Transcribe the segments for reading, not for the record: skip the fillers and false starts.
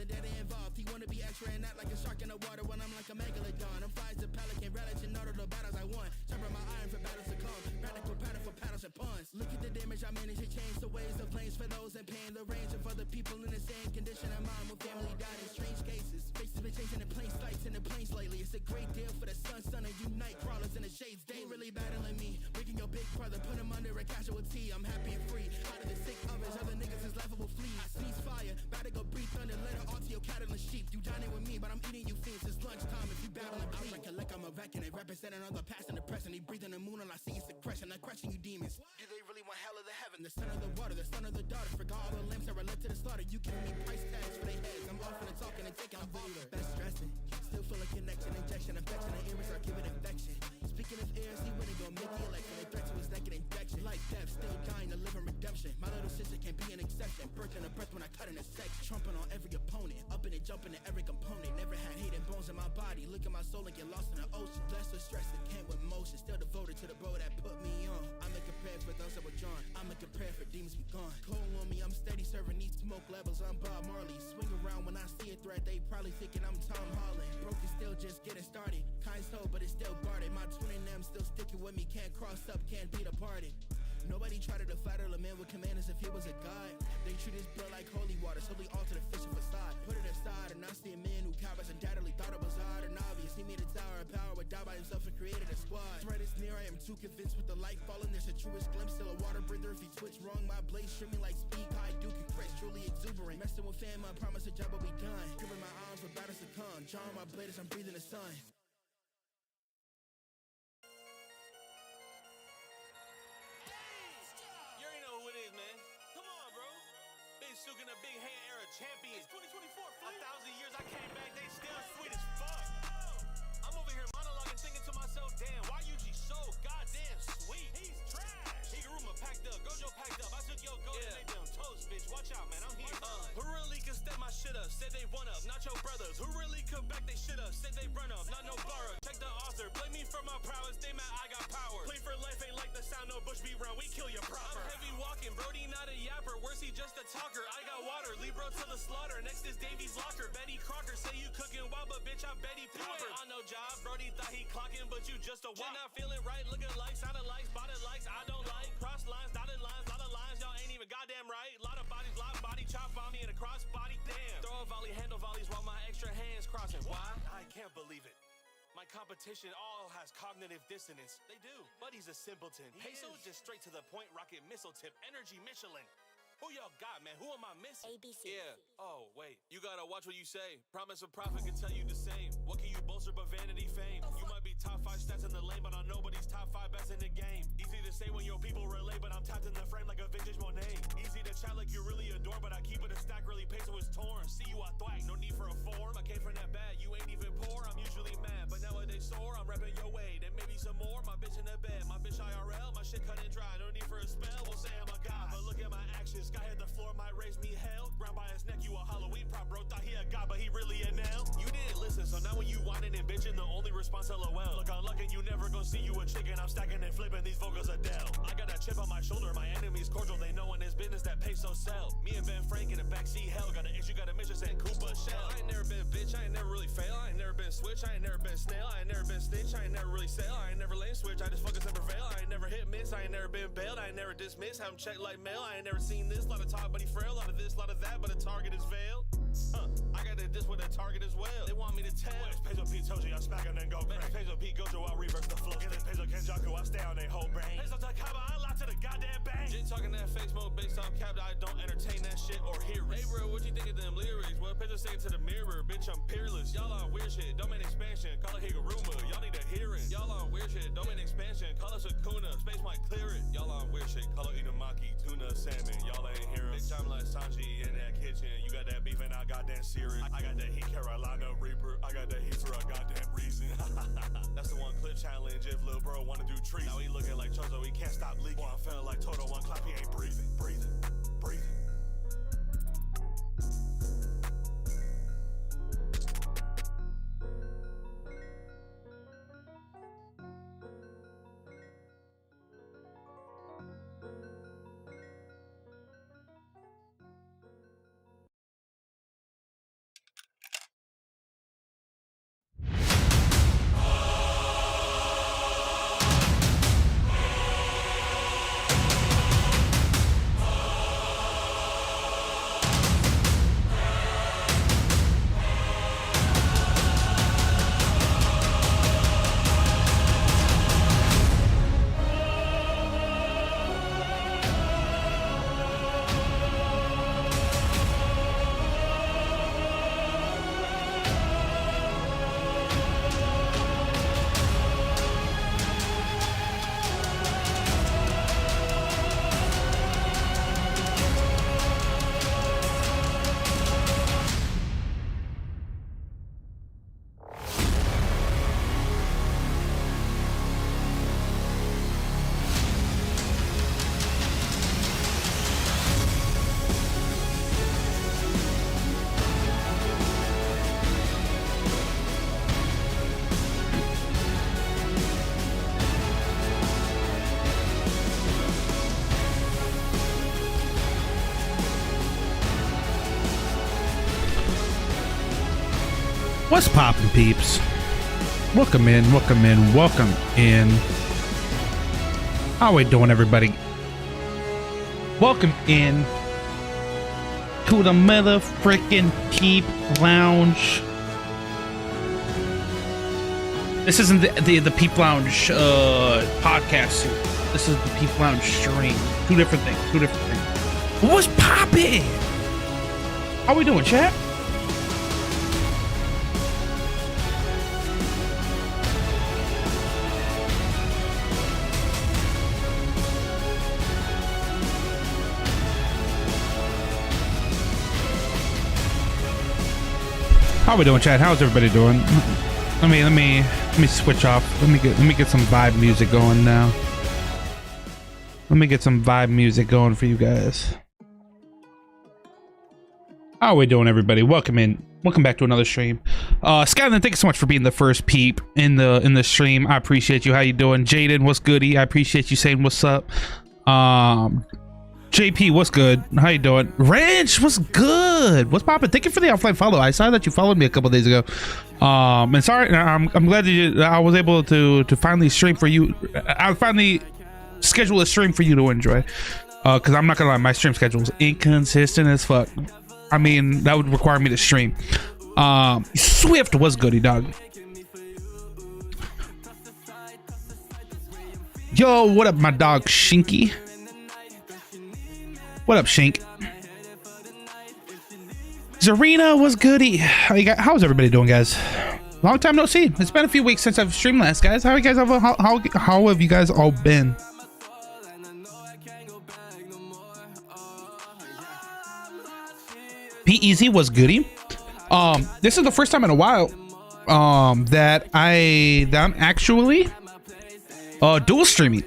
the data involved. He wanna be extra and act like a shark in the water when I'm like a megalodon. I'm fly as a pelican, relish and know the battles I won. Sharpen my iron for battles to come. Radical pattern for paddles and puns. Look at the damage I managed to change the ways of lanes for those in pain. The range of other people in the same condition of mind when family died in strange cases. Faces been changing in plain sights in the plains lately. It's a great deal for the sun and unite crawlers in the shades. They really battling me. Breaking your big brother, put him under a casualty. I'm happy and free. Out of the sick others, other niggas is laughable fleas. I sneeze fire, about to go breathe thunder. Later onto your cattle and sheep. You dining with me, but I'm eating you fiends. It's lunchtime if you battling please. I recollect I'm a wrecking it, representing all the past and the present. He breathing the moon and I see it's the crescent. I'm crushing you demons. Do they really want hell of the heaven? The son of the water, the son of the daughter. Forgot all the limbs that were led to the slaughter. You giving me price tags for their heads. I'm off and talking and taking a voter. Best dressing, still full of connection, injection, infection, and earrings are giving infection. Speaking of heirs, he wouldn't go make the election. They threat to his neck and injection. Like death, still dying to live in redemption. My little sister can't be an exception. Birth and a breath when I cut in a sex. Trumping on every opponent. Up and jumping in every component. Never had hate and bones in my body. Look at my soul and get lost in the ocean. Blessed with stress that came with motion. Still devoted to the bro that put me on. I'm prepared for those that were drawn. I'm prepared for demons be gone. Cold on me, I'm steady serving these smoke levels. I'm Bob Marley. Swing around when I see a threat. They probably thinking I'm Tom Holland. Broke is still just getting started. Kind soul, but it's still guarded. My twin and them still sticking with me. Can't cross up, can't be departed. Nobody tried to fight a man with commanders if he was a god. They treat his blood like holy water, so they alter the fishing facade. Put it aside, and I see a man who cowards undoubtedly thought it was odd and obvious. He made a tower of power, would die by himself and created a squad. Threat is near, I am too convinced with the light falling. There's a truest glimpse, still a water breather. If he twitch wrong, my blade streaming like speed. High Duke and Chris, truly exuberant. Messing with fam, I promise the job will be done. Giving my arms for battles to come. Drawing my blade as I'm breathing the sun. Suking a big hand era champion. It's 2024, Flea. 1,000 years I came back, they still sweet as fuck. I'm over here monologuing, thinking to myself, damn, why UG so goddamn sweet? He's trash. Higuruma packed up, Gojo packed up. I took your gold and made them toast, bitch. Watch out, man, I'm here. Who really could step my shit up? Said they one up, not your brothers. Who really could back they shit up? Said they run up, not no borrow. Check the author, blame me for my prowess. They mad I got power. Play for life ain't like the sound, no bush be round. We kill you proper. I'm heavy walking, Brody not a yapper. Where's he just a talker? I got water, Libro to the slaughter. Next is Davies Locker. Betty Crocker say you cooking wild, but bitch I bet he proper. On no job, Brody thought he clocking, but you just a wop. Not feeling right, looking like, sounding like, spotted likes. I don't like cross lines, dotted lines, lot of lines. Y'all ain't even goddamn right. Lot of bodies, lot of body chop on me in a cross body. Damn. Throw a volley, handle volleys while my extra hands crossing. Why? I can't believe it. My competition all has cognitive dissonance. They do. But he's a simpleton. Peso just straight to the point, rocket missile tip, energy Michelin. Who y'all got, man? Who am I missing? ABC. Yeah. Oh, wait. You gotta watch what you say. Promise a prophet can tell you the same. What can you bolster but vanity fame? You might be top 5 stats in the lane, but I'm nobody's top 5 best in the game. Easy to say when your people relate, but I'm tapped in the frame like a vintage Monet. Easy to chat like you really adore, but I keep it a stack, really peso is torn. See you, I thwack, no need for a form. I came from that bad, you ain't even poor. I'm usually mad, but nowadays sore. I'm repping your way, then maybe some more. My bitch in the bed, my bitch IRL, my shit cut and dry. No need for a spell, we'll say I'm a god, but look at my actions. Guy hit the floor, might raise me hell. Ground by his neck, you a Halloween prop, bro. Thought he a god, but he really an L. You didn't listen, so now when you whining and bitching, the only response LOL. Look, I'm lucking, you never gon' see you a chicken. I'm stacking and flipping these vocals Adele. I got that chip on my shoulder, my enemy's cordial. They know in this business that peso sell. Me and Ben Frank in the backseat hell. Got an issue, got a mission, and Koopa shell. I ain't never been bitch, I ain't never really fail. I ain't never been switch, I ain't never been snail. I ain't never been snitch, I ain't never really sell. I ain't never lane switch, I just focus and prevail. I ain't never hit miss, I ain't never been bailed. I ain't never dismissed, have him checked like mail. I ain't never seen this, lot of talk, but he frail. Lot of this, lot of that, but the target is veiled. I got this with a target as well. They want me to tell. It's Peso Pete Toji, I smack and then go bang. Peso Pete Gojo, I reverse the flow. Get this Peso Kenjaku, I stay on their whole brain. Peso Takaba, I lock to the goddamn bang. Jit talking that face mode based on cap, I don't entertain that shit or hear it. Hey bro, what you think of them lyrics? Well, Peso saying to the mirror, bitch, I'm peerless. Y'all on weird shit, don't mean expansion. Call it Higuruma, y'all need a hearing. Y'all on weird shit, don't mean expansion. Call us Akuna, space might clear it. Y'all on weird shit, call it Inamaki, tuna, salmon. Y'all ain't hearing. Bitch, I'm like Sanji in that kitchen. You got that beef and I goddamn serious. I got that heat Carolina Reaper. I got that heat for a goddamn reason. That's the one clip challenge if lil' bro wanna do trees. Now he looking like Chozo, he can't stop leaking. Boy, I'm feeling like Toto, one clap, he ain't breathing, breathing, breathing. What's poppin', peeps? Welcome in, welcome in, welcome in. How we doing, everybody? Welcome in to the mother frickin' Peep Lounge. This isn't the Peep Lounge podcast. This is the Peep Lounge stream. Two different things. What's poppin'? How we doing, chat? How we doing, chat? How's everybody doing? Let me switch off. Let me get some vibe music going now. Let me get some vibe music going for you guys. How we doing, everybody? Welcome in. Welcome back to another stream. Skyline, thank you so much for being the first peep in the stream. I appreciate you. How you doing? Jaden, what's goody? I appreciate you saying what's up. JP, what's good? How you doing? Ranch, what's good? What's poppin'? Thank you for the offline follow. I saw that you followed me a couple days ago. And sorry, I'm glad that I was able to finally stream for you. I finally schedule a stream for you to enjoy. Because I'm not gonna lie, my stream schedule is inconsistent as fuck. I mean, that would require me to stream. Swift was goody, dog. Yo, what up, my dog Shinky? What up, Shink? Zarina was goody. How's everybody doing, guys? Long time no see. It's been a few weeks since I've streamed last, guys. How have you guys all been? P-Easy was goody. This is the first time in a while that I'm actually dual streaming.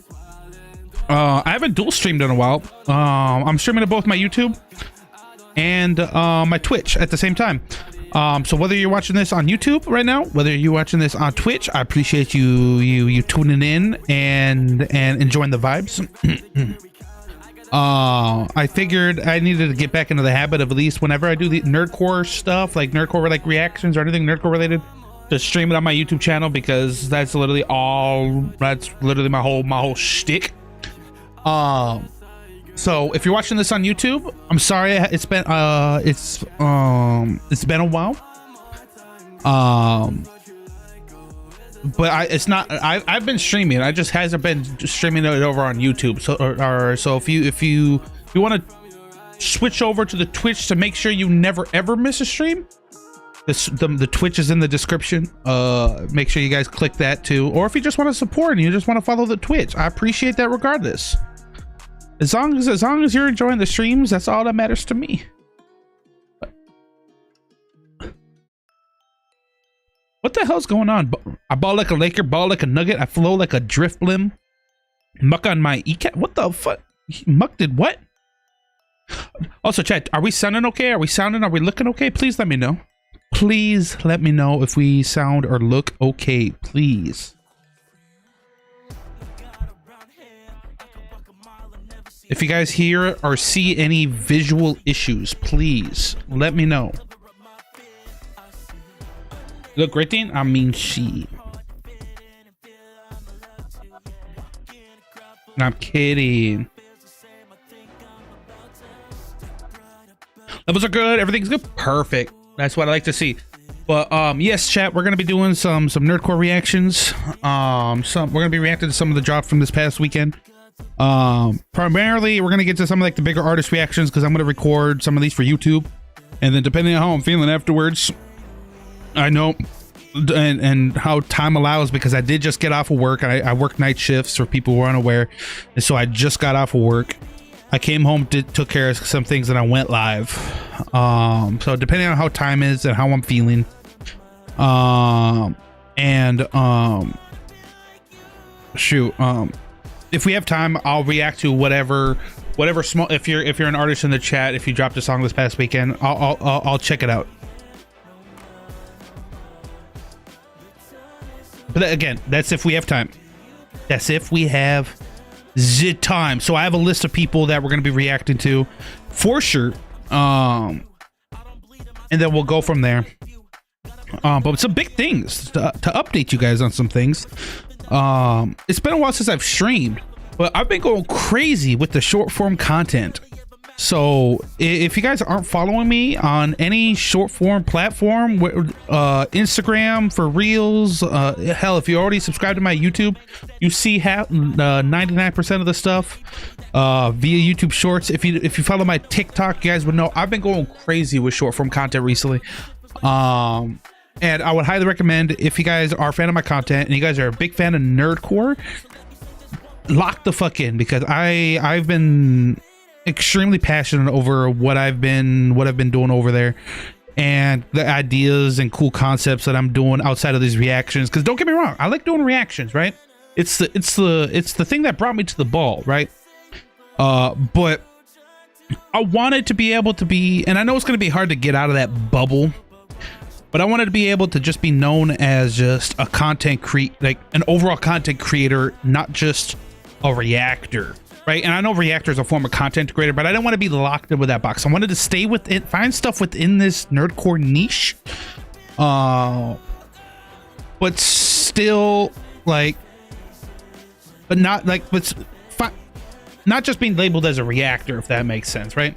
I haven't dual streamed in a while. I'm streaming to both my YouTube and my Twitch at the same time. So whether you're watching this on YouTube right now, whether you're watching this on Twitch, I appreciate you tuning in and enjoying the vibes. I figured I needed to get back into the habit of, at least whenever I do the Nerdcore stuff, like Nerdcore like reactions or anything Nerdcore related, to stream it on my YouTube channel, because that's literally my whole shtick. So if you're watching this on YouTube, I'm sorry it's been a while. But I've been streaming. I just hasn't been streaming it over on YouTube. So if you want to switch over to the Twitch to make sure you never ever miss a stream, the Twitch is in the description. Make sure you guys click that too. Or if you just want to support and you just want to follow the Twitch, I appreciate that regardless. As long as you're enjoying the streams, that's all that matters to me. What the hell's going on? I ball like a Laker, ball like a Nugget. I flow like a drift blim. Muck on my e-cat. What the fuck? Muck did what? Also, chat, are we sounding okay? Are we looking okay? Please let me know. Please let me know if we sound or look okay, please. If you guys hear or see any visual issues, please let me know. Look, great thing. I mean, she. I'm kidding. Levels are good. Everything's good. Perfect. That's what I like to see. But yes, chat. We're gonna be doing some Nerdcore reactions. We're gonna be reacting to some of the drops from this past weekend. Primarily, we're gonna get to some of like the bigger artist reactions, because I'm gonna record some of these for YouTube, and then depending on how I'm feeling afterwards, I know, and how time allows, because I did just get off of work. I work night shifts for people who are unaware, and so I just got off of work. I came home, took care of some things, and I went live. So depending on how time is and how I'm feeling, if we have time, I'll react to whatever small. If you're an artist in the chat, if you dropped a song this past weekend, I'll check it out. But again, that's if we have time. That's if we have the time. So I have a list of people that we're going to be reacting to for sure. And then we'll go from there. but some big things to update you guys on some things. It's been a while since I've streamed, but I've been going crazy with the short form content. So if you guys aren't following me on any short form platform, Instagram for Reels, hell, if you already subscribed to my YouTube, you see 99% of the stuff via YouTube Shorts. If you follow my TikTok, you guys would know I've been going crazy with short form content recently. And I would highly recommend, if you guys are a fan of my content and you guys are a big fan of Nerdcore, lock the fuck in, because I've been extremely passionate over what I've been doing over there, and the ideas and cool concepts that I'm doing outside of these reactions. Because don't get me wrong, I like doing reactions, right? It's the thing that brought me to the ball, right? But I wanted to be able to be, and I know it's going to be hard to get out of that bubble, but I wanted to be able to just be known as just a like an overall content creator, not just a reactor. Right, and I know reactor is a form of content creator, but I didn't want to be locked in with that box. I wanted to stay within, find stuff within this nerdcore niche, but still like, but not like, not just being labeled as a reactor, if that makes sense, right?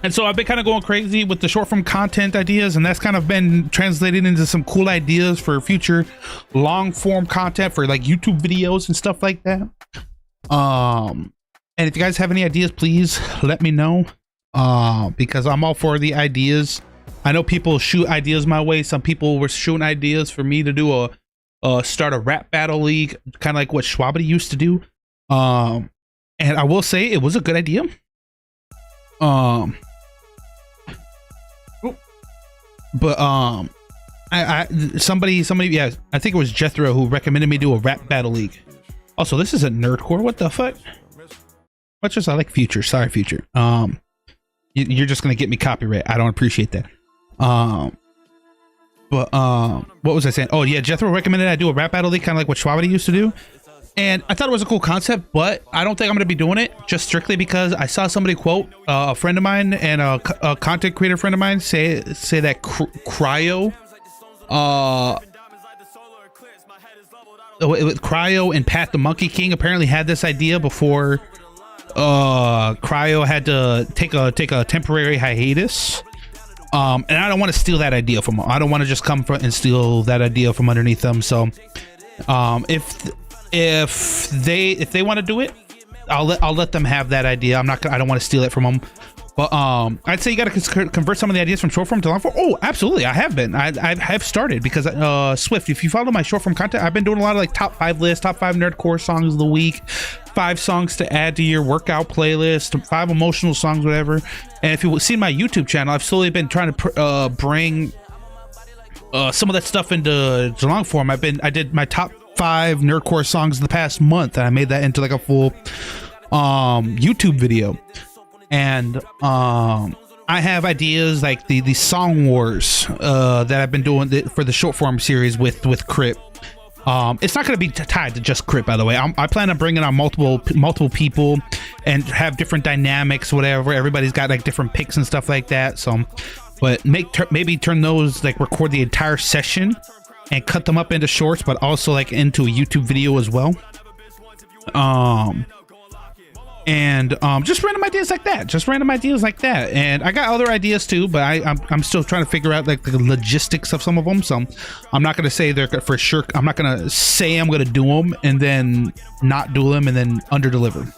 And so I've been kind of going crazy with the short form content ideas, and that's kind of been translated into some cool ideas for future long form content for like YouTube videos and stuff like that. And if you guys have any ideas, please let me know, because I'm all for the ideas. I know people shoot ideas my way. Some people were shooting ideas for me to do start a rap battle league, kind of like what Schwabity used to do. And I will say it was a good idea. But somebody, yeah, I think it was Jethro who recommended me do a rap battle league. Also, this isn't Nerdcore. What the fuck? What's just, I like Future. Sorry, Future. You're just gonna get me copyright. I don't appreciate that. But what was I saying? Oh yeah, Jethro recommended I do a rap battle league, kind of like what Schwabity used to do. And I thought it was a cool concept, but I don't think I'm going to be doing it just strictly because I saw somebody quote a friend of mine and a content creator friend of mine say that Cryo, with Cryo and Pat the Monkey King apparently had this idea before Cryo had to take a temporary hiatus. And I don't want to steal that idea from them. I don't want to just come from and steal that idea from underneath them. So if they want to do it, I'll let them have that idea. I don't want to steal it from them. But I'd say you got to convert some of the ideas from short form to long form. Oh, absolutely, I have been. I have started because Swift. If you follow my short form content, I've been doing a lot of like top 5 lists, top 5 nerdcore songs of the week, 5 songs to add to your workout playlist, 5 emotional songs, whatever. And if you see my YouTube channel, I've slowly been trying to bring some of that stuff into long form. I did my top 5 nerdcore songs the past month, and I made that into like a full YouTube video. And I have ideas like the song wars that I've been doing for the short form series with Crip. It's not going to be tied to just Crip, by the way. I plan on bringing on multiple people and have different dynamics, whatever. Everybody's got like different picks and stuff like that. So, but maybe turn those, like record the entire session and cut them up into shorts, but also like into a YouTube video as well. And just random ideas like that. And I got other ideas too, but I'm still trying to figure out like the logistics of some of them. So I'm not going to say they're for sure. I'm not going to say I'm going to do them and then not do them and then under deliver.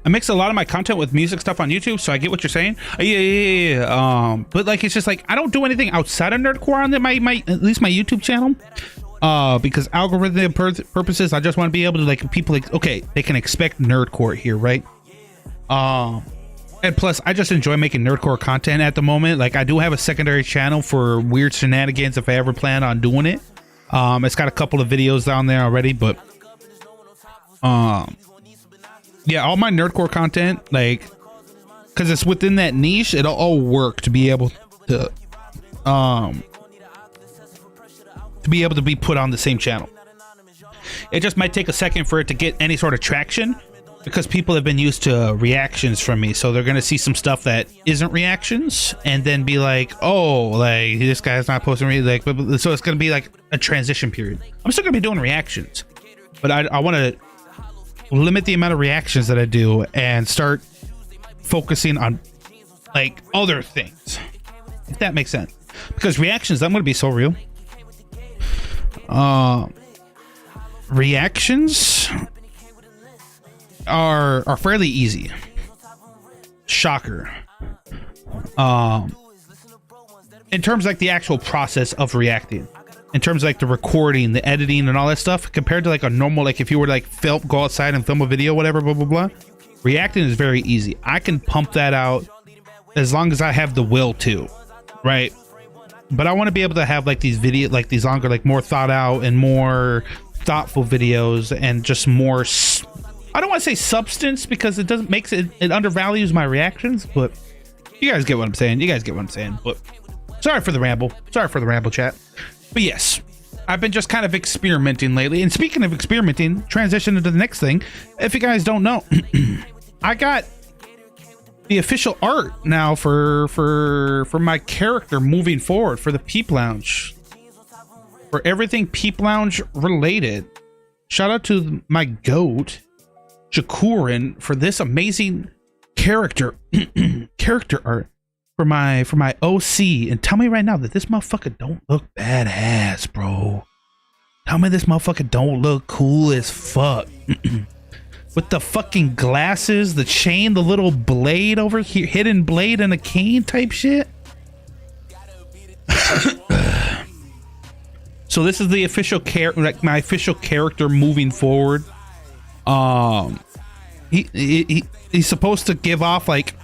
I mix a lot of my content with music stuff on YouTube, so I get what you're saying. Yeah. But like, it's just like I don't do anything outside of Nerdcore on my at least my YouTube channel, because algorithm purposes. I just want to be able to like people like, okay, they can expect Nerdcore here, right? And plus, I just enjoy making Nerdcore content at the moment. Like, I do have a secondary channel for weird shenanigans if I ever plan on doing it. It's got a couple of videos down there already, but yeah, all my Nerdcore content, like because it's within that niche, it'll all work to be able to be put on the same channel. It just might take a second for it to get any sort of traction, because people have been used to reactions from me, so they're gonna see some stuff that isn't reactions and then be like, oh, like this guy's not posting like, so it's gonna be like a transition period. I'm still gonna be doing reactions, but I want to limit the amount of reactions that I do and start focusing on like other things, if that makes sense, because reactions, I'm gonna be so real. Reactions are fairly easy. Shocker. In terms of like the actual process of reacting, in terms of like the recording, the editing, and all that stuff, compared to like a normal, like if you were to like go outside and film a video, whatever, blah blah blah, reacting is very easy. I can pump that out as long as I have the will to, right? But I want to be able to have like these these longer, like more thought out and more thoughtful videos, and just more, I don't want to say substance, because it doesn't makes it undervalues my reactions, but you guys get what I'm saying. But sorry for the ramble, chat. But yes, I've been just kind of experimenting lately. And speaking of experimenting, transition into the next thing. If you guys don't know, I got the official art now for my character moving forward for the Peep Lounge, for everything Peep Lounge related. Shout out to my goat Jakurin for this amazing character art for my OC. And tell me right now that this motherfucker don't look badass, bro. Tell me this motherfucker don't look cool as fuck. With the fucking glasses, the chain, the little blade over here, hidden blade and a cane type shit. So this is the official like my official character moving forward. He's supposed to give off like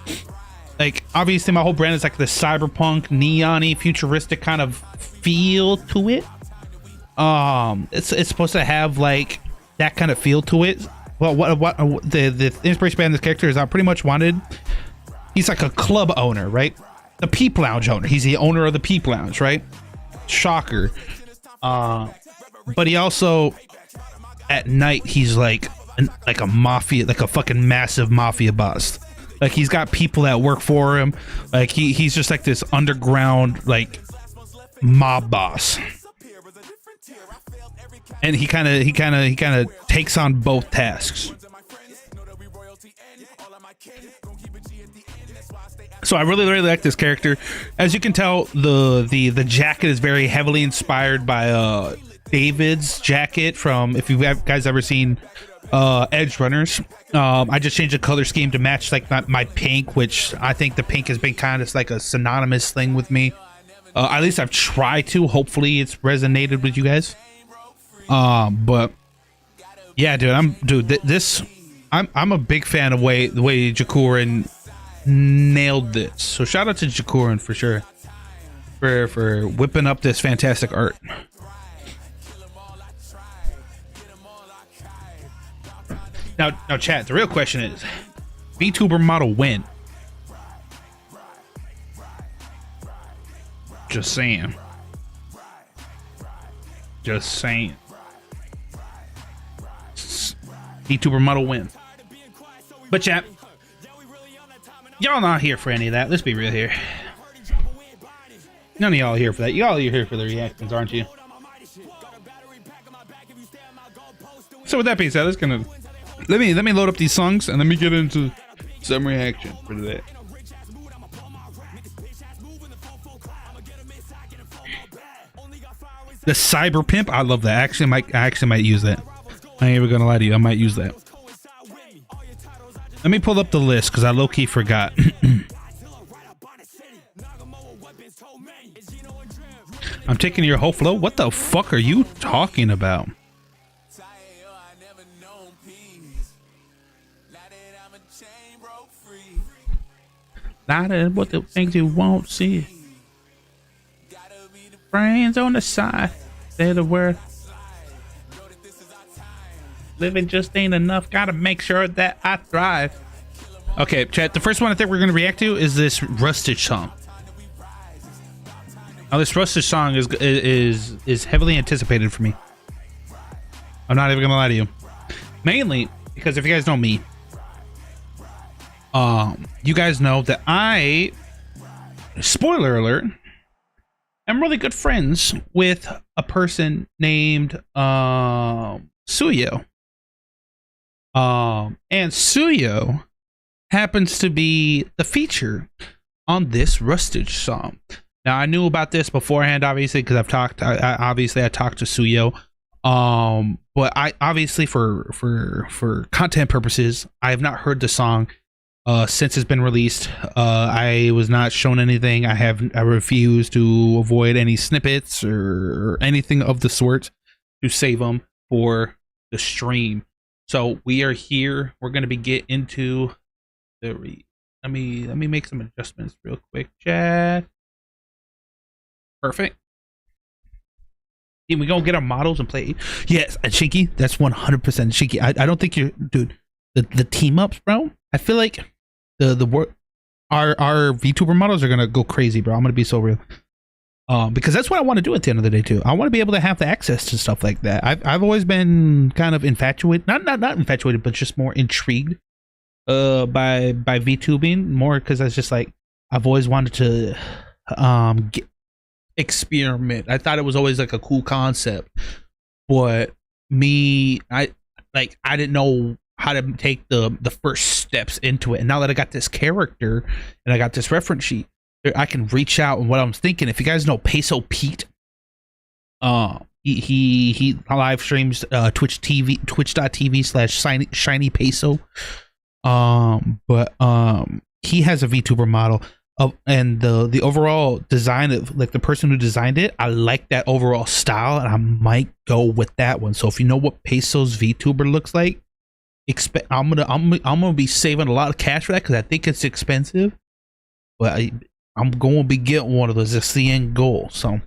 obviously my whole brand is like the cyberpunk, neon-y, futuristic kind of feel to it. It's supposed to have like that kind of feel to it. Well, what the inspiration behind this character is, I pretty much wanted, he's like a club owner, right? The Peep Lounge owner. He's the owner of the Peep Lounge, right? Shocker. But he also, at night, he's like a mafia, like a fucking massive mafia boss. Like he's got people that work for him. Like he's just like this underground like mob boss. And he kind of takes on both tasks. So I really like this character. As you can tell, the jacket is very heavily inspired by David's jacket from, if you guys ever seen Edge Runners. I just changed the color scheme to match like my pink, which I think the pink has been kind of like a synonymous thing with me. At least I've tried to. Hopefully it's resonated with you guys. But yeah, dude, I'm a big fan of the way Jakurin nailed this. So shout out to Jakurin for sure for whipping up this fantastic art. Now chat, the real question is, VTuber model when? Just saying. VTuber model win. But chat, y'all not here for any of that. Let's be real here. None of y'all are here for that. Y'all are here for the reactions, aren't you? So with that being said, let me load up these songs and let me get into some reaction for today. The Cyber Pimp, I love that. I actually might use that. I ain't even gonna lie to you, I might use that. Let me pull up the list because I low-key forgot. I'm taking your whole flow. What the fuck are you talking about? Not what the things you won't see. Brains on the side. Say the word. Living just ain't enough. Gotta make sure that I thrive. Okay, chat. The first one I think we're going to react to is this Rustage song. Now, this Rustage song is heavily anticipated for me. I'm not even going to lie to you. Mainly because if you guys know me, you guys know that I, spoiler alert, I'm really good friends with a person named Suyo. And Suyo happens to be the feature on this Rustage song. Now I knew about this beforehand, obviously, because I talked to Suyo. But I obviously for content purposes, I have not heard the song since it's been released. I was not shown anything. I refuse to avoid any snippets or anything of the sort to save them for the stream. So we are here. We're gonna get into the let me make some adjustments real quick, chat. Perfect. We gonna get our models and play. Yes, and Shinky, that's 100% Shinky. I don't think you're, dude. The team ups, bro. I feel like the work our VTuber models are gonna go crazy, bro. I'm gonna be so real. Because that's what I want to do at the end of the day too. I want to be able to have the access to stuff like that. I've always been kind of infatuated, not infatuated, but just more intrigued by VTubing more, because I was just like, I've always wanted to experiment. I thought it was always like a cool concept, but I didn't know how to take the first steps into it. And now that I got this character and I got this reference sheet, I can reach out. And what I'm thinking, if you guys know Peso Pete, he live streams twitch.tv/shiny peso. But he has a VTuber model of, and the overall design of, like, the person who designed it, I like that overall style, and I might go with that one. So if you know what Peso's VTuber looks like, I'm gonna be saving a lot of cash for that, because I think it's expensive, but I'm going to be getting one of those. That's the end goal. So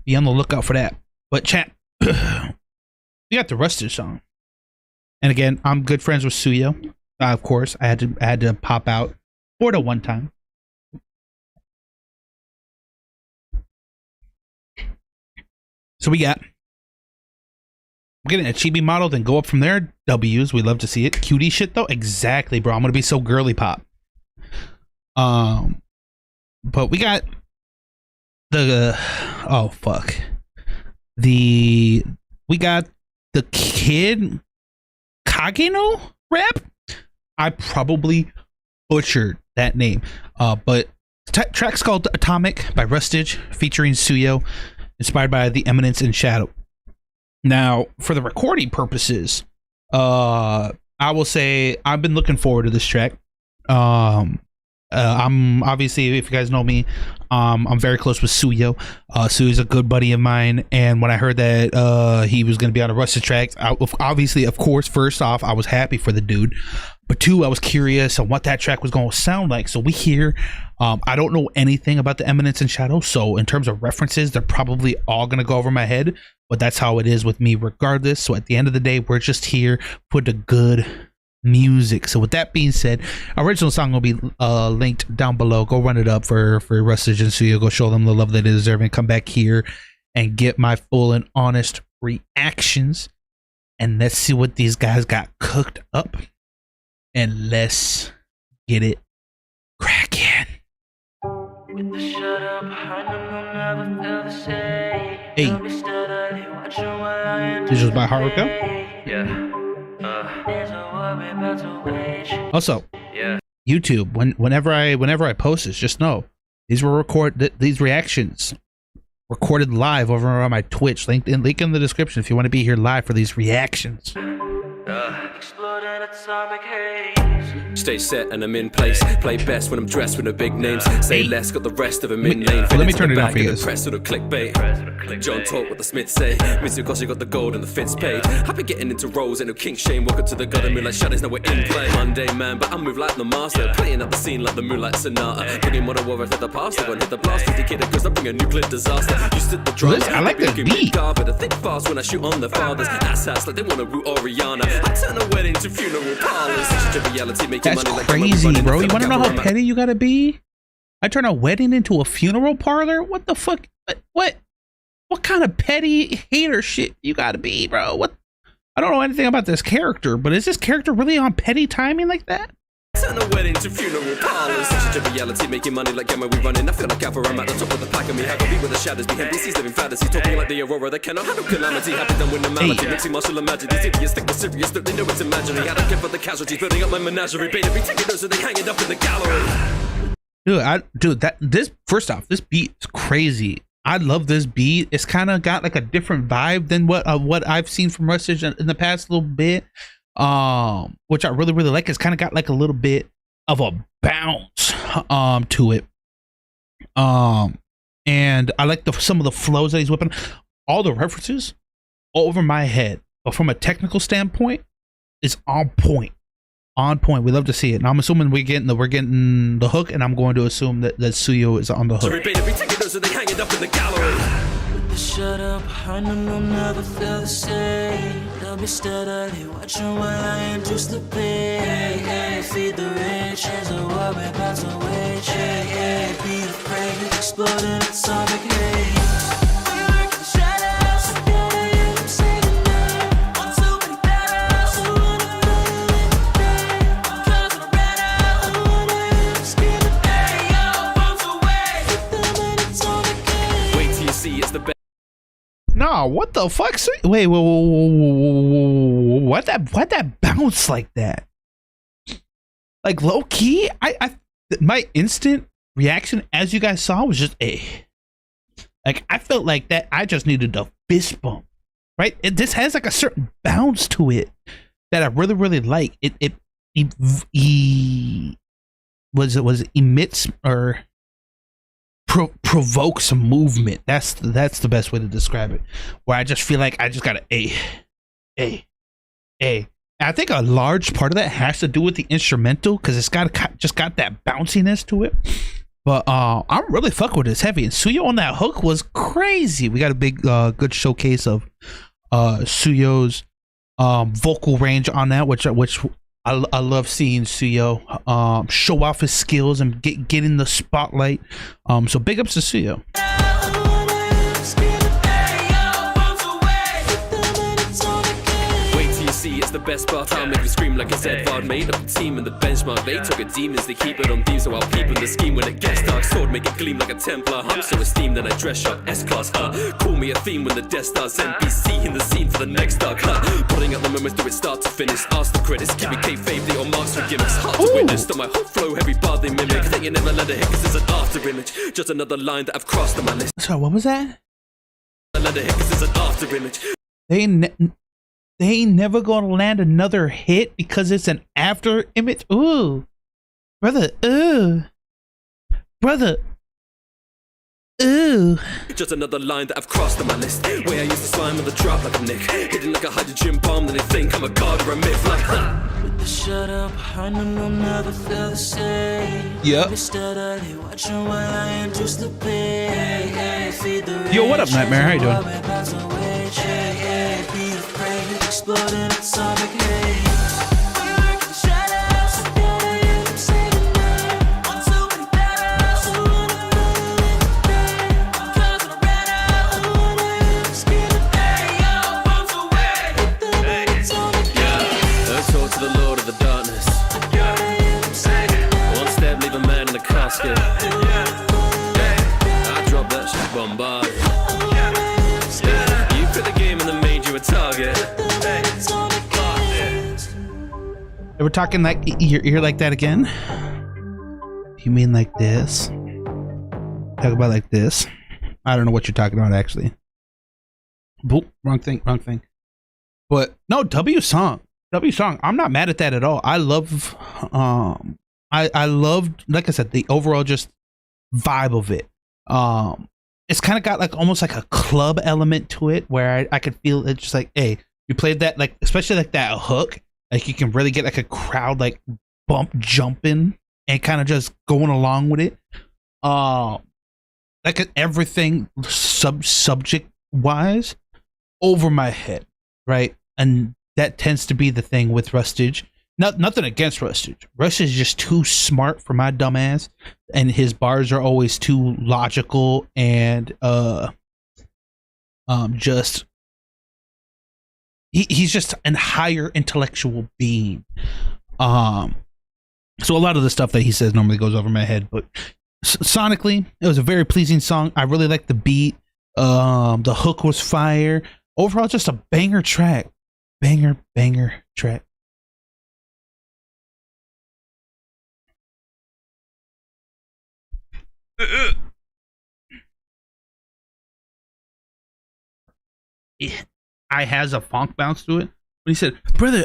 be on the lookout for that. But chat, we got the Rustage song, and again, I'm good friends with Suyo. Of course, I had to pop out for the one time. So we're getting a chibi model, then go up from there. W's, we love to see it. Cutie shit though, exactly, bro. I'm gonna be so girly pop. But we got we got the Kid Kageno rap. I probably butchered that name, but track's called Atomic by Rustage featuring Suyo, inspired by The Eminence in Shadow. Now, for the recording purposes, I will say I've been looking forward to this track. I'm obviously, if you guys know me, I'm very close with Suyo. Suyo's a good buddy of mine, and when I heard that he was going to be on a Rustage track, obviously, of course, first off, I was happy for the dude, but two, I was curious on what that track was going to sound like. So we hear, I don't know anything about The Eminence in Shadow, so in terms of references, they're probably all going to go over my head, but that's how it is with me regardless. So at the end of the day, we're just here for the good music. So with that being said, original song will be linked down below. Go run it up for Rustage and Suyo. Go show them the love they deserve, and come back here and get my full and honest reactions. And let's see what these guys got cooked up, and let's get it cracking. Hey, this is by Haruka. Yeah. Also, YouTube, whenever I post this, just know these were these reactions recorded live over on my Twitch. Link in the description if you want to be here live for these reactions. Stay set and I'm in place. Play best when I'm dressed with no big names. Say less, got the rest of them in lane. Let me turn it on for you guys. Press or the clickbait. John talk what the Smiths say. Mr. Gossy got the gold and the fits paid. Happy getting into roles, ain't no king shame. Walking to the god of moonlight shadows, now we're in play. Monday man, but I move like the master. Playing up the scene like the Moonlight Sonata. Bringing modern warriors at the past. Go and hit the blast. 50 kid cause I bring a nuclear disaster. You stood the drums. I like the beat. But I think fast when I shoot on the fathers. Ass like they wanna root Oriana. I turn a wedding to funeral parlors. Such a reality, make That's crazy, bro. You want to know how petty you gotta be? I turn a wedding into a funeral parlor? What the fuck? What kind of petty hater shit you gotta be, bro? What? I don't know anything about this character, but is this character really on petty timing like that? Turn a wedding to funeral parlors. Such a reality, making money like Gamma, we running. I feel like Alpha, I'm at the top of the pack, and me have a beat with the shadows behind DC's living fantasy, talking like the Aurora that cannot handle calamity. Happy done with normality, mixing martial and magic. These idiots think we're serious, but they know it's imaginary. I don't care for the casualties, building up my menagerie. Pain every ticket, those so they hang it up in the gallery. First off, this beat is crazy. I love this beat. It's kind of got like a different vibe than what I've seen from Rustage in the past little bit, which I really like. It's kind of got like a little bit of a bounce to it, and I like some of the flows that he's whipping. All the references over my head, but from a technical standpoint, is on point. We love to see it, and I'm assuming we're getting the hook, and I'm going to assume that Suyo is on the hook. So they hang it up in the gallery. Shut up, I know I'll never feel the same. They'll be steadily watching while I induce the pain. Feed the rich as a war about to wage. Be afraid, exploding atomic haze. No, what the fuck? Wait, what that bounce like that? Like low key, my instant reaction, as you guys saw, was just like I felt like that. I just needed a fist bump, right? This has like a certain bounce to it that I really like. It emits or provokes movement. That's the best way to describe it, where I just feel like I just got a I think a large part of that has to do with the instrumental, because it's got that bounciness to it. But I'm really fucking with this heavy, and Suyo on that hook was crazy. We got a big good showcase of Suyo's vocal range on that, which I love seeing Suyo show off his skills and get in the spotlight. So big ups to Suyo. It's the best part, I'll make you scream like it's Edvard. Made up a team in the benchmark. They took it demons, they keep it on theme. So I'll peep in the scheme when it gets dark. Sword make it gleam like a Templar. I'm so esteemed that I dress sharp S-Class, Call me a theme when the Death Star's NBC in the scene for the next dark, Putting out the moments, do it start to finish. Ask the credits, keep me kayfabe, they all marks for gimmicks. Hard to witness, to my whole flow, every bar they mimic. That you never let it hit, cause it's an after image. Just another line that I've crossed on my list. Sorry, what was that? Let it hit, cause it's an after image. They ain't never gonna land another hit because it's an after image. Ooh, brother. Ooh, brother. Ooh. Just another line that I've crossed on my list. Way I used to slime on the drop like a Nick, hidden like a hydrogen bomb. Then they think I'm a god or a myth. Like, shut up, I know I'll never feel the same. Yep. Yo, what up, Nightmare? How you doing? Exploding atomic haze. To the Lord of the Darkness. One step, leave a man in a casket. I dropped that shit bombarded. You quit the game and then made you a target. They were talking like your ear like that again? You mean like this? Talk about like this? I don't know what you're talking about actually. Boop, wrong thing. But no, W song. I'm not mad at that at all. I love I loved, like I said, the overall just vibe of it. It's kind of got like almost like a club element to it, where I could feel it just like, hey, you played that, like especially like that hook, like you can really get like a crowd like bump jumping and kind of just going along with it. Like everything subject wise over my head, right? And that tends to be the thing with Rustage, nothing against Rustage. Rustage is just too smart for my dumb ass, and his bars are always too logical and just he's just an higher intellectual being. So a lot of the stuff that he says normally goes over my head, but sonically, it was a very pleasing song. I really liked the beat. The hook was fire. Overall, just a banger track. Banger track. I has a funk bounce to it. But he said, brother,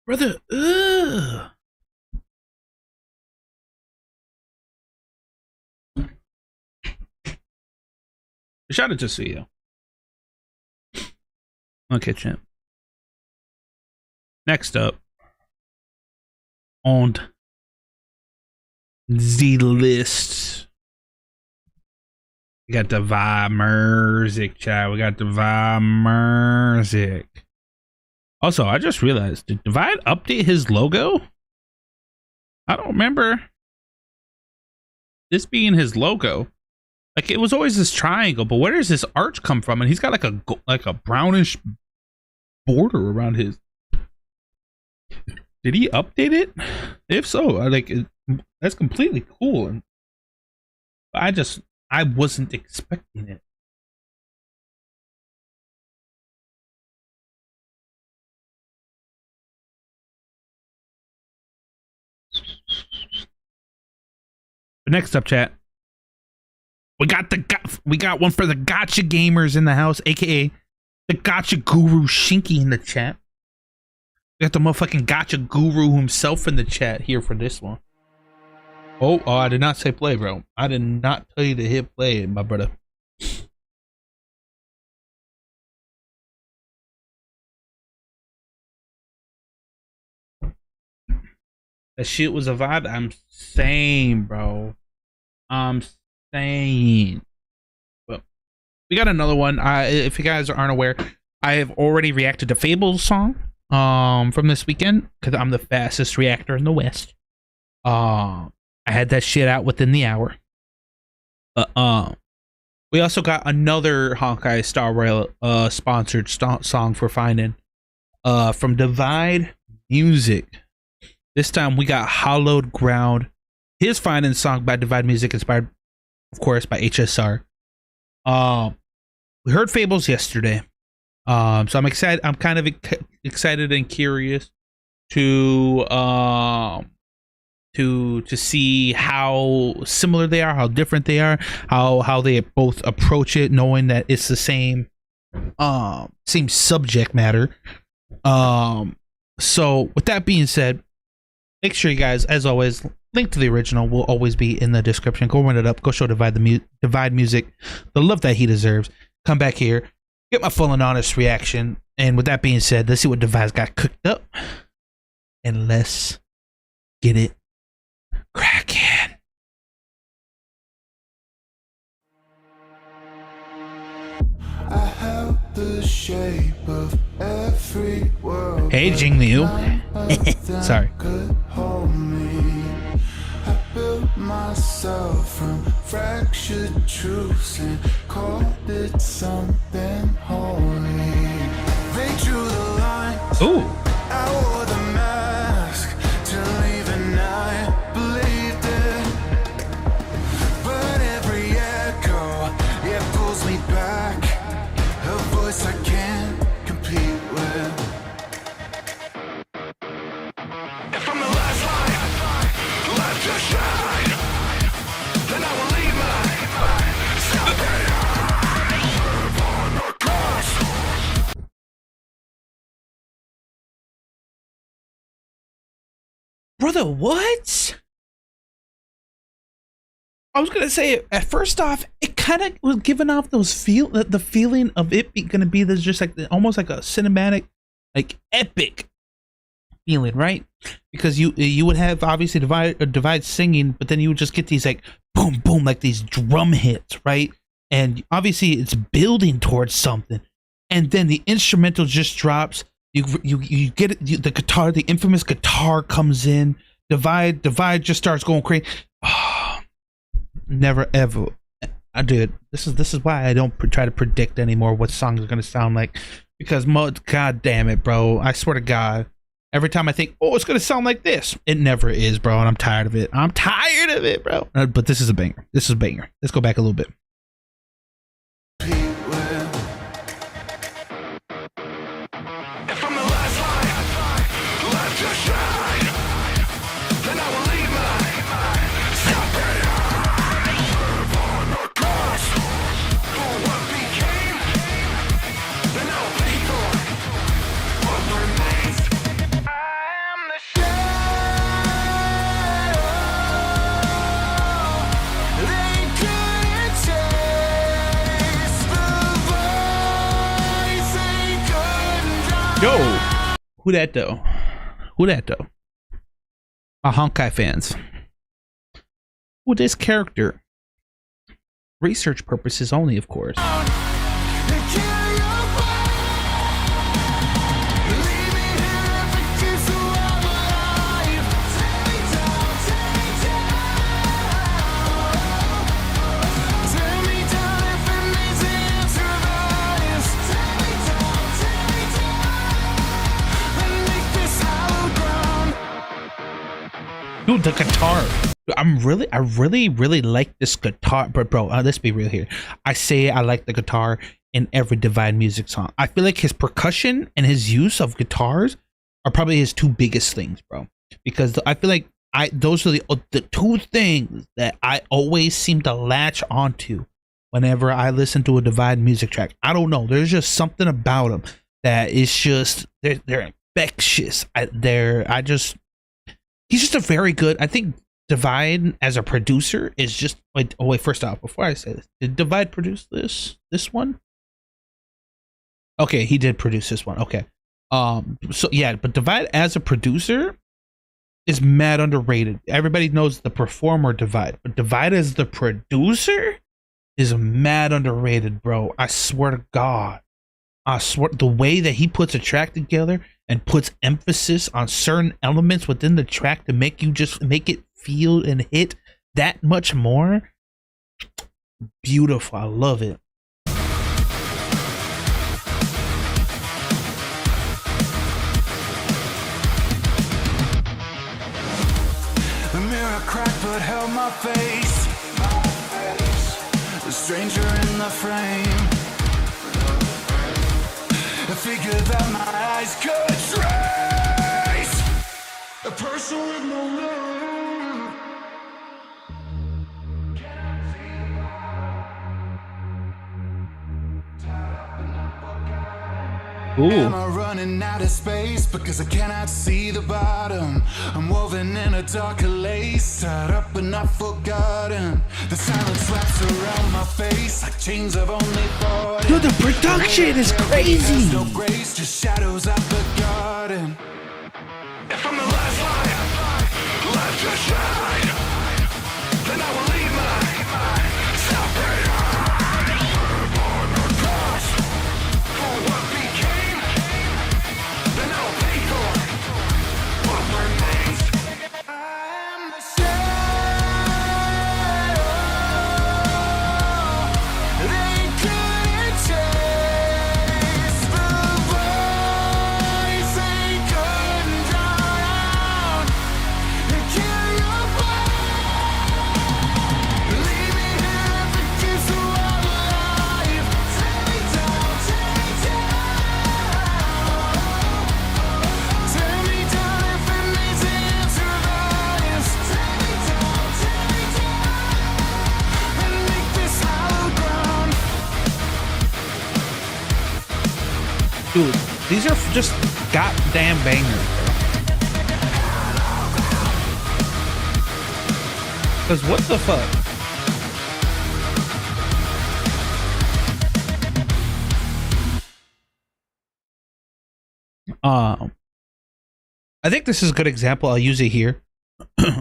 brother, Shout out to see you. Okay, champ. Next up, on the list, we got the Divide Music, chat. We got the Divide Music. Also, I just realized, did Divide update his logo? I don't remember this being his logo. Like, it was always this triangle, but where does this arch come from? And he's got like a brownish border around his. Did he update it? If so, that's completely cool. And I wasn't expecting it. But next up, chat. We got one for the gotcha gamers in the house, aka the gotcha guru Shinky in the chat. We got the motherfucking gotcha guru himself in the chat here for this one. Oh, I did not say play, bro. I did not tell you to hit play, my brother. That shit was a vibe. I'm saying, bro. I'm saying. Well, we got another one. If you guys aren't aware, I have already reacted to Fable's song from this weekend because I'm the fastest reactor in the West. I had that shit out within the hour. We also got another Honkai Star Rail sponsored song for finding from Divide Music. This time we got Hallowed Ground, his finding song by Divide Music, inspired of course by HSR. We heard Fables yesterday, so I'm excited. I'm kind of excited and curious to see how similar they are, how different they are, how they both approach it, knowing that it's the same subject matter. So with that being said, make sure you guys, as always, link to the original will always be in the description. Go run it up. Go show Divide Music the love that he deserves. Come back here, get my full and honest reaction. And with that being said, let's see what Divide's got cooked up, and let's get it cracking. I held the shape of every world. Hey, Jing Liu. Sorry. I built myself from fractured truths and called it something holy. They drew the lines. Ooh. I wore the mask till even I believed it. But every echo, it pulls me back. A voice I can't compete with. If I'm the last light left to shine, then I will leave my salvation on the cross. Brother, what? I was gonna say, at first off, it kind of was giving off those the feeling of it gonna be this just like almost like a cinematic, like epic feeling, right? Because you would have obviously Divide singing, but then you would just get these like boom boom, like these drum hits, right? And obviously it's building towards something, and then the instrumental just drops You get it, the guitar, the infamous guitar comes in. Divide just starts going crazy. Never ever. I did. This is why I don't try to predict anymore what songs are gonna sound like, because god damn it, bro. I swear to God, every time I think, oh, it's gonna sound like this, it never is, bro. And I'm tired of it. I'm tired of it, bro. But this is a banger. This is a banger. Let's go back a little bit. Yo, who that though? Who that though? My Honkai fans. Who this character? Research purposes only, of course. Dude, the guitar. I really like this guitar, but bro, let's be real here. I say I like the guitar in every Divide music song. I feel like his percussion and his use of guitars are probably his two biggest things, bro. Because I feel like those are the two things that I always seem to latch onto whenever I listen to a Divide music track. I don't know. There's just something about them that is just they're infectious. He's just a very good. I think Divide as a producer is just like. Oh wait, first off, before I say this, did Divide produce this one? Okay, he did produce this one. Okay, so yeah, but Divide as a producer is mad underrated. Everybody knows the performer Divide, but Divide as the producer is mad underrated, bro. I swear to God. I swear, the way that he puts a track together and puts emphasis on certain elements within the track to make it feel and hit that much more. Beautiful. I love it. The mirror cracked but held my face. The stranger in the frame. I figured that my eyes could trace a person with no name. Am I running out of space because I cannot see the bottom? I'm woven in a darker lace, tied up but not forgotten. The silence wraps around my face like chains of only 40. Dude, the production is crazy. No grace, just shadows I've forgotten. If I'm the last light left to shine, then I will leave my suffering on the cross for what became. Then I'll pay for what remains. I am the shadow. They couldn't chase the voice. They couldn't drown and kill your body. Leave me here if it keeps you alive. Take me down, take me down. Take me down if it means the answer lies. Take me down, and make this hollow ground. Dude, these are just goddamn bangers, bro. Cause what the fuck? I think this is a good example. I'll use it here.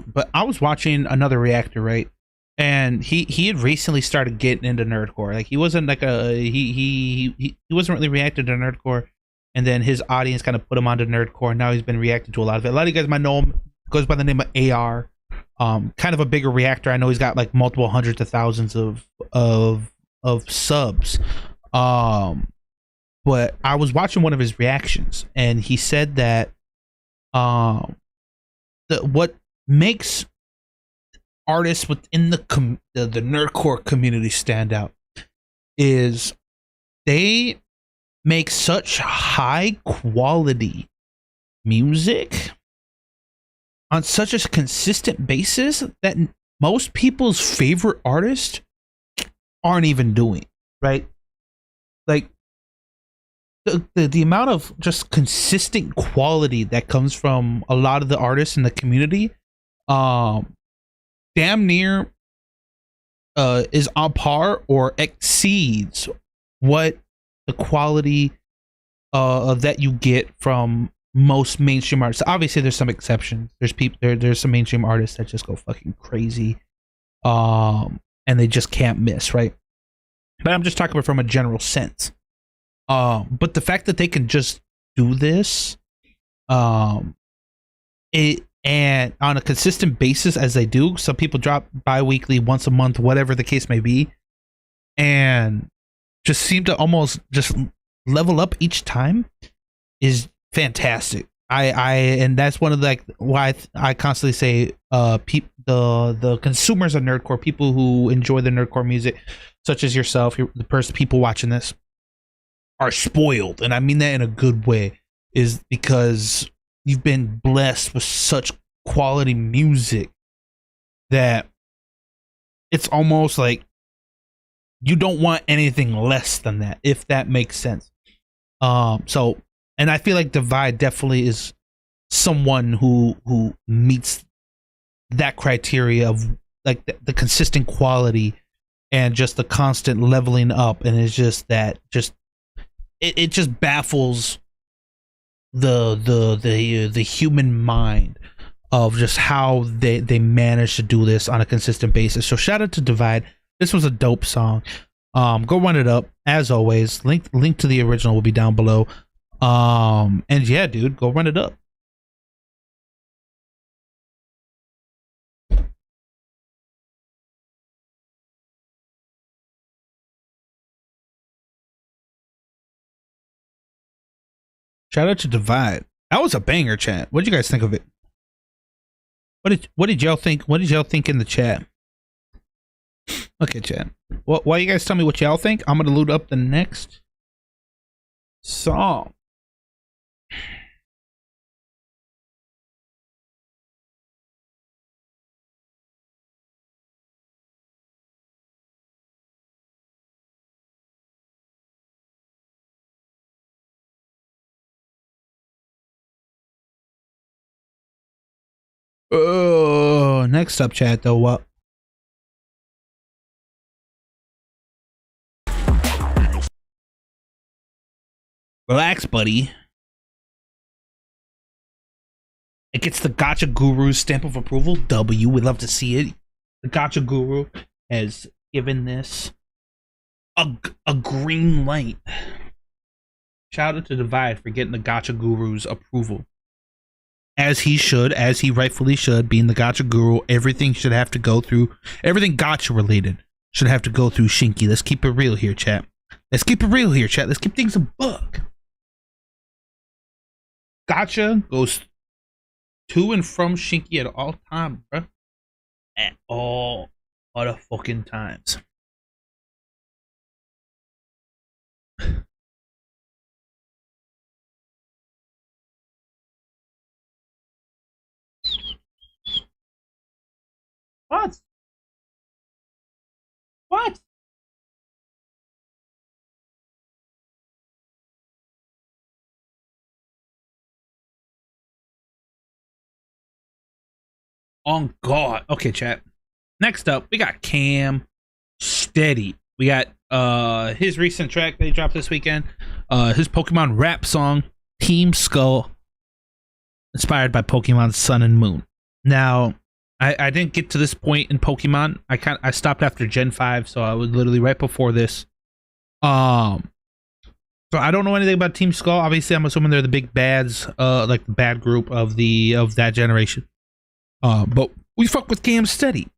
But I was watching another reactor, right? And he had recently started getting into nerdcore. Like he wasn't like he wasn't really reacting to nerdcore and then his audience kind of put him onto Nerdcore, and now he's been reacting to a lot of it. A lot of you guys might know him. Goes by the name of AR. Kind of a bigger reactor. I know he's got like multiple hundreds of thousands of subs. But I was watching one of his reactions, and he said that what makes artists within the nerdcore community stand out is they make such high quality music on such a consistent basis that most people's favorite artists aren't even doing, right? Like the amount of just consistent quality that comes from a lot of the artists in the community damn near is on par or exceeds what the quality that you get from most mainstream artists. Obviously there's some exceptions. There's some mainstream artists that just go fucking crazy and they just can't miss, right? But I'm just talking about from a general sense. But the fact that they can just do this and on a consistent basis as they do, some people drop bi-weekly, once a month, whatever the case may be, and just seem to almost just level up each time is fantastic. And that's one of the, like, why I constantly say the consumers of nerdcore, people who enjoy the nerdcore music, such as yourself, people watching this, are spoiled, and I mean that in a good way, is because you've been blessed with such quality music that it's almost like you don't want anything less than that, if that makes sense. And I feel like Divide definitely is someone who meets that criteria of like the consistent quality and just the constant leveling up, and it's just that it just baffles the human mind of just how they manage to do this on a consistent basis. So shout out to Divide. This was a dope song. Go run it up as always. Link to the original will be down below. And yeah, dude, go run it up. Shout out to Divide. That was a banger, chat. What did you guys think of it? What did y'all think? What did y'all think in the chat? Okay, chat. While you guys tell me what y'all think, I'm gonna load up the next song. Oh, next up, chat, though, what? Relax, buddy. It gets the Gotcha Guru's stamp of approval. W. We'd love to see it. The Gotcha Guru has given this a green light. Shout out to Divide for getting the Gotcha Guru's approval. As he should, as he rightfully should, being the Gotcha Guru, everything should have to go through, everything Gotcha related should have to go through Shinky. Let's keep it real here, chat. Let's keep it real here, chat. Let's keep things a buck. Gotcha goes to and from Shinky at all times, bro. At all other fucking times. What? What? On God. Okay, chat. Next up, we got Cam Steady. We got his recent track they dropped this weekend. His Pokemon rap song, Team Skull, inspired by Pokemon Sun and Moon. Now, I didn't get to this point in Pokemon. I stopped after Gen 5, so I was literally right before this. So I don't know anything about Team Skull. Obviously, I'm assuming they're the big bads, like the bad group of that generation. But we fuck with Cam Steady.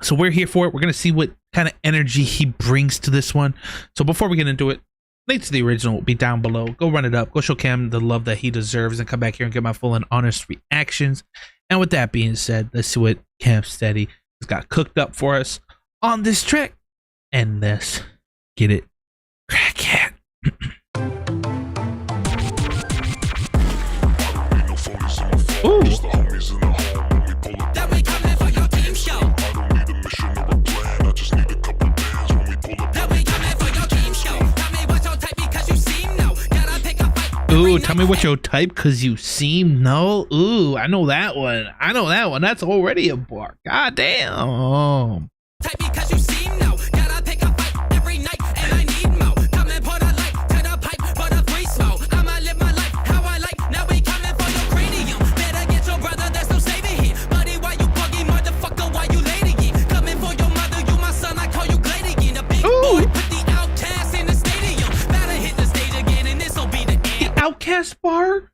So we're here for it. We're gonna see what kind of energy he brings to this one. So before we get into it, links to the original will be down below. Go run it up. Go show Cam the love that he deserves, and come back here and get my full and honest reactions. And with that being said, let's see what Cam Steady has got cooked up for us on this track, and let's get it crack it. Ooh. Ooh, tell me what your type, cause you seem no. Ooh, I know that one. I know that one. That's already a bar. God damn. Type because you seem no. Gotta pick a fight every night, and I need more. Come and put a light to the pipe for the free smoke. I'ma live my life how I like. Now we coming for your cranium. Better get your brother, there's no saving here. Buddy, why you buggy, motherfucker? Why you late again? Coming for your mother, you my son. I call you Glade again. A big boy put the outcast in the stadium. Better hit the stage again, and this'll be the end. The Outcast bar?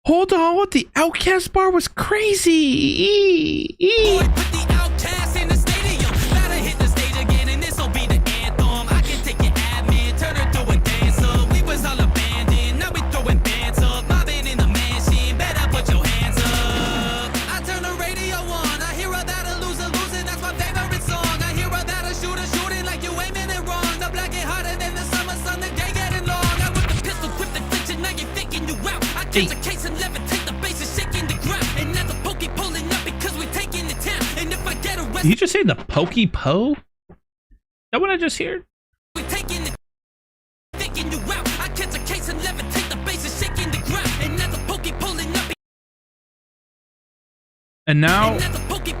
Hold on, the Outcast bar was crazy. Boy, put the outcast in the stadium. Better hit the stage again, and this'll be the anthem. I can take your admin, turn her to a dancer. We was all abandoned, now we throwing bands up. Mobbing in the mansion, better put your hands up. I turn the radio on, I hear about a loser losing, that's my favorite song. I hear about a shooter shooting like you aiming it wrong. The black get hotter than the summer sun, the day getting long. I with the pistol, grip the flinching, now you thinking you out. I catch a case and levitate the base and shaking the ground. And now the pokey pulling up because we taking the town. And if I get arrested, Did you just say the Pokey Po? That what I just heard? we taking it, thinking you out. I catch a case and levitate the base and shaking the ground. And now the pokey pulling up. And now, And now the pokey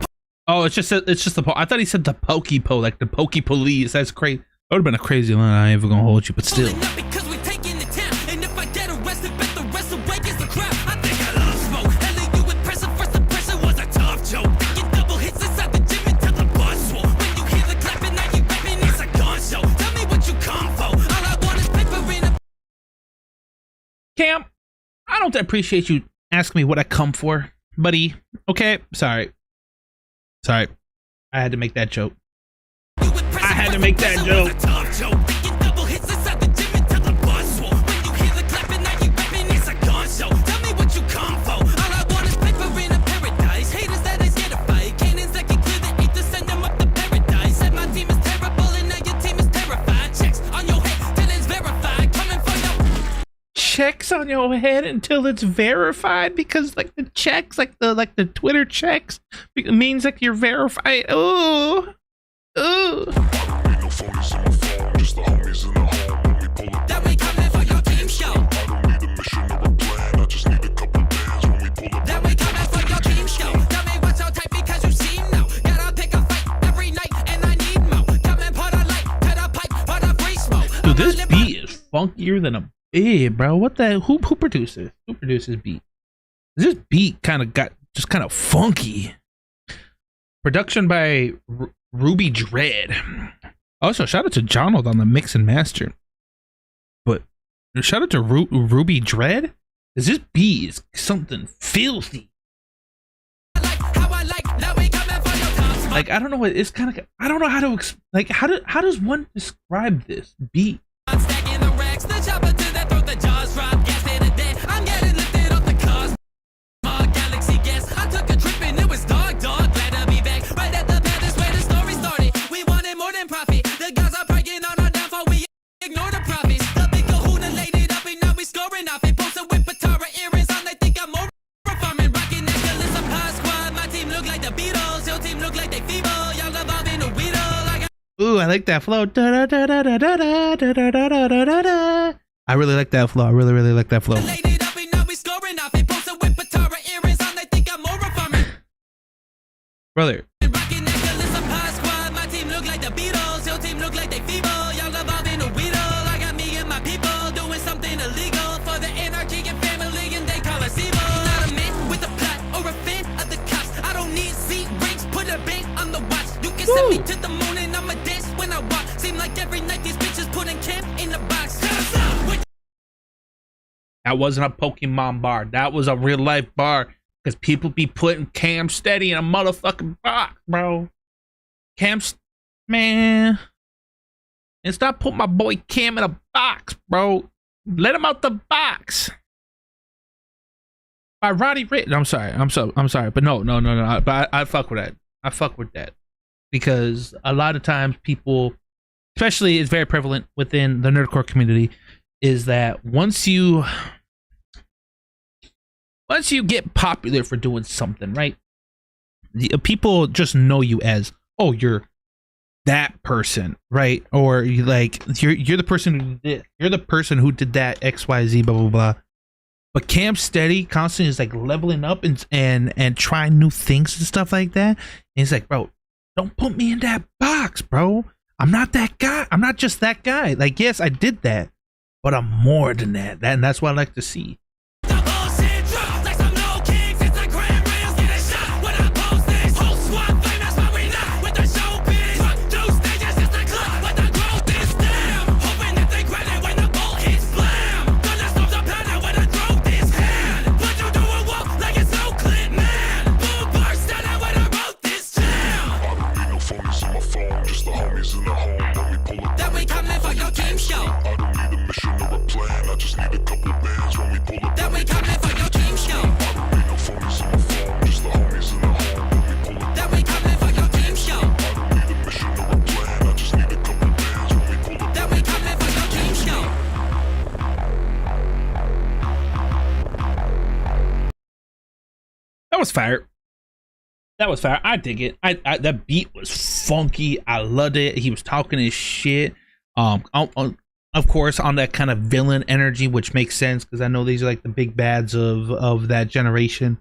oh, it's just the po. I thought he said the Pokey Po, like the Pokey Police. That's crazy. That would have been a crazy line. I ain't even gonna hold you, but still. pulling up because we taking the town. And if I get arrested, bet the rest away is the crowd. I think I love smoke. Hell, you with pressure, first impression was a tough joke. Taking double hits inside the gym until the bus swole. When you hear the clapping, now you rapping, it's a gun show. Tell me what you come for. All I want is paper in a Cam, I don't appreciate you asking me what I come for, buddy. Okay, sorry. I had to make that joke. I had to make that joke. Checks on your head until it's verified, because like the checks, like the Twitter checks, means like you're verified. Oh. Dude, this beat is funkier than a bit, bro. What the? Who produces? Who produces beat? This beat kind of funky. Production by Ruby Dread. Also, shout out to Jonald on the mix and master. But shout out to Ruby Dread. Cause this beat is something filthy. Like, I don't know what it's kind of. I don't know how to like. How does one describe this beat? I'm stacking the racks, the chopper to that throat, the jaws drop, gas in the dead. I'm getting lifted off the cars. My galaxy guess. I took a trip and it was dog, glad to be back. Right at the pad is where the story started. We wanted more than profit. The guys are breaking on our downfall, we ignore the profits. The big kahuna laid it up and now we scoring off it. Posted with Patara earrings on, they think I'm more farming. Rocking necklace of high squad. My team look like the Beatles, your team look like they feeble. Y'all evolve in a weedle. Ooh, I like that flow. I really like that flow. I really like that flow. Brother. Send me to the moon and I'ma dance when I walk. Seem like every night these bitches putting camp in the box. That wasn't a Pokemon bar. That was a real life bar. Because people be putting Cam Steady in a motherfucking box, bro. Man. And stop putting my boy Cam in a box, bro. Let him out the box. By Roddy Rich. I'm sorry. But no. But I fuck with that. I fuck with that. Because a lot of times people, especially it's very prevalent within the Nerdcore community, is that once you get popular for doing something, right? People just know you as, oh, you're that person, right? Or you're the person who did, you're the person who did that XYZ, blah blah blah. But Cam Steady constantly is like leveling up and trying new things and stuff like that. And he's like, bro, don't put me in that box, bro. I'm not that guy. I'm not just that guy. Like, yes, I did that, but I'm more than that. And that's what I like to see. That was fire. I dig it. That beat was funky. I loved it. He was talking his shit. Of course, on that kind of villain energy, which makes sense because I know these are like the big bads of that generation.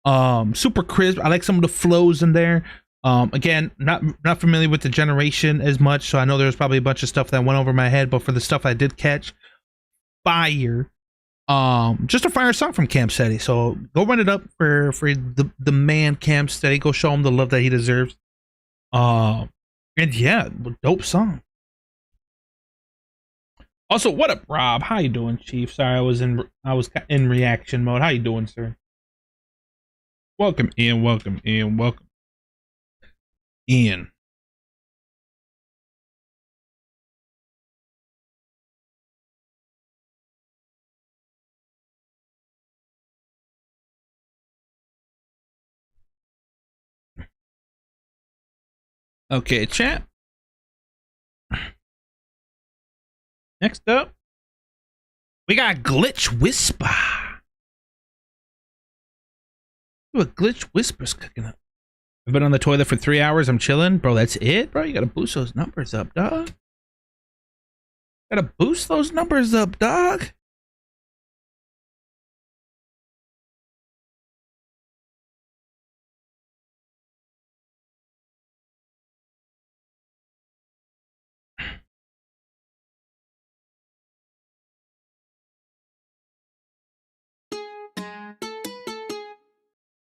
Super crisp. I like some of the flows in there. Again, not familiar with the generation as much, so I know there's probably a bunch of stuff that went over my head. But for the stuff I did catch, fire. Just a fire song from Cam Steady. So go run it up for the man Cam Steady. Go show him the love that he deserves. And yeah, dope song. Also, what up, Rob? How you doing, Chief? Sorry, I was in reaction mode. How you doing, sir? Welcome in. Ian. Okay, chat. Next up, we got Glitch Whisper. Ooh, a Glitch Whisper's cooking up. I've been on the toilet for 3 hours. I'm chilling. Bro, that's it, bro? You gotta boost those numbers up, dog. Gotta boost those numbers up, dog.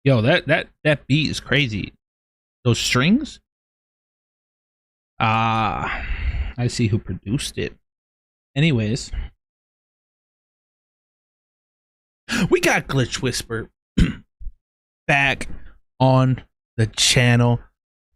Yo, that beat is crazy. Those strings? I see who produced it. Anyways, we got Glitch Whisper back on the channel.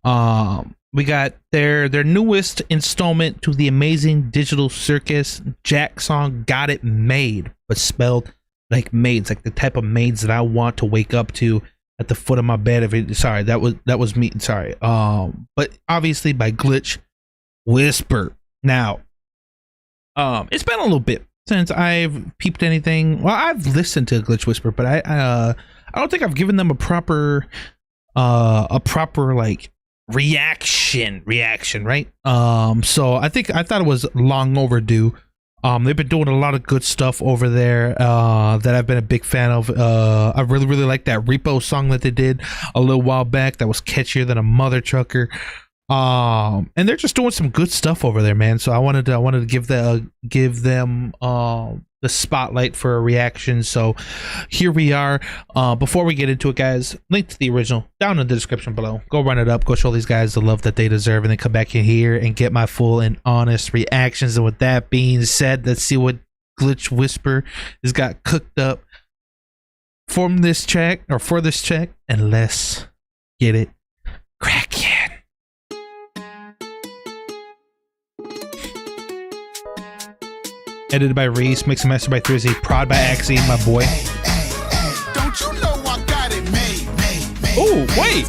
We got their newest installment to the amazing digital circus Jack song, Got It Made, but spelled like maids, like the type of maids that I want to wake up to at the foot of my bed. Sorry, that was me. Sorry. But obviously by Glitch Whisper. Now, it's been a little bit since I've peeped anything. Well, I've listened to Glitch Whisper, but I don't think I've given them a proper like reaction, right? So I thought it was long overdue. They've been doing a lot of good stuff over there that I've been a big fan of. I really like that Repo song that they did a little while back. That was catchier than a mother trucker. And they're just doing some good stuff over there, man. So I wanted to give them the spotlight for a reaction. So here we are. Before we get into it, guys, link to the original down in the description below. Go run it up. Go show these guys the love that they deserve, and then come back in here and get my full and honest reactions. And with that being said, let's see what glitch whisper has got cooked up from this check or for this check, and let's get it cracking. Edited by Reese, mixed and mastered by Thrizzy, prod by Axie, my boy. Don't you know I got it made? Oh, wait.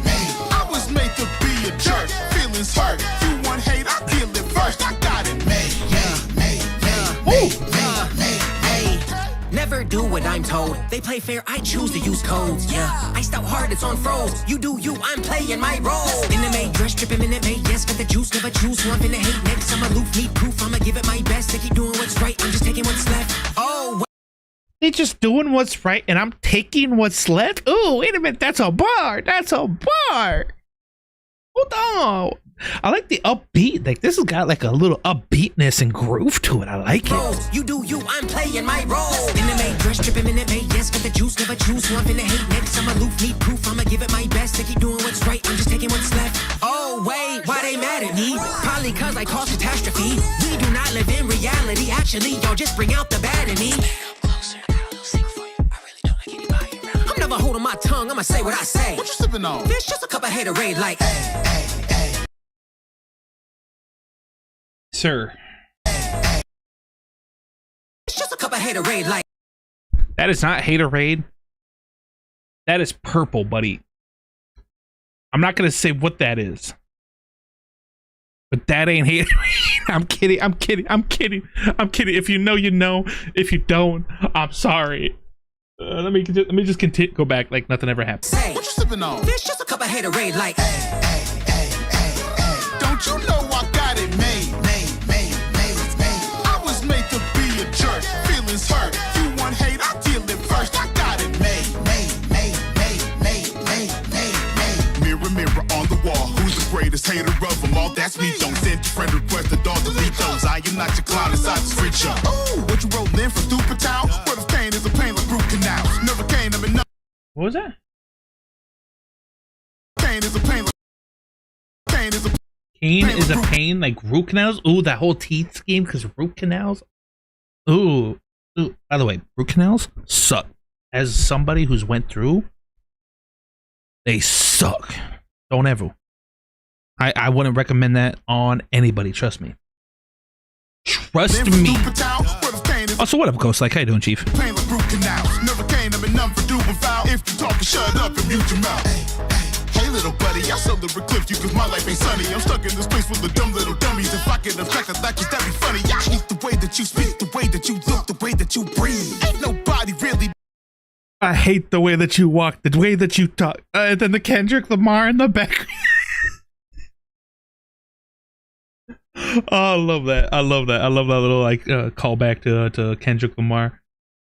I was made to be a jerk. Feelings hurt. You want hate, I feel it first. I got it made. Never do what I'm told. They play fair, I choose to use codes. Yeah, I stout hard, it's on froze. You do you, I'm playing my role. In the May, dress tripping minute May. Yes, got the juice, never choose who I'm finna hate next. I'm aloof, need proof, I'ma give it my best. They keep doing what's right, I'm just taking what's left. Oh, They just doing what's right, and I'm taking what's left. Oh, wait a minute, that's a bar. That's a bar. Hold on. I like the upbeat. Like, this has got like a little upbeatness and groove to it. I like it. you do you, I'm playing my role. In the May, dress tripping minute May. Yes, got the juice, never choose who I'm finna hate next. I'm aloof, need proof, I'ma give it my best. They keep doing what's right, I'm just taking what's left. Oh, wait, why they mad at me? Probably cause I caused catastrophe. We do not live in reality. Actually, y'all just bring out the bad in me. I'm never holding my tongue, I'ma say what I say. What you sipping on? There's just a cup of haterade like, Sir. it's just a cup of haterade like. That is not haterade. That is purple, buddy. I'm not gonna say what that is. But that ain't haterade. I'm kidding. I'm kidding. I'm kidding. I'm kidding. If you know, you know. If you don't, I'm sorry. Let me just continue. Go back like nothing ever happened. Say, What you sipping on? there's just a cup of haterade like. Don't you know I got it made? I was made to be a jerk. Feelings hurt. You want hate, I feel it first. I got it made. Mirror, mirror on the wall. Who's the greatest hater of them all? That's me. Don't send your friend request at all. Delete those. I am not your clown inside the street show. Ooh, what you rolling in for stupid town? What if pain is a pain like root canal? Never came, I'm in no. What was that? Pain is a pain like. Pain is a. Pain is a pain like root canals. Ooh, that whole teeth scheme because root canals. Ooh. By the way, root canals suck. As somebody who's went through, they suck. Don't ever. I wouldn't recommend that on anybody. Trust me. Trust me. Also, what up, Ghost? Like, how you doing, Chief? Pain like root canals. Never came, I'm in none for doing foul. If you talking, shut up and mute your mouth. Hey, little buddy, I seldom eclipse you cause my life ain't sunny. I'm stuck in this place with the dumb little dummies. If I can affect that, that'd be funny. I hate the way that you speak, the way that you look, the way that you breathe. Ain't nobody really. I hate the way that you walk, the way that you talk. And then the Kendrick Lamar in the back. Oh, I love that. I love that. I love that little like callback to Kendrick Lamar.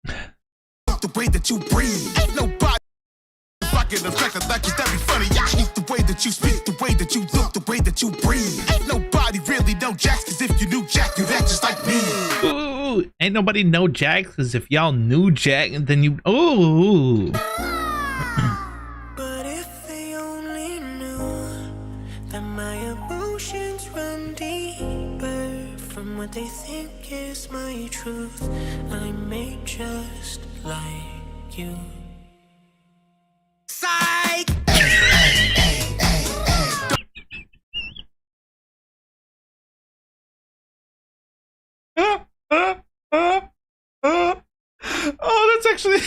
The way that you breathe. Ain't nobody. If I can affect that, that'd be funny. I hate the way that you speak, the way that you look, the way that you breathe. Ain't nobody really know Jax, cause if you knew Jack, you'd act just like me. Ooh, ain't nobody know Jack, cause if y'all knew Jack, then you. Ooh. But if they only knew that my emotions run deeper from what they think is my truth, I'm made just like you. Psych! Oh, that's actually.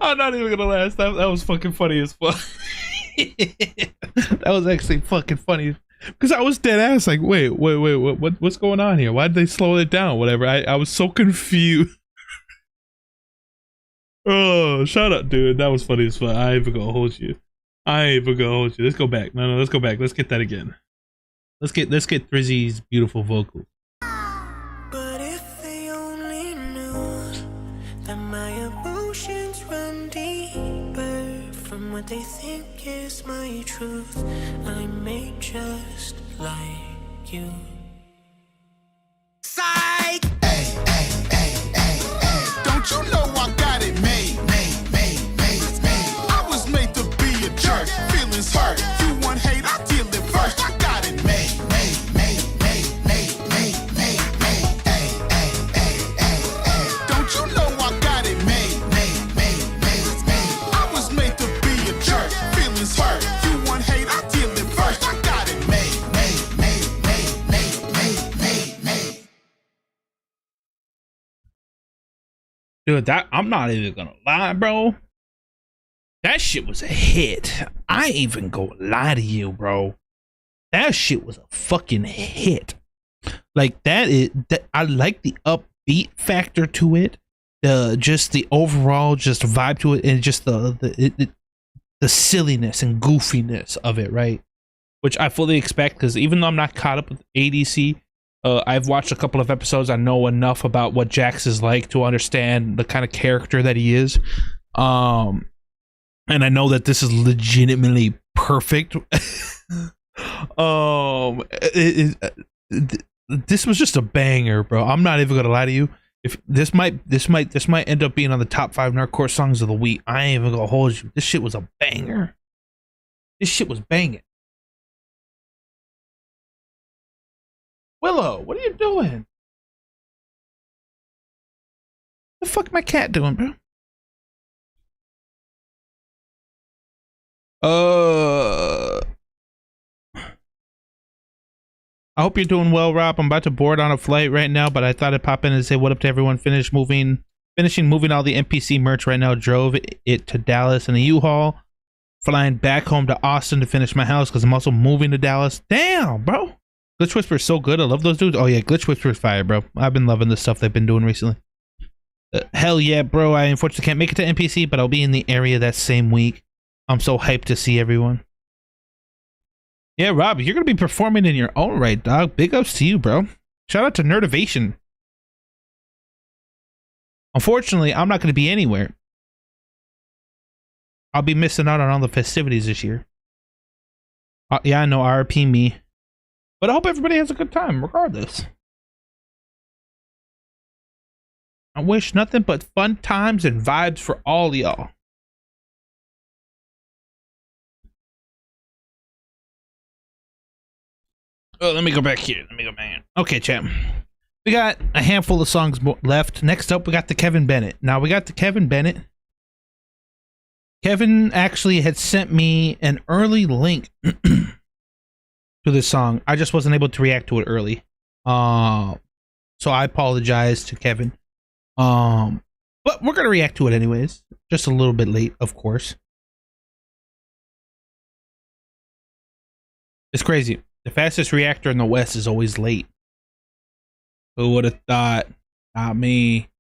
I'm not even gonna last. That was fucking funny as fuck. That was actually fucking funny because I was dead ass. Like, wait, what's going on here? Why did they slow it down? Whatever. I was so confused. Oh, shut up, dude. That was funny as fuck. I ain't even gonna hold you. Let's go back. No, let's go back. Let's get that again. Let's get Thrizzy's beautiful vocal. But if they only knew that my emotions run deeper from what they think is my truth, I'm made just like you. Psych! Don't you know I got it made? I was made to be a jerk. Feelings hurt. You want hate, I feel it first. I got it made. Dude, that I'm not even gonna lie, bro. That shit was a hit. I ain't even gonna lie to you, bro. That shit was a fucking hit. Like that. I like the upbeat factor to it. Just the overall just vibe to it, and just the silliness and goofiness of it, right? Which I fully expect, because even though I'm not caught up with ADC, I've watched a couple of episodes. I know enough about what Jax is like to understand the kind of character that he is. And I know that this is legitimately perfect. This was just a banger, bro. I'm not even gonna lie to you. If this might end up being on the top 5 Nerdcore songs of the week. I ain't even gonna hold you. This shit was a banger. This shit was banging. Willow, what are you doing? The fuck my cat doing, bro? I hope you're doing well, Rob. I'm about to board on a flight right now, but I thought I'd pop in and say what up to everyone. Finishing moving all the NPC merch right now. Drove it to Dallas in a U-Haul. Flying back home to Austin to finish my house because I'm also moving to Dallas. Damn, bro. Glitch Whisper is so good. I love those dudes. Oh yeah, Glitch Whisper is fire, bro. I've been loving the stuff they've been doing recently. Hell yeah, bro. I unfortunately can't make it to NPC, but I'll be in the area that same week. I'm so hyped to see everyone. Yeah, Rob, you're going to be performing in your own right, dog. Big ups to you, bro. Shout out to Nerdivation. Unfortunately, I'm not going to be anywhere. I'll be missing out on all the festivities this year. Yeah, I know, RP me. But I hope everybody has a good time, regardless. I wish nothing but fun times and vibes for all y'all. Oh, let me go back here. Okay, champ. We got a handful of songs left. Next up, we got the Kevin Bennett. Now, we got the Kevin Bennett. Kevin actually had sent me an early link to this song. I just wasn't able to react to it early. So I apologize to Kevin. But we're going to react to it anyways. Just a little bit late, of course. It's crazy. The fastest reactor in the West is always late. Who would have thought? Not me.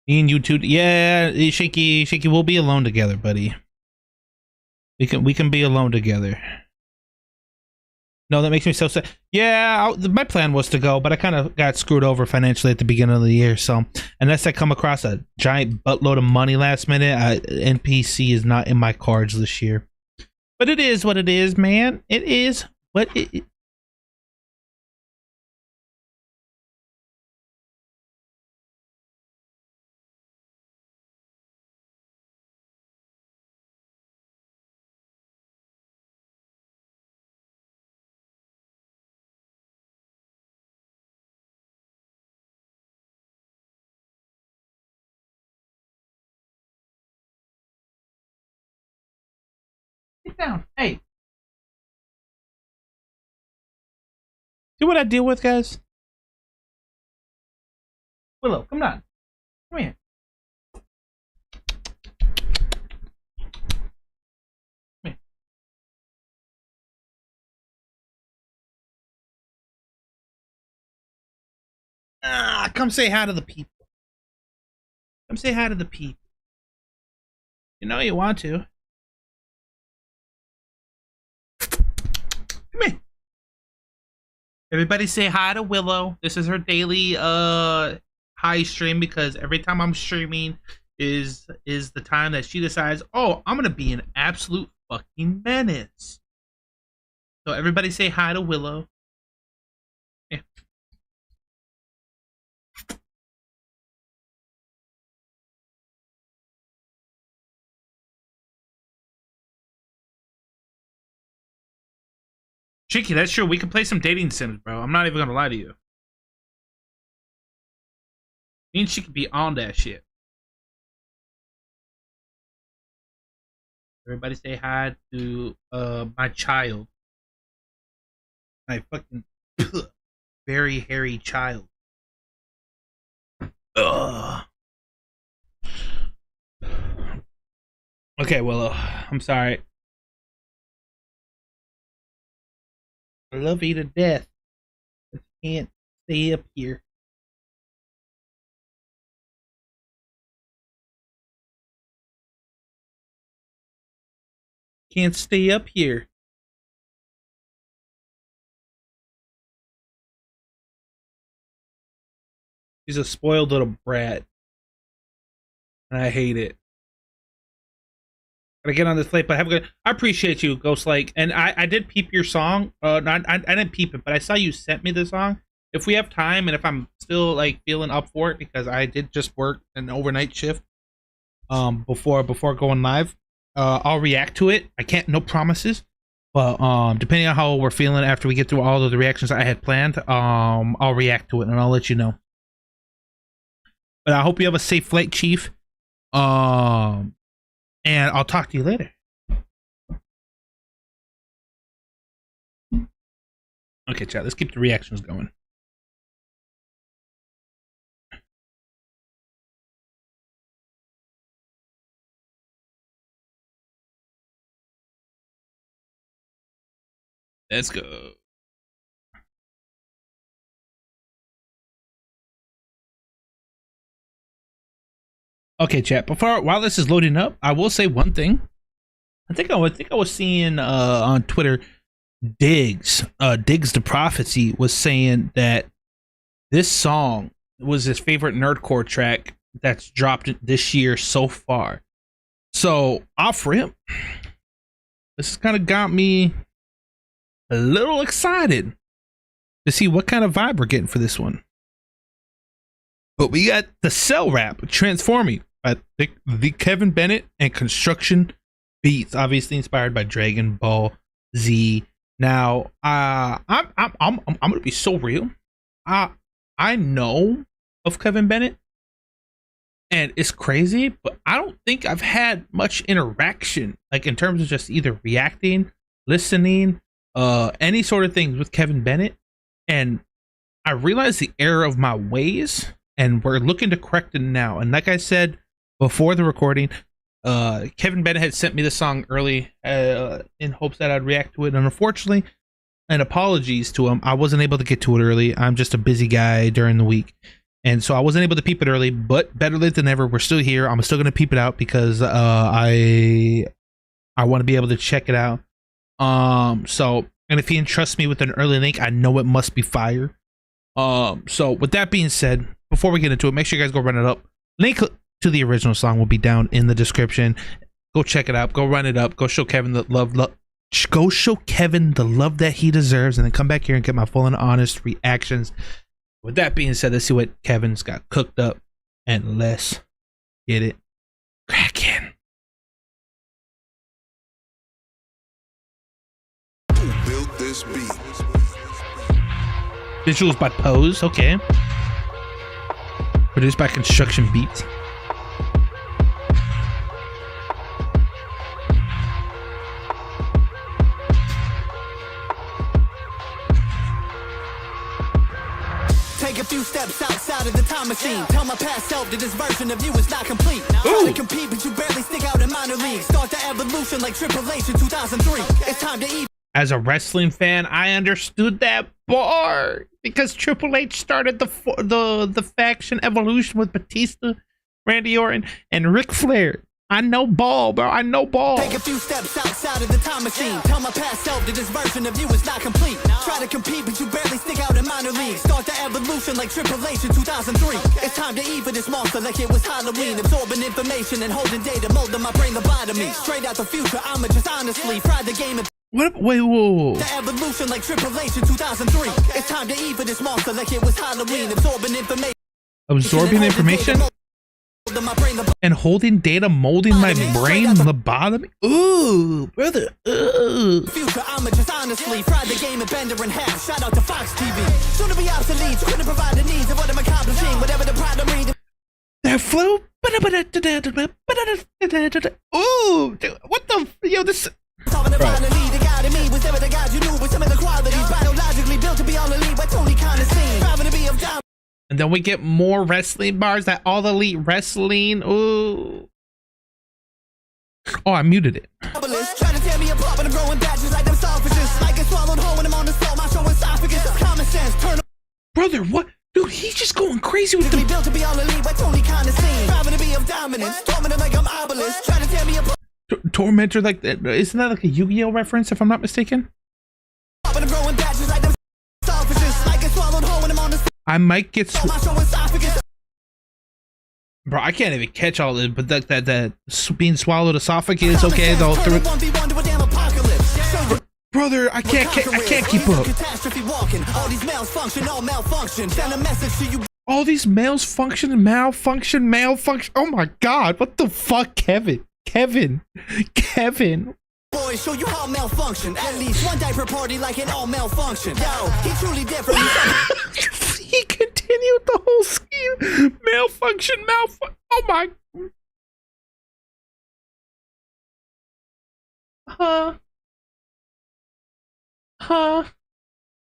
Me and you two. Yeah, Shaky, we'll be alone together, buddy. We can be alone together. No, that makes me so sad. Yeah, my plan was to go, but I kind of got screwed over financially at the beginning of the year. So unless I come across a giant buttload of money last minute, NPC is not in my cards this year. But it is what it is, man. It is what it is. Sit down. Hey. See what I deal with, guys? Willow, come on. Come here. Come here. Come say hi to the people. Come say hi to the people. You know you want to. Come here. Everybody say hi to Willow. This is her daily hi stream, because every time I'm streaming is the time that she decides, oh, I'm gonna be an absolute fucking menace. So everybody say hi to Willow. Yeah. Cheeky, that's true. We can play some dating sims, bro. I'm not even gonna lie to you. Means she could be on that shit. Everybody say hi to my child. My fucking very hairy child. Ugh. Okay, Willow. I'm sorry. I love you to death. I can't stay up here. Can't stay up here. She's a spoiled little brat. And I hate it. Gotta get on this late, but have a good. I appreciate you, Ghost Lake. And I did peep your song. I didn't peep it, but I saw you sent me the song. If we have time and if I'm still like feeling up for it, because I did just work an overnight shift before going live, I'll react to it. I can't, no promises, but depending on how we're feeling after we get through all of the reactions I had planned, I'll react to it and I'll let you know. But I hope you have a safe flight, Chief. And I'll talk to you later. Okay, chat. Let's keep the reactions going. Let's go. Okay, chat. While this is loading up, I will say one thing. I think I was seeing on Twitter, Diggs the Prophecy was saying that this song was his favorite Nerdcore track that's dropped this year so far. So off rip, this has kind of got me a little excited to see what kind of vibe we're getting for this one. But we got the Cell Rap Transforming by the Kevin Bennett and Construction Beats, obviously inspired by Dragon Ball Z. Now, I'm gonna be so real. I know of Kevin Bennett, and it's crazy, but I don't think I've had much interaction, like in terms of just either reacting, listening, any sort of things with Kevin Bennett. And I realized the error of my ways. And we're looking to correct it now. And like I said before the recording, Kevin Bennett had sent me the song early in hopes that I'd react to it. And unfortunately, and apologies to him, I wasn't able to get to it early. I'm just a busy guy during the week. And so I wasn't able to peep it early, but better late than never. We're still here. I'm still going to peep it out because I want to be able to check it out. And if he entrusts me with an early link, I know it must be fire. So with that being said, before we get into it, make sure you guys go run it up. Link to the original song will be down in the description. Go check it out. Go run it up. Go show Kevin the love. Go show Kevin the love that he deserves, and then come back here and get my full and honest reactions. With that being said, let's see what Kevin's got cooked up, and let's get it cracking. Who built this beat? Visuals by Pose, okay. Produced by Construction Beats. Take a few steps outside of the time machine. Tell my past self that this version of you is not complete. Try to compete, but you barely stick out in minor leagues. Start the evolution like Triple H in 2003. It's time to eat. As a wrestling fan, I understood that bar because Triple H started the faction evolution with Batista, Randy Orton, and Ric Flair. I know ball, bro. I know ball. Take a few steps outside of the time machine. Tell my past self that this version of you is not complete. Try to compete, but you barely stick out in minor leagues. Start the evolution like Triple H in 2003. It's time to eat for this monster like it was Halloween. Absorbing information and holding data, molding my brain lobotomy. Straight out the future, I'ma just honestly fry the game and What? Wait, whoa. the evolution like Triple H in 2003. It's time to eat for this monster like it was Halloween. Absorbing information. Absorbing information and holding data, molding my brain, lobotomy. Ooh, brother. Ooh. Future, I'ma just honestly fry the game and bend her in half. Shout out to Fox TV. Soon to be obsolete, you couldn't provide the needs of what I'm accomplishing. Whatever the problem read. That flow. Ooh, dude, what the? Yo, this. Solving the final lead, the guy to me was never the guy you knew with some of the qualities. Biologically built to be all elite, but only kind of seen. Driving to be of down. And And then we get more wrestling bars. That All Elite Wrestling. Ooh. Oh, I muted it. Trying to tear me apart, but I'm growing badges like them sausages. Like a swallowed whole when I'm on the soul, my show esophagus. Common sense, turn Brother, what? Dude, he's just going crazy with the... built to be all elite, but only kind of seen. Striving to be of dominance, tormenting like I'm obelisk. Trying to tear me apart. Tormentor, like, isn't that like a Yu-Gi-Oh reference, if I'm not mistaken? But I'm growing badges like them sausages. Like a swallowed whole when I'm on the soul, I might get... my show esophagus. Bro, I can't even catch all of it, but that being swallowed esophagus, okay, though. Brother, I can't keep up. All these males function, all malfunction. Send a message to you. All these males function, malfunction. Oh my God, what the fuck, Kevin? Boys, show you how malfunction. At least one diaper party like an all malfunction. Yo, he truly different. He continued the whole scheme. Malfunction. Oh my. Huh?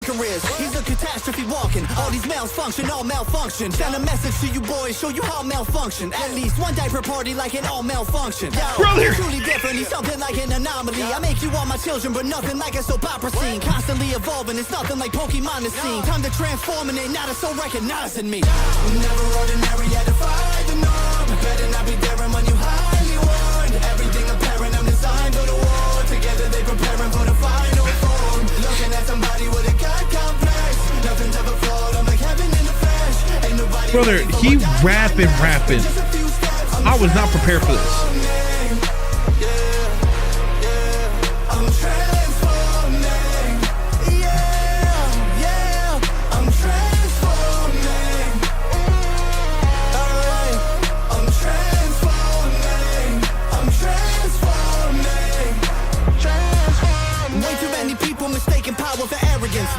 Careers, he's a catastrophe walking. All these males function, all malfunction. Send a message to you boys, show you how malfunction. At least one diaper party like an all malfunction. Yo, Brother, truly different, he's something like an anomaly. I make you all my children, but nothing like a soap opera scene. Constantly evolving, it's nothing like Pokemon to scene. Time to transform and they not so recognizing me. Never ordinary, I defy the norm. Better not be daring when you highly warned. Everything apparent, I'm designed for the war. Together they preparing for the final form. Looking at somebody with a god complex. Nothing's ever flawed, I'm like heaven in the flesh. Ain't nobody. Brother, he rapping. I was not prepared for this.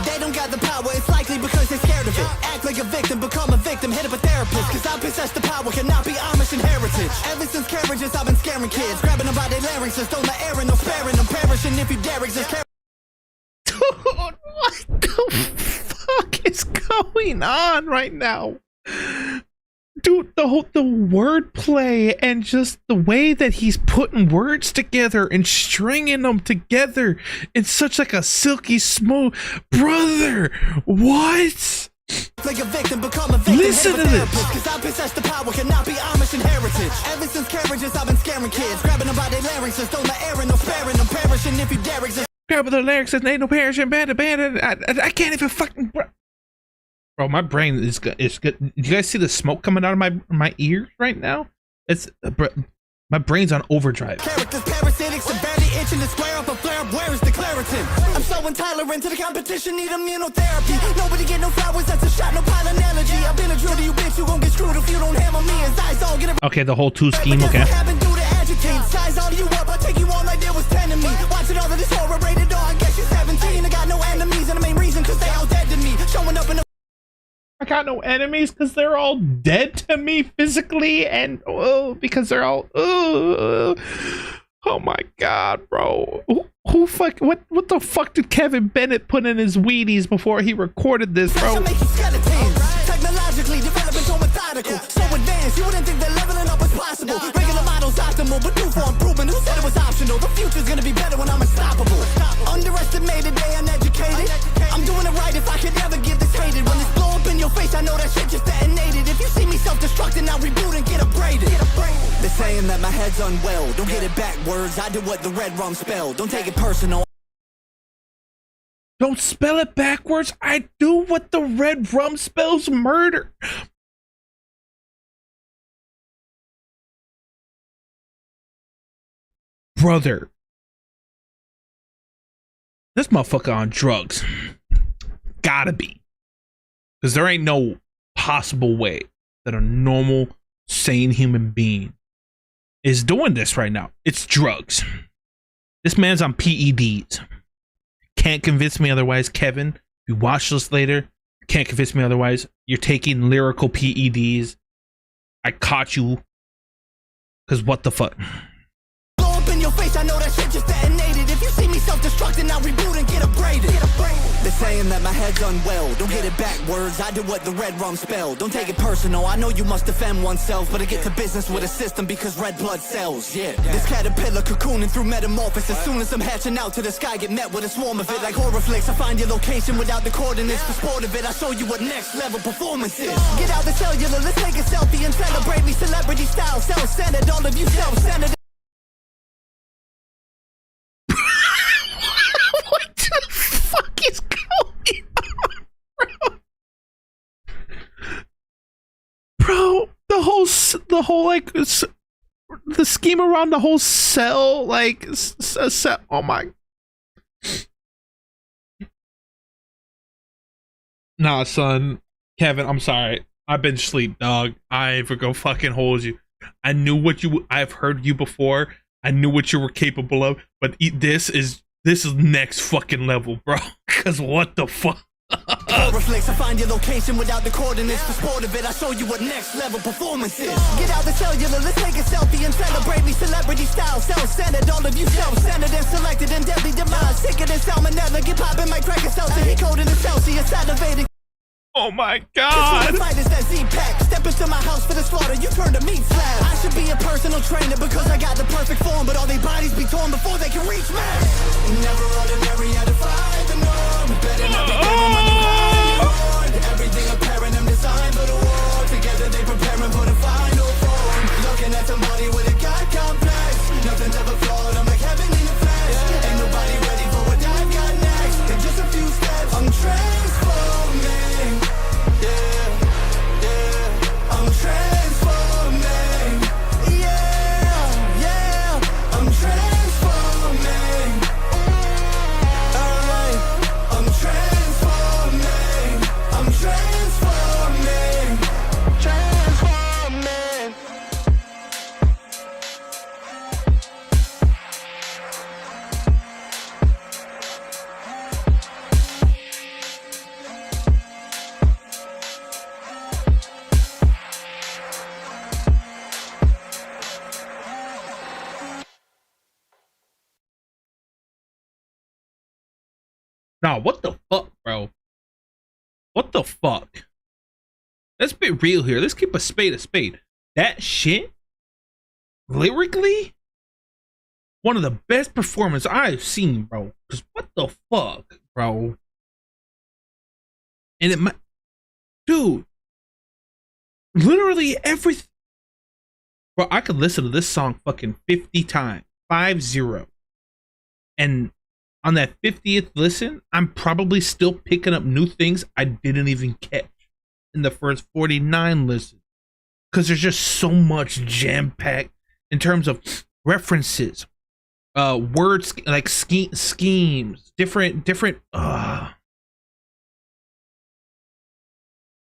They don't got the power, it's likely because they're scared of it. Act like a victim, become a victim, hit up a therapist. Cause I possess the power, cannot be Amish in heritage. Ever since carriages, I've been scaring kids. Grabbing them by their larynxes, don't let air in, no sparing them. Perishing if you dare exist. Dude, what the fuck is going on right now? Dude, the wordplay and just the way that he's putting words together and stringing them together in such like a silky smooth, brother, what? Like a victim, become a victim. Listen to this. Cause I possess the power, cannot be Amish in heritage. Ever since carriages, I've been scaring kids. Grabbing them by their larynxes, don't let air in, no sparing them. Perishing if you dare exist. Grabbing the larynxes, ain't no perishing, bandit. I can't even fucking... Bro, my brain is good. Do you guys see the smoke coming out of my ears right now? It's my brain's on overdrive. Characters parasitic, severely itching to square up a flare up. Where is the Claritin? I'm so intolerant to the competition, need immunotherapy. Nobody get no flowers, that's a shot, no pollen allergy. I've been a drill to you, bitch. You gon' get screwed if you don't hammer me. His eyes all get okay, the whole two scheme. Okay. Size all you up, I take you on like there was 10 of me. Watching all of this horror rated R, I guess you're 17. I got no enemies, and the main reason cause they all dead to me. Showing up in the I got no enemies because they're all dead to me physically and because they're all oh my God, bro. Who what the fuck did Kevin Bennett put in his Wheaties before he recorded this, bro? Technologically developing so methodical, so advanced, you wouldn't think that leveling up was possible. Regular models optimal, but due for improvement. Who said it was optional? The future's gonna be better when I'm unstoppable. Underestimated, they uneducated. I'm doing it right if I could ever get this hated. When this blow up in your face, I know that shit just detonated. If you see me self-destructing, I'll reboot and get upgraded. They're saying that my head's unwell. Don't get it backwards, I do what the red rum spelled. Don't take it personal. Don't spell it backwards. I do what the red rum spells murder. Brother. This motherfucker on drugs. Gotta be. Because there ain't no possible way that a normal, sane human being is doing this right now. It's drugs. This man's on PEDs. Can't convince me otherwise, Kevin. If you watch this later, can't convince me otherwise. You're taking lyrical PEDs. I caught you. Because what the fuck? Blow up in your face, I know that shit just detonated. If you see me self-destructing, now reboot and get upgraded. They're saying that my head's unwell. Don't get it backwards, I do what the red rum spell. Don't take it personal, I know you must defend oneself, but I get to business with a system because red blood sells. Yeah, this caterpillar cocooning through metamorphosis. As soon as I'm hatching out to the sky, get met with a swarm of it. Like horror flicks, I find your location without the coordinates. The sport of it, I show you what next level performance is. Get out the cellular, let's take a selfie and celebrate me celebrity style. Self-centered, all of you self-centered. What the fuck is going on, bro? The whole like the scheme around the whole cell, like cell. Oh my. Nah, son, Kevin, I'm sorry. I've been asleep, dog. I ain't gonna fucking hold you. I knew what you. I've heard you before. I knew what you were capable of, but this is next fucking level, bro. Cause what the fuck? Reflex, I find your location without the coordinates. The sport of it, I show you what next level performance is. Get out the cellular, let's take a selfie and celebrate me celebrity style. Self-centered, all of you self-centered and selected and deadly demise. Sicker than salmonella, get poppin' my cracker seltzer. He coded the Celsius, salivating. Oh my god! Fighters that Z-pack. Step into my house for the slaughter, you turn to meat slab. I should be a personal trainer because I got the perfect form, but all their bodies be torn before they can reach max. Never ordinary, I defy the norm. Better not be everything apparent, I'm designed for the war. Together they preparing for the final form. Looking at somebody with a god complex. Nothing's ever flawed, I'm like heaven in the flesh. Ain't nobody ready for what I've got next. In just a few steps, I'm transforming. Yeah, I'm transforming. Yeah, I'm transforming. Alright, I'm transforming. I'm transforming. Transforming. Nah, what the fuck, bro? What the fuck? Let's be real here. Let's keep a spade a spade. That shit, lyrically, one of the best performances I've seen, bro. Cause what the fuck, bro? And it might, dude, literally everything. Bro, I could listen to this song fucking 50 times, 50, and on that 50th listen, I'm probably still picking up new things I didn't even catch in the first 49 listens. Because there's just so much jam-packed in terms of references, words, like schemes, different.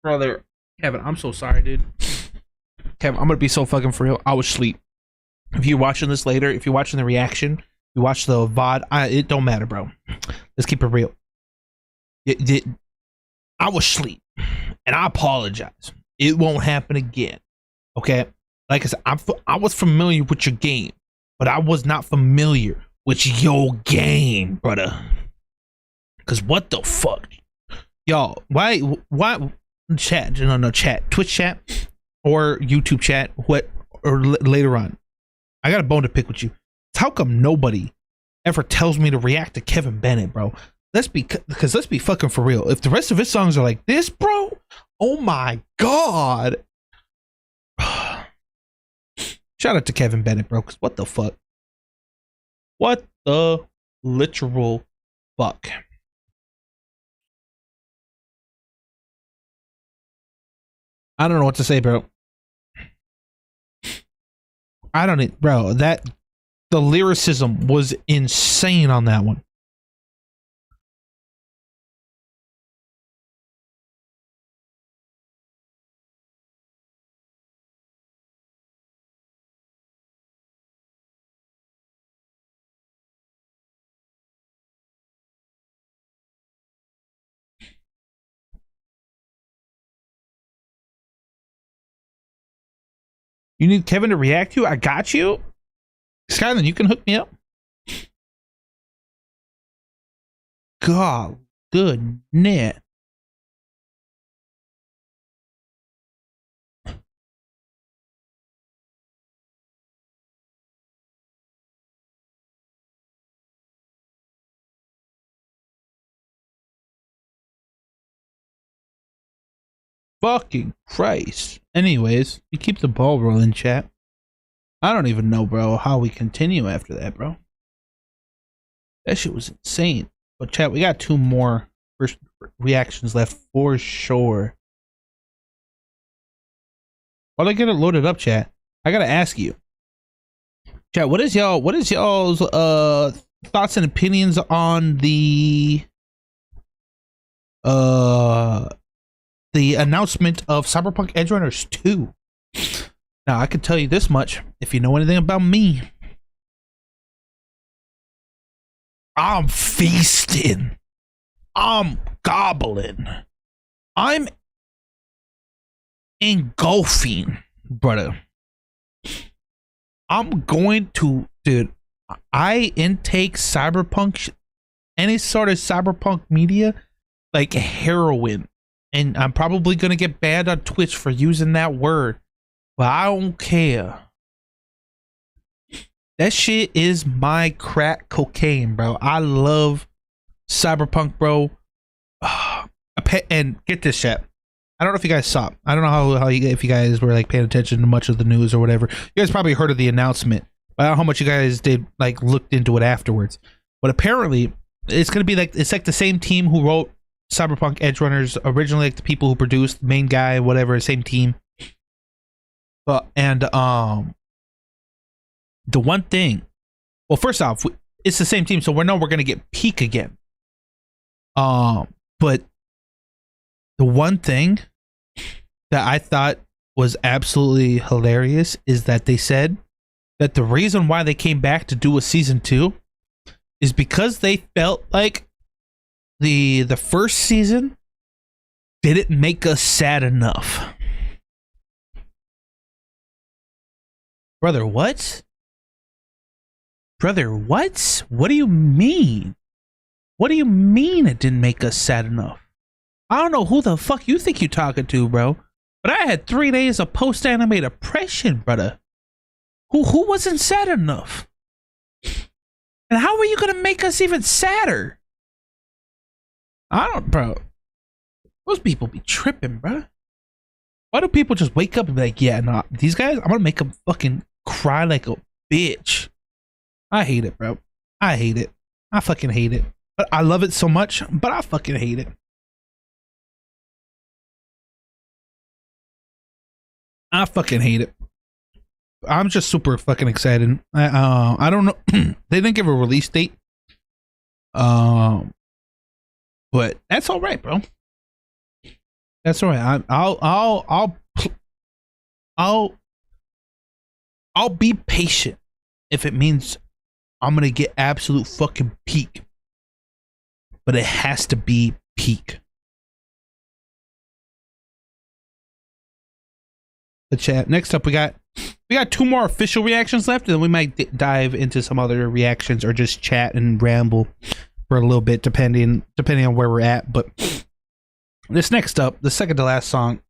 Brother, Kevin, I'm so sorry, dude. Kevin, I'm gonna be so fucking for real. I was asleep. If you're watching this later, if you're watching the reaction, you watch the VOD, it don't matter, bro. Let's keep it real. I was asleep, and I apologize. It won't happen again, okay? Like I said, I was familiar with your game, but I was not familiar with your game, brother. Because what the fuck? Y'all, why, chat, no, chat, Twitch chat, or YouTube chat, later on. I got a bone to pick with you. How come nobody ever tells me to react to Kevin Bennett, bro? Let's be fucking for real. If the rest of his songs are like this, bro, oh my god. Shout out to Kevin Bennett, bro, because what the fuck? What the literal fuck? I don't know what to say, bro. I don't need, bro, the lyricism was insane on that one. You need Kevin to react to? I got you. Skyland, you can hook me up. God, goodness. Fucking Christ. Anyways, you keep the ball rolling, chat. I don't even know, bro, how we continue after that, bro. That shit was insane. But chat, we got 2 more first reactions left for sure. While I get it loaded up, chat, I gotta ask you, chat, what is y'all's thoughts and opinions on the announcement of Cyberpunk Edge Runners 2? Now, I can tell you this much, if you know anything about me, I'm feasting. I'm gobbling. I'm engulfing, brother. I'm going to, dude, I intake cyberpunk, any sort of cyberpunk media, like heroin. And I'm probably going to get banned on Twitch for using that word. But I don't care. That shit is my crack cocaine, bro. I love cyberpunk, bro. And get this shit. I don't know if you guys saw it. I don't know how if you guys were like paying attention to much of the news or whatever. You guys probably heard of the announcement. But I don't know how much you guys did like looked into it afterwards. But apparently it's gonna be like it's like the same team who wrote Cyberpunk Edge Runners originally, like the people who produced, the main guy, whatever, same team. But the one thing, well, first off, it's the same team, so we're gonna get Peak again. But the one thing that I thought was absolutely hilarious is that they said that the reason why they came back to do a season 2 is because they felt like the first season didn't make us sad enough. Brother, what? Brother, what? What do you mean? What do you mean it didn't make us sad enough? I don't know who the fuck you think you're talking to, bro. But I had 3 days of post-anime depression, brother. Who wasn't sad enough? And how are you gonna make us even sadder? I don't, bro. Those people be tripping, bro. Why do people just wake up and be like, yeah, nah, these guys, I'm gonna make them fucking cry like a bitch. I hate it, bro. I hate it. I fucking hate it. But I love it so much, but I fucking hate it. I fucking hate it. I'm just super fucking excited. I don't know. They didn't give a release date. But that's all right, bro. That's all right. I'll be patient if it means I'm gonna get absolute fucking peak. But it has to be peak. The chat. Next up, we got 2 more official reactions left, and then we might dive into some other reactions or just chat and ramble for a little bit, depending on where we're at. But this next up, the second to last song,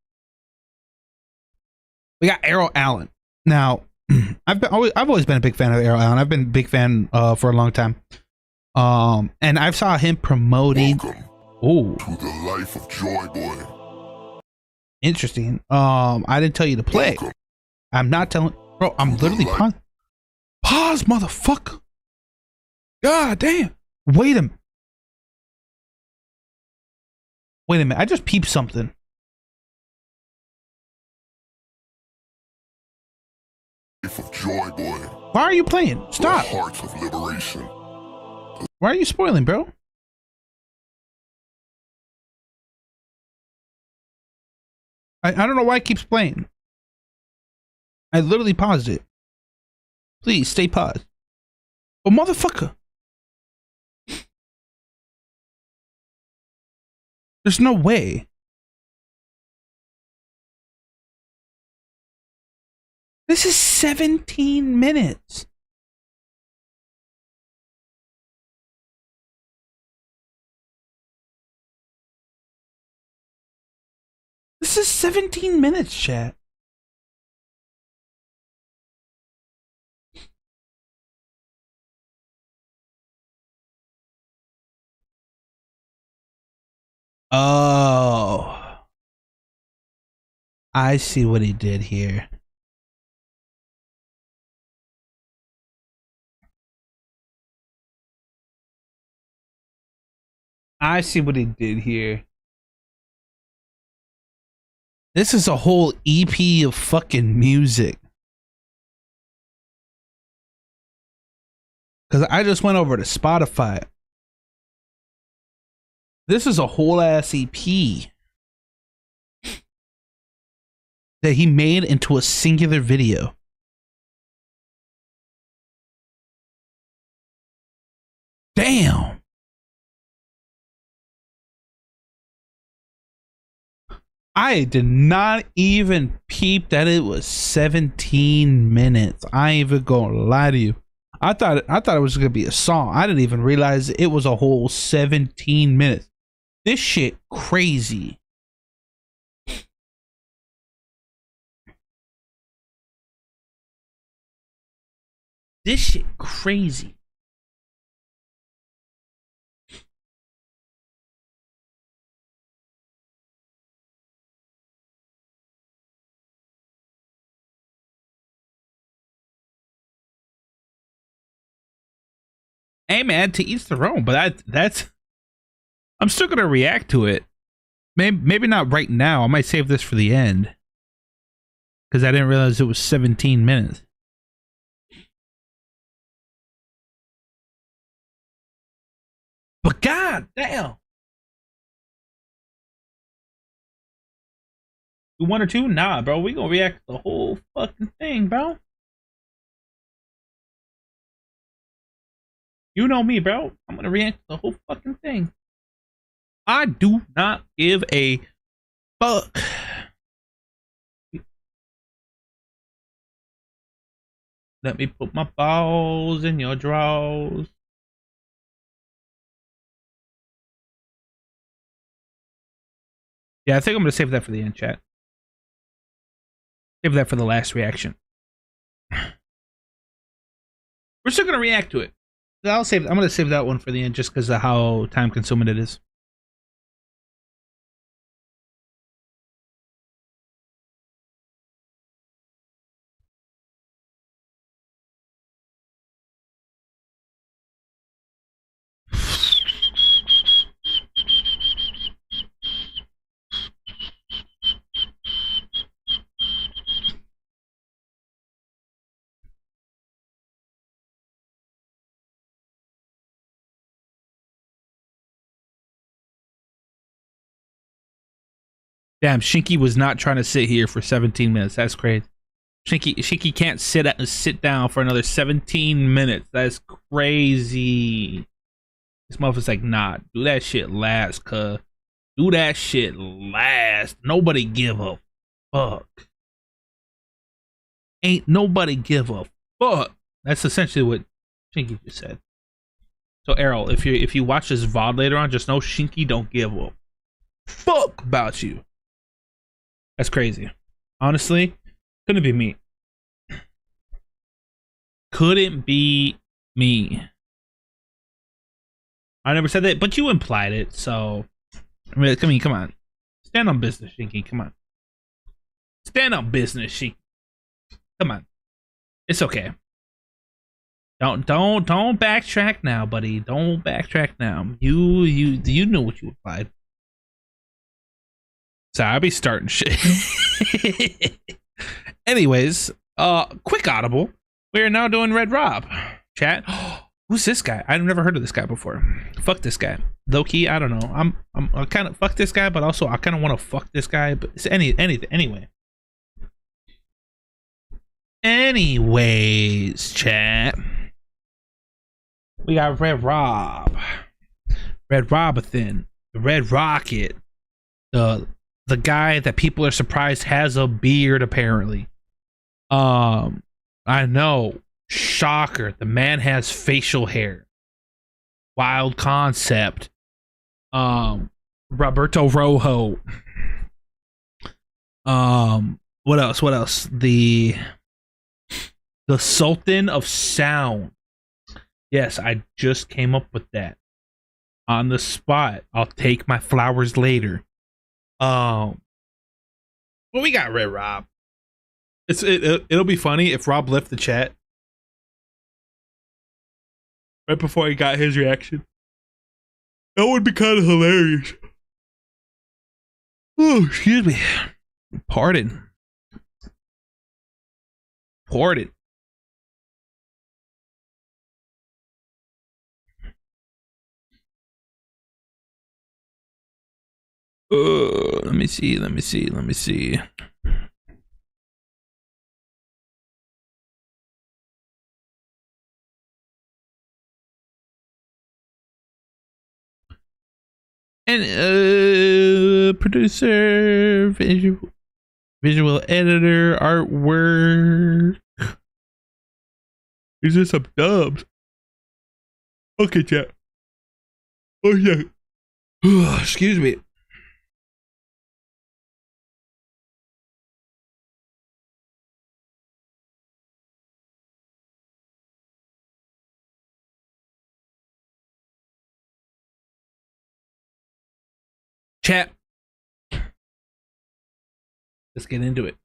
we got Arrow Allen. Now, I've always been a big fan of Arrow Allen. I've been a big fan for a long time. And I've saw him promoting. Oh, to the life of Joy Boy. Interesting. I didn't tell you to play. Welcome. I'm not telling, bro. I'm literally pause, motherfucker. God damn. Wait a minute. I just peeped something. Life of Joy Boy. Why are you playing? Stop. The hearts of liberation. Why are you spoiling, bro? I don't know why it keeps playing. I literally paused it. Please stay paused. Oh, motherfucker. There's no way. This is 17 minutes. This is 17 minutes, chat. Oh, I see what he did here. I see what he did here. This is a whole EP of fucking music. Because I just went over to Spotify. This is a whole ass EP that he made into a singular video. Damn. I did not even peep that it was 17 minutes. I ain't even gonna lie to you. I thought it was gonna be a song. I didn't even realize it was a whole 17 minutes. This shit crazy. This shit crazy. Hey man, to each their own, but that's I'm still gonna react to it. Maybe not right now. I might save this for the end. Because I didn't realize it was 17 minutes. But god damn. You one or two? Nah, bro. We gonna react to the whole fucking thing, bro. You know me, bro. I'm gonna react to the whole fucking thing. I do not give a fuck. Let me put my balls in your drawers. Yeah, I think I'm gonna save that for the end, chat. Save that for the last reaction. We're still gonna react to it. I'm gonna save that one for the end just because of how time consuming it is. Damn, Shinky was not trying to sit here for 17 minutes. That's crazy. Shinky can't sit down for another 17 minutes. That's crazy. This motherfucker's like, nah, do that shit last, cuz. Do that shit last. Nobody give a fuck. Ain't nobody give a fuck. That's essentially what Shinky just said. So Errol, if you watch this VOD later on, just know Shinky don't give a fuck about you. That's crazy. Honestly, couldn't be me. Couldn't be me. I never said that, but you implied it, so I mean, come on. Stand on business, Shinky. Come on. Stand on business, Shinky. Come on. It's okay. Don't backtrack now, buddy. Don't backtrack now. You know what you implied. So I'll be starting shit. Anyways, quick audible. We are now doing Red Rob. Chat. Who's this guy? I've never heard of this guy before. Fuck this guy. Low key, I don't know. I'm kind of fuck this guy, but also I kind of want to fuck this guy. But it's anything anyway. Anyways, chat. We got Red Rob, Red Robathan, the Red Rocket, the guy that people are surprised has a beard apparently. I know, shocker, the man has facial hair. Wild concept. Roberto Rojo. What else? What else? The Sultan of Sound. Yes, I just came up with that on the spot. I'll take my flowers later. What we got, Red Rob? It'll be funny if Rob left the chat right before he got his reaction. That would be kind of hilarious. Oh, excuse me. Pardon. Let me see. And producer, visual editor, artwork. These are some dubs. Okay, chat. Oh yeah. Excuse me. Chat. Let's get into it.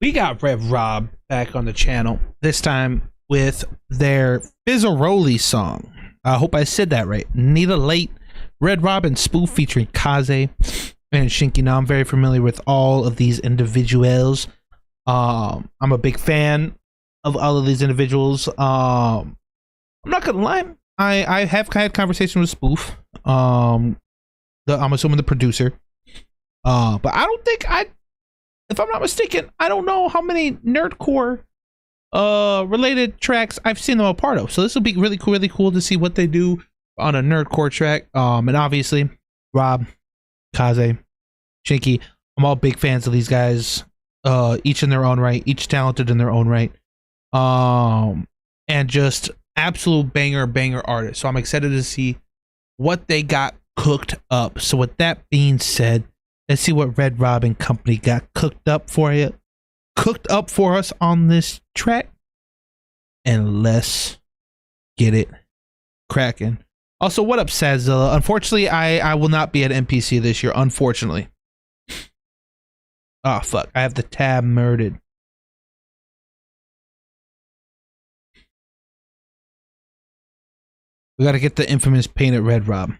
We got Rev Rob back on the channel, this time with their Fizzaroli song. I hope I said that right. Nita Late, Red Robin spoof featuring Kaze and Shinky. Now I'm very familiar with all of these individuals. I'm a big fan of all of these individuals. I'm not gonna lie, I have had conversation with Spoof. I'm assuming the producer. But I don't think if I'm not mistaken, I don't know how many Nerdcore related tracks I've seen them a part of. So this will be really cool to see what they do on a Nerdcore track. And obviously Rob, Kaze, Shinky, I'm all big fans of these guys. Each in their own right, each talented in their own right. And just absolute banger artists. So I'm excited to see what they got cooked up. So with that being said, let's see what Red Robin Company got cooked up for us on this track, and let's get it cracking. Also, what up, Sazilla? Unfortunately, I will not be at NPC this year, unfortunately. Oh fuck, I have the tab murdered. We gotta get the infamous Painted Red Rob.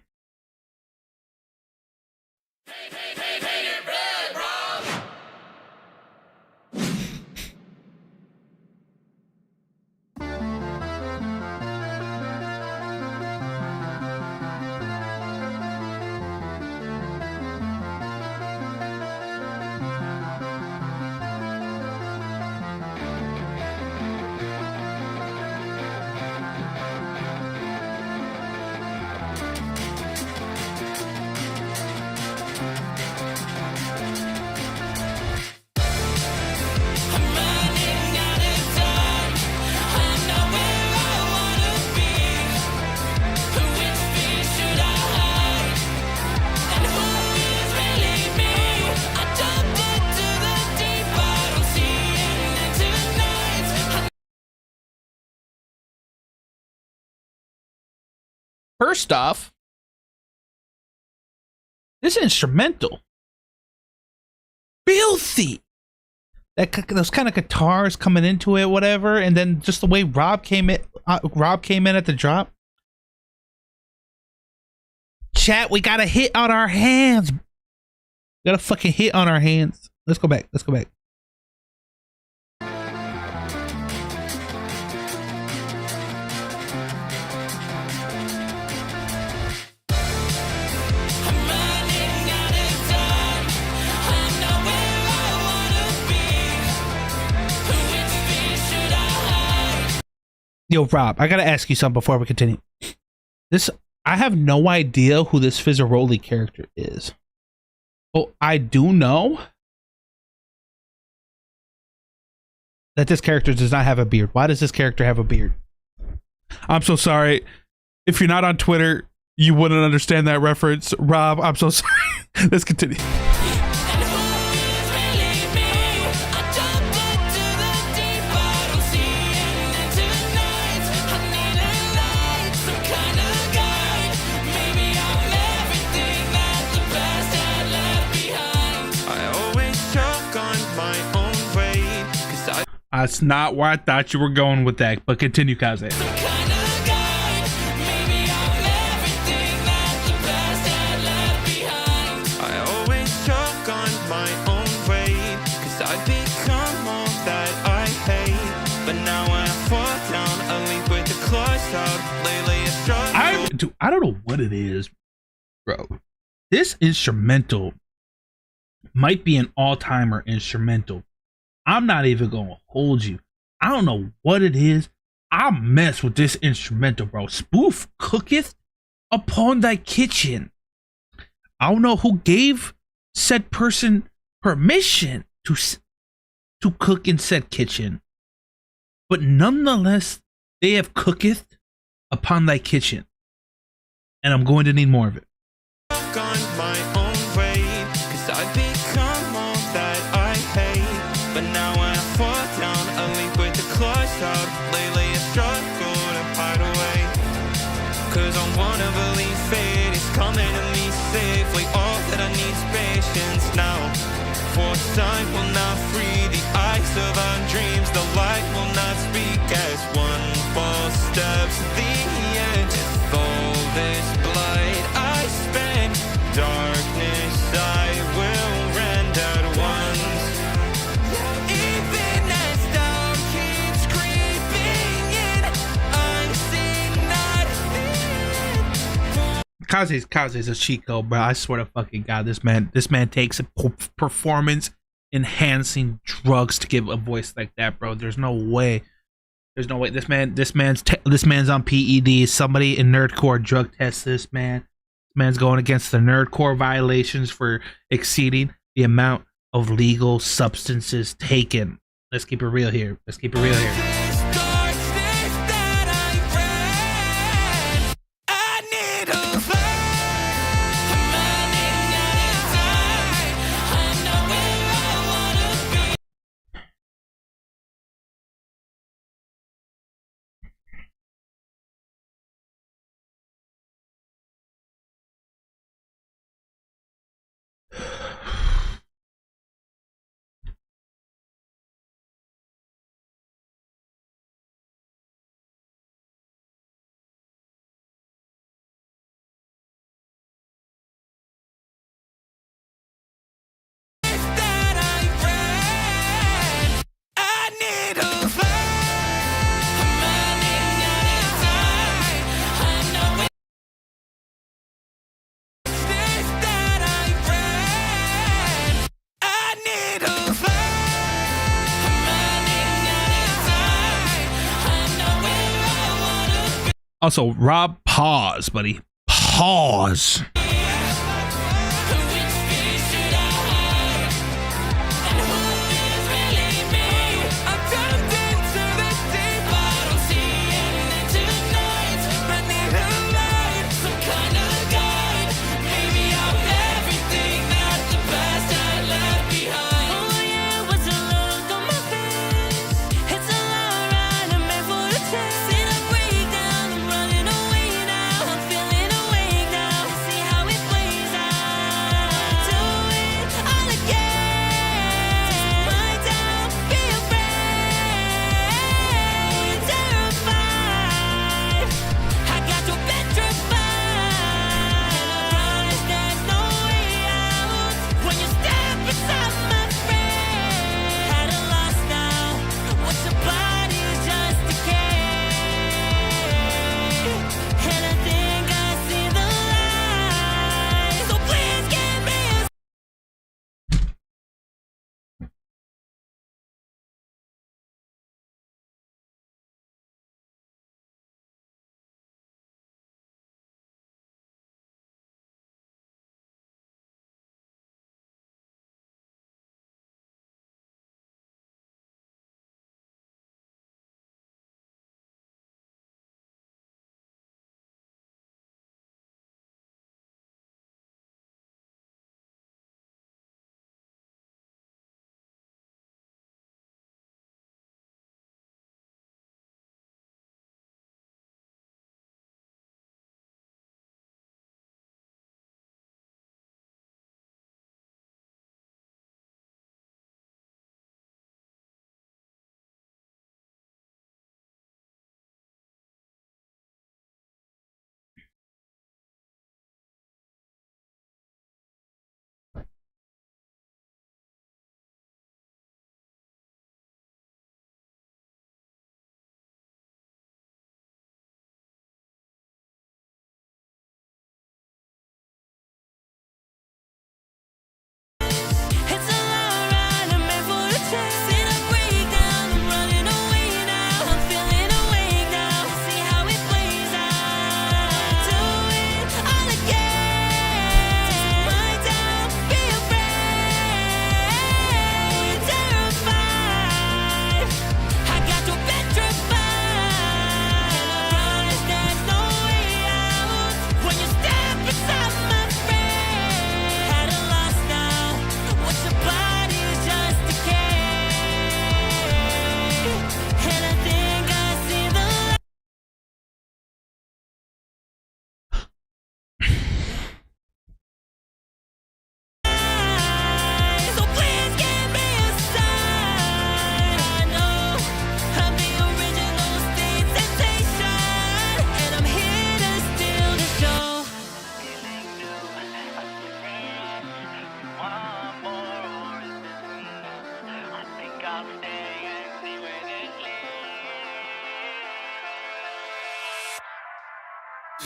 First off, this instrumental, filthy. Those kind of guitars coming into it, whatever, and then just the way Rob came in at the drop. Chat, we got a hit on our hands. We got a fucking hit on our hands. Let's go back. Yo, Rob, I gotta ask you something before we continue. I have no idea who this Fizzaroli character is. Oh, I do know that this character does not have a beard. Why does this character have a beard? I'm so sorry. If you're not on Twitter, you wouldn't understand that reference. Rob, I'm so sorry. Let's continue. That's not where I thought you were going with that, but continue, Kaze. I don't know what it is, bro. This instrumental might be an all-timer instrumental. I'm not even gonna hold you. I don't know what it is. I mess with this instrumental, bro. Spoof cooketh upon thy kitchen. I don't know who gave said person permission to cook in said kitchen, but nonetheless, they have cooketh upon thy kitchen, and I'm going to need more of it. But now when I fall down, I leave with the claws out. Lately I struggle to hide away, cause I wanna believe fate is coming to me safely. All that I need is patience now. Foresight will not free the eyes of our dreams. The light will not speak as one false steps to the edge. With all this blood I spend, darkness I will rend at once. Kaze's a cheat code, bro. I swear to fucking God, this man takes performance enhancing drugs to give a voice like that, bro. There's no way. There's no way. This man's on PED. Somebody in Nerdcore drug test this man. This man's going against the Nerdcore violations for exceeding the amount of legal substances taken. Let's keep it real here. Let's keep it real here. Also, Rob, pause, buddy. Pause.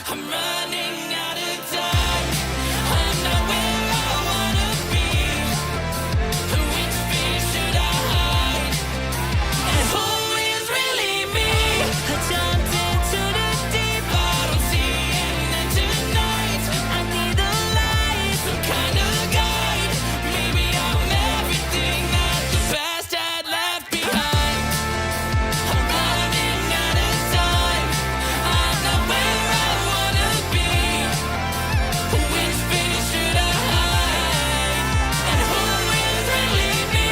I'm running out of time. I'm not where I wanna be. Which fear should I hide? And who is really me? I jumped into the deep. I don't see it tonight. I need a light, some kind of guide. Maybe I'm everything that the past had left behind. I'm running out of time. I'm not where I wanna be. Which fear should I hide? And who is really me?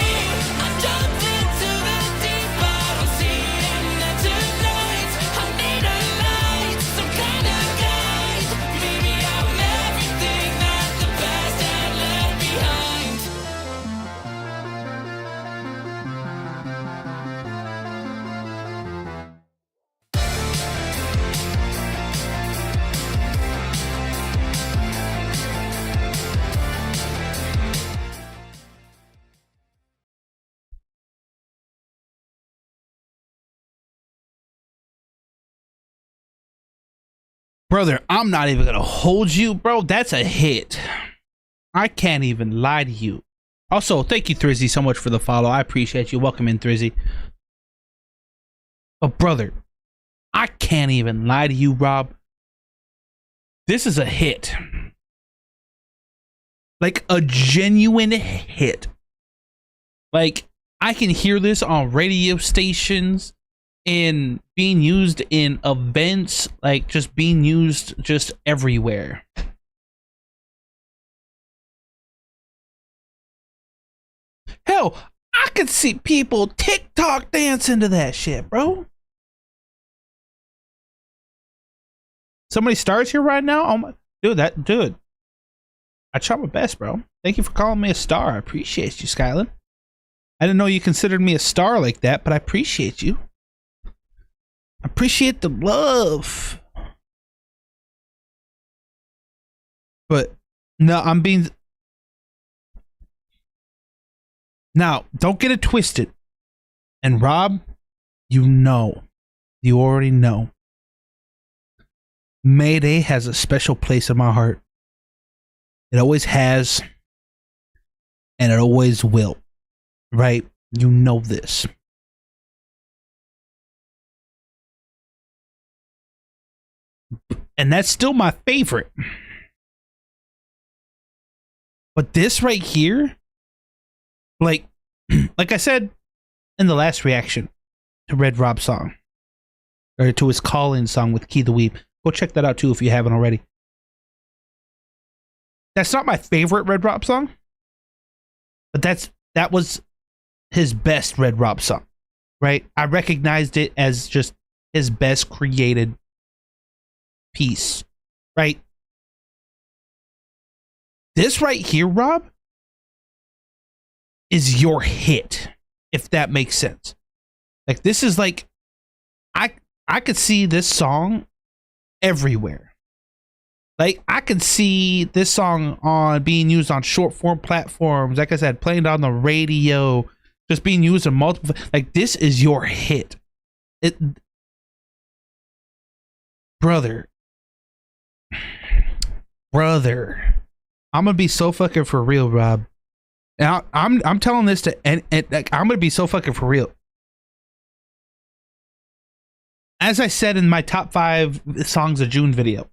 I jumped into the deep. I don't see it tonight. I need a light, some kind of guide. Maybe I'm everything that the past had left behind. Brother, I'm not even gonna hold you, bro. That's a hit. I can't even lie to you. Also, thank you, Thrizzy, so much for the follow. I appreciate you. Welcome in, Thrizzy. But brother, I can't even lie to you, Rob. This is a hit. Like a genuine hit. Like, I can hear this on radio stations and being used in events, like just being used just everywhere. Hell, I could see people TikTok dancing to that shit, bro. Somebody stars here right now? Oh my, dude. I try my best, bro. Thank you for calling me a star. I appreciate you, Skyland. I didn't know you considered me a star like that, but I appreciate you. I appreciate the love. But no, I'm being... Now, don't get it twisted. And Rob, you know. You already know. Mayday has a special place in my heart. It always has. And it always will. Right? You know this. And that's still my favorite. But this right here, like I said in the last reaction to Red Rob's song, or to his call-in song with Key the Weeb, go check that out too if you haven't already. That's not my favorite Red Rob song, but that was his best Red Rob song, right? I recognized it as just his best created piece, right? This right here, Rob, is your hit, if that makes sense. Like, this is like, I could see this song everywhere. Like, I could see this song on being used on short form platforms. Like I said, playing on the radio, just being used in multiple. Like, this is your hit. Brother, I'm gonna be so fucking for real, Rob. Now I'm telling this to and like, I'm gonna be so fucking for real. As I said in my top 5 songs of June video,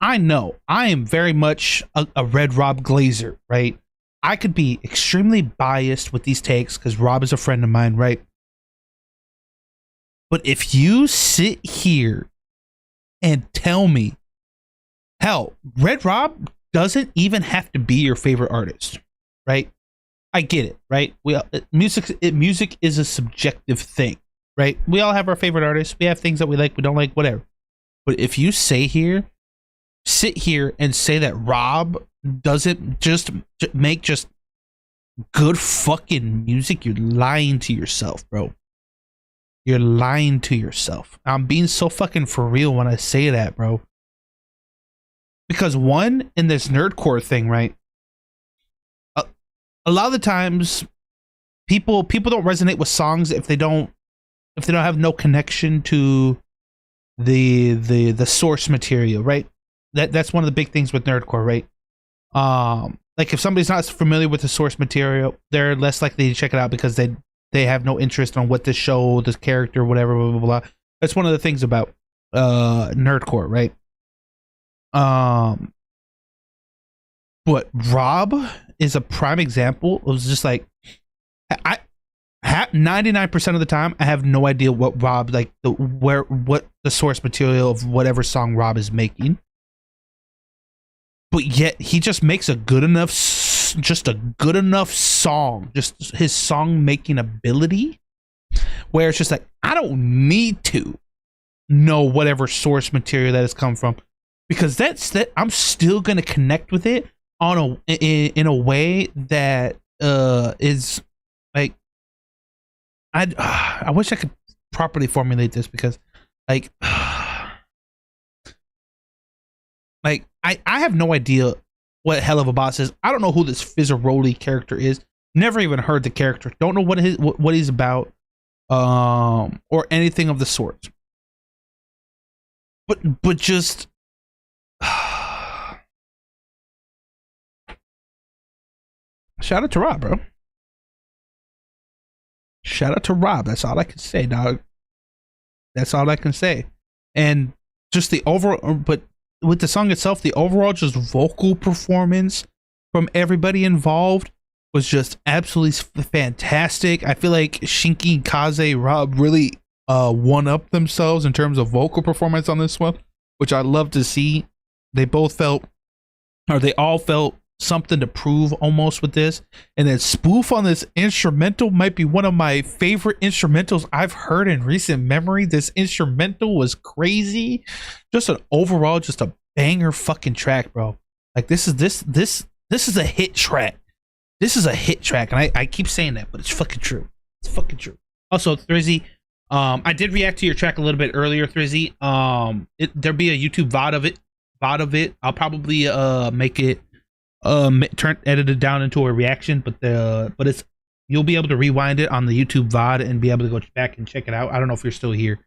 I know I am very much a Red Rob glazer, right? I could be extremely biased with these takes because Rob is a friend of mine, right? But if you sit here and tell me, hell, Red Rob doesn't even have to be your favorite artist, right? I get it, right? Music is a subjective thing, right? We all have our favorite artists. We have things that we like, we don't like, whatever. But if you sit here and say that Rob doesn't just make just good fucking music, you're lying to yourself, bro. You're lying to yourself. I'm being so fucking for real when I say that, bro. Because one, in this nerdcore thing, right? A lot of the times, people don't resonate with songs if they don't have no connection to the source material, right? That's one of the big things with nerdcore, right? Like if somebody's not familiar with the source material, they're less likely to check it out because they have no interest on what this show, this character, whatever, blah blah blah. That's one of the things about nerdcore, right? But Rob is a prime example. It was just like 99% of the time I have no idea what Rob what the source material of whatever song Rob is making, but yet he just makes a good enough song, just his song making ability, where it's just like I don't need to know whatever source material that has come from, because that I'm still gonna connect with it in a way that is like I wish I could properly formulate this, because like like I have no idea what Hell of a Boss is. I don't know who this Fizzaroli character is. Never even heard the character. Don't know what he's about, or anything of the sort. But just shout out to Rob, bro. Shout out to Rob. That's all I can say, dog. That's all I can say. And just the overall, but with the song itself, the overall just vocal performance from everybody involved was just absolutely fantastic. I feel like Shinky, Kaze, Rob really one up themselves in terms of vocal performance on this one, which I love to see. They all felt something to prove almost with this. And then Spoof on this instrumental might be one of my favorite instrumentals I've heard in recent memory. This instrumental was crazy. Just an overall, just a banger fucking track, bro. Like this is a hit track. This is a hit track, and I keep saying that, but it's fucking true. It's fucking true. Also, Thrizzy, I did react to your track a little bit earlier, Thrizzy. There'll be a YouTube VOD of it. I'll probably make it edit it down into a reaction, but it's, you'll be able to rewind it on the YouTube VOD and be able to go back and check it out. I don't know if you're still here,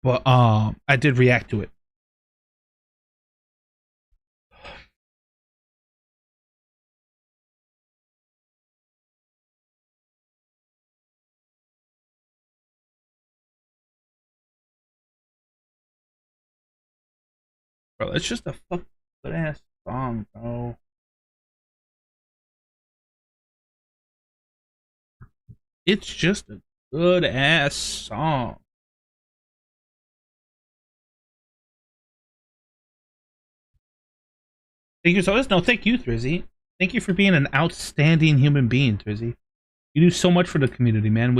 but I did react to it. Bro, it's just a fucking good ass song, bro. It's just a good ass song. Thank you so much. No, thank you, Thrizzy. Thank you for being an outstanding human being, Thrizzy. You do so much for the community, man.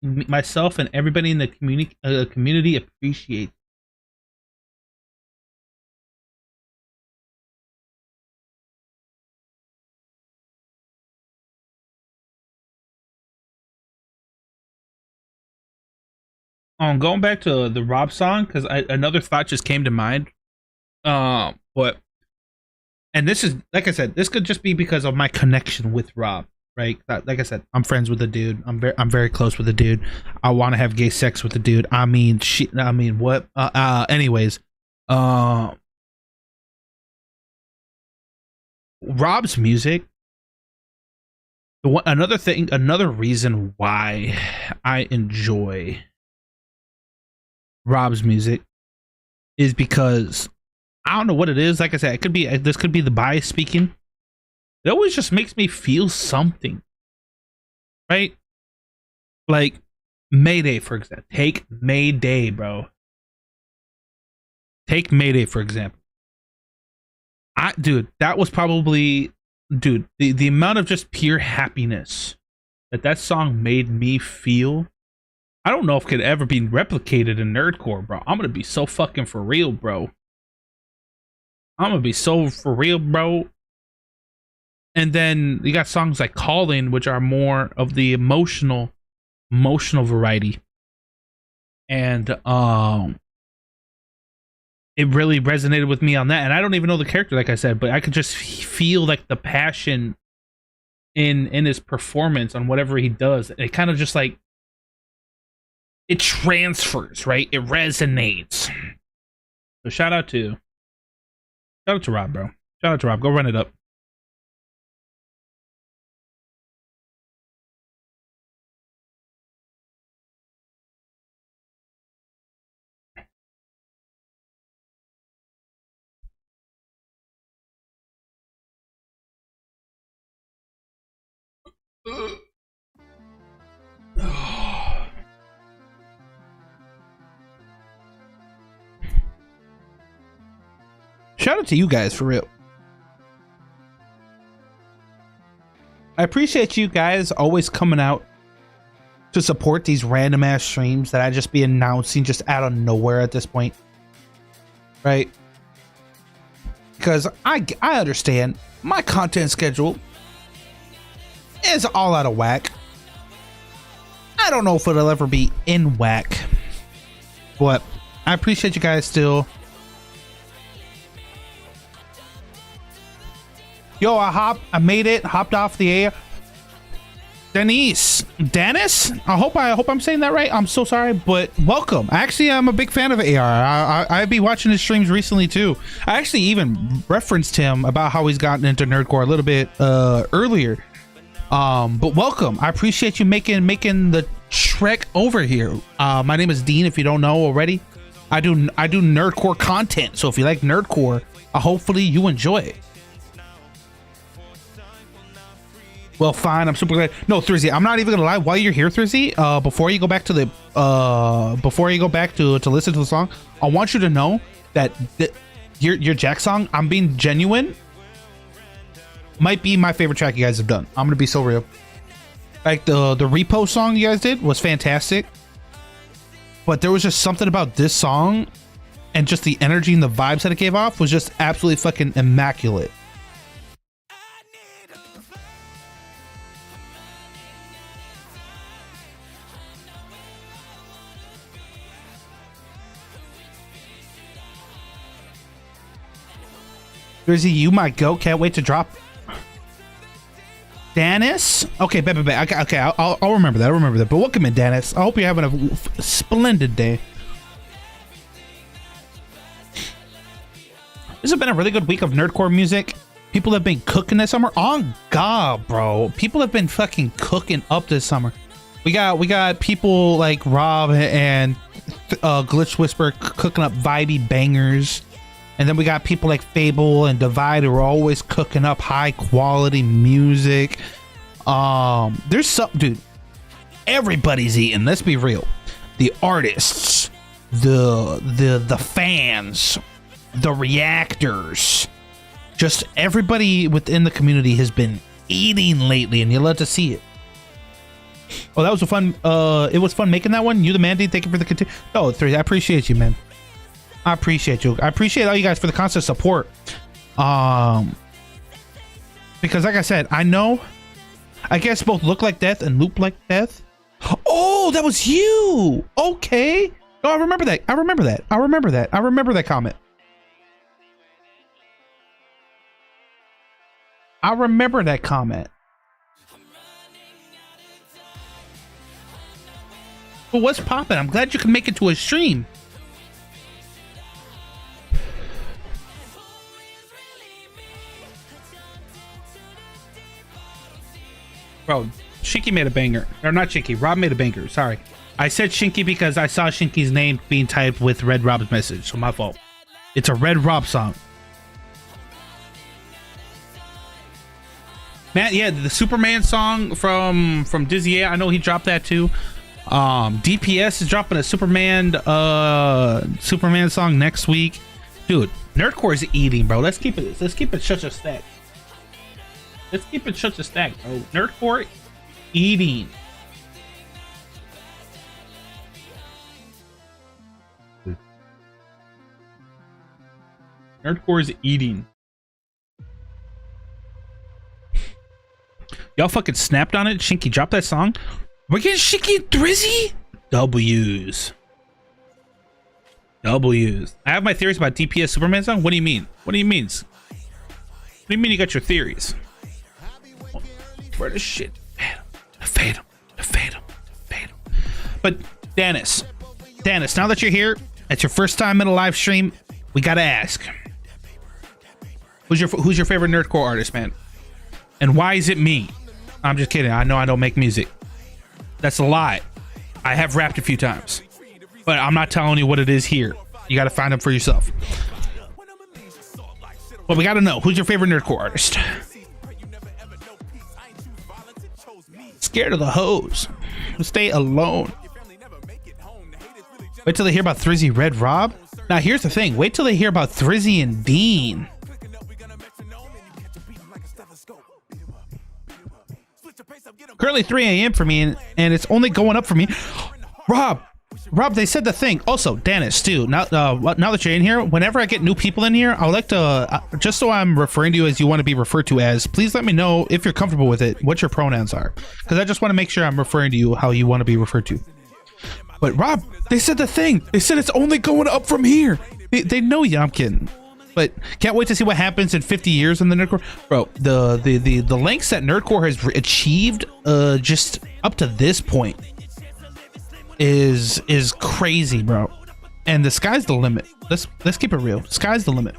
Myself and everybody in the community appreciate. Going back to the Rob song, because another thought just came to mind. And this is, like I said, this could just be because of my connection with Rob, right? Like I said, I'm friends with the dude. I'm very close with the dude. I want to have gay sex with the dude. I mean, shit. I mean, what? Anyways, Rob's music. Another reason why I enjoy Rob's music is because I don't know what it is. Like I said, this could be the bias speaking. It always just makes me feel something, right? Like Mayday, for example. Take Mayday, bro. Take Mayday, for example. That was probably, the amount of just pure happiness that song made me feel, I don't know if it could ever be replicated in Nerdcore, bro. I'm gonna be so fucking for real, bro. I'm gonna be so for real, bro. And then you got songs like Calling, which are more of the emotional variety. And it really resonated with me on that. And I don't even know the character, like I said, but I could just feel like the passion in his performance on whatever he does. It kind of just like, it transfers, right? It resonates. So shout out to Rob, bro. Shout out to Rob. Go run it up. Shout out to you guys for real. I appreciate you guys always coming out to support these random ass streams that I just be announcing just out of nowhere at this point. Right? Because I understand my content schedule is all out of whack. I don't know if it'll ever be in whack, but I appreciate you guys still. Yo, I made it, hopped off the air. Dennis, I hope I'm saying that right. I'm so sorry, but welcome. Actually, I'm a big fan of AR. I've been watching his streams recently too. I actually even referenced him about how he's gotten into Nerdcore a little bit earlier. But welcome. I appreciate you making the trek over here. My name is Dean. If you don't know already, I do Nerdcore content. So if you like Nerdcore, hopefully you enjoy it. Well, fine. I'm super glad. No, Thursday. I'm not even gonna lie. While you're here, Thursday, before you go back to to listen to the song, I want you to know that your Jack song, I'm being genuine, might be my favorite track you guys have done. I'm gonna be so real. Like the repo song you guys did was fantastic, but there was just something about this song and just the energy and the vibes that it gave off was just absolutely fucking immaculate. Drizzy, you might go. Can't wait to drop. Dennis? Okay, bet. Okay, I'll remember that. I'll remember that. But welcome in, Dennis. I hope you're having a splendid day. This has been a really good week of Nerdcore music. People have been cooking this summer. On God, bro. People have been fucking cooking up this summer. We got people like Rob and Glitch Whisper cooking up vibey bangers. And then we got people like Fable and Divide who are always cooking up high quality music. There's some, dude, everybody's eating. Let's be real. The artists, the fans, the reactors, just everybody within the community has been eating lately, and you love to see it. Oh, that was a fun. It was fun making that one. You the man, D. Thank you for the continue. Oh, I appreciate you, man. I appreciate you. I appreciate all you guys for the constant support. Because like I said, I guess both Look Like Death and Loop Like Death. Oh, that was you. Okay. Oh, I remember that. I remember that comment. I remember that comment. But what's poppin'? I'm glad you can make it to a stream. Bro, Shinky made a banger. Or not Shinky, Rob made a banger. Sorry. I said Shinky because I saw Shinky's name being typed with Red Rob's message. So my fault. It's a Red Rob song. Man, yeah, the Superman song from Dizzy, yeah, I know he dropped that too. DPS is dropping a Superman song next week. Dude, Nerdcore is eating, bro. Let's keep it such a stack. Let's keep it such a stack, bro. Nerdcore eating. Nerdcore is eating. Y'all fucking snapped on it. Shinky dropped that song. We're getting Shinky and Drizzy? W's. I have my theories about DPS Superman song. What do you mean? What do you mean? What do you mean you got your theories? Where the shit? Fade him. But Dennis, now that you're here, it's your first time in a live stream. We gotta ask, who's your favorite nerdcore artist, man? And why is it me? I'm just kidding. I know I don't make music. That's a lie. I have rapped a few times, but I'm not telling you what it is here. You got to find them for yourself. But we got to know, who's your favorite nerdcore artist? Scared of the hoes. Stay alone. Wait till they hear about Thrizzy Red Rob. Now here's the thing. Wait till they hear about Thrizzy and Dean. Currently 3 a.m. for me, and it's only going up for me. Rob, they said the thing. Also, Dennis, too. Now that you're in here, whenever I get new people in here, I would like to, just so I'm referring to you as you want to be referred to as, please let me know if you're comfortable with it, what your pronouns are. Because I just want to make sure I'm referring to you how you want to be referred to. But Rob, they said the thing. They said it's only going up from here. They know you. I'm kidding. But can't wait to see what happens in 50 years in the Nerdcore. Bro, the lengths that Nerdcore has achieved just up to this point is crazy, bro. And the sky's the limit. Let's keep it real. The sky's the limit.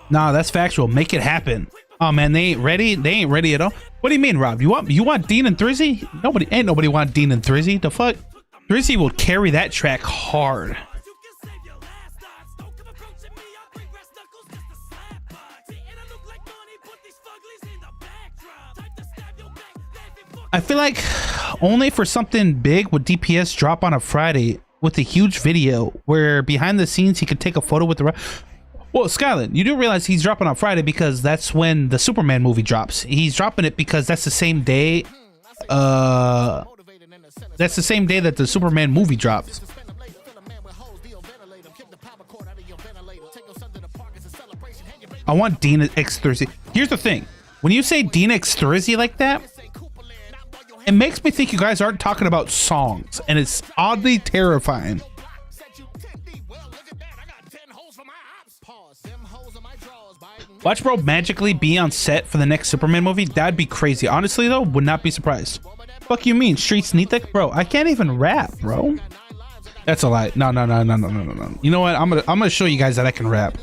Nah, that's factual. Make it happen. Oh man, they ain't ready. They ain't ready at all. What do you mean, Rob? You want Dean and Thrizzy? Ain't nobody want Dean and Thrizzy. The fuck? Thrizzy will carry that track hard. I feel like only for something big would DPS drop on a Friday with a huge video where behind the scenes he could take a photo with the. Well, Skyland, you do realize he's dropping on Friday because that's when the Superman movie drops. He's dropping it because that's the same day. That's the same day that the Superman movie drops. I want Dean X Thursday. Here's the thing: when you say Dean X Thursday like that, it makes me think you guys aren't talking about songs, and it's oddly terrifying. Watch bro magically be on set for the next Superman movie. That'd be crazy. Honestly though, would not be surprised. Fuck you mean? Streets need that, bro? I can't even rap, bro. That's a lie. No. You know what? I'm gonna show you guys that I can rap.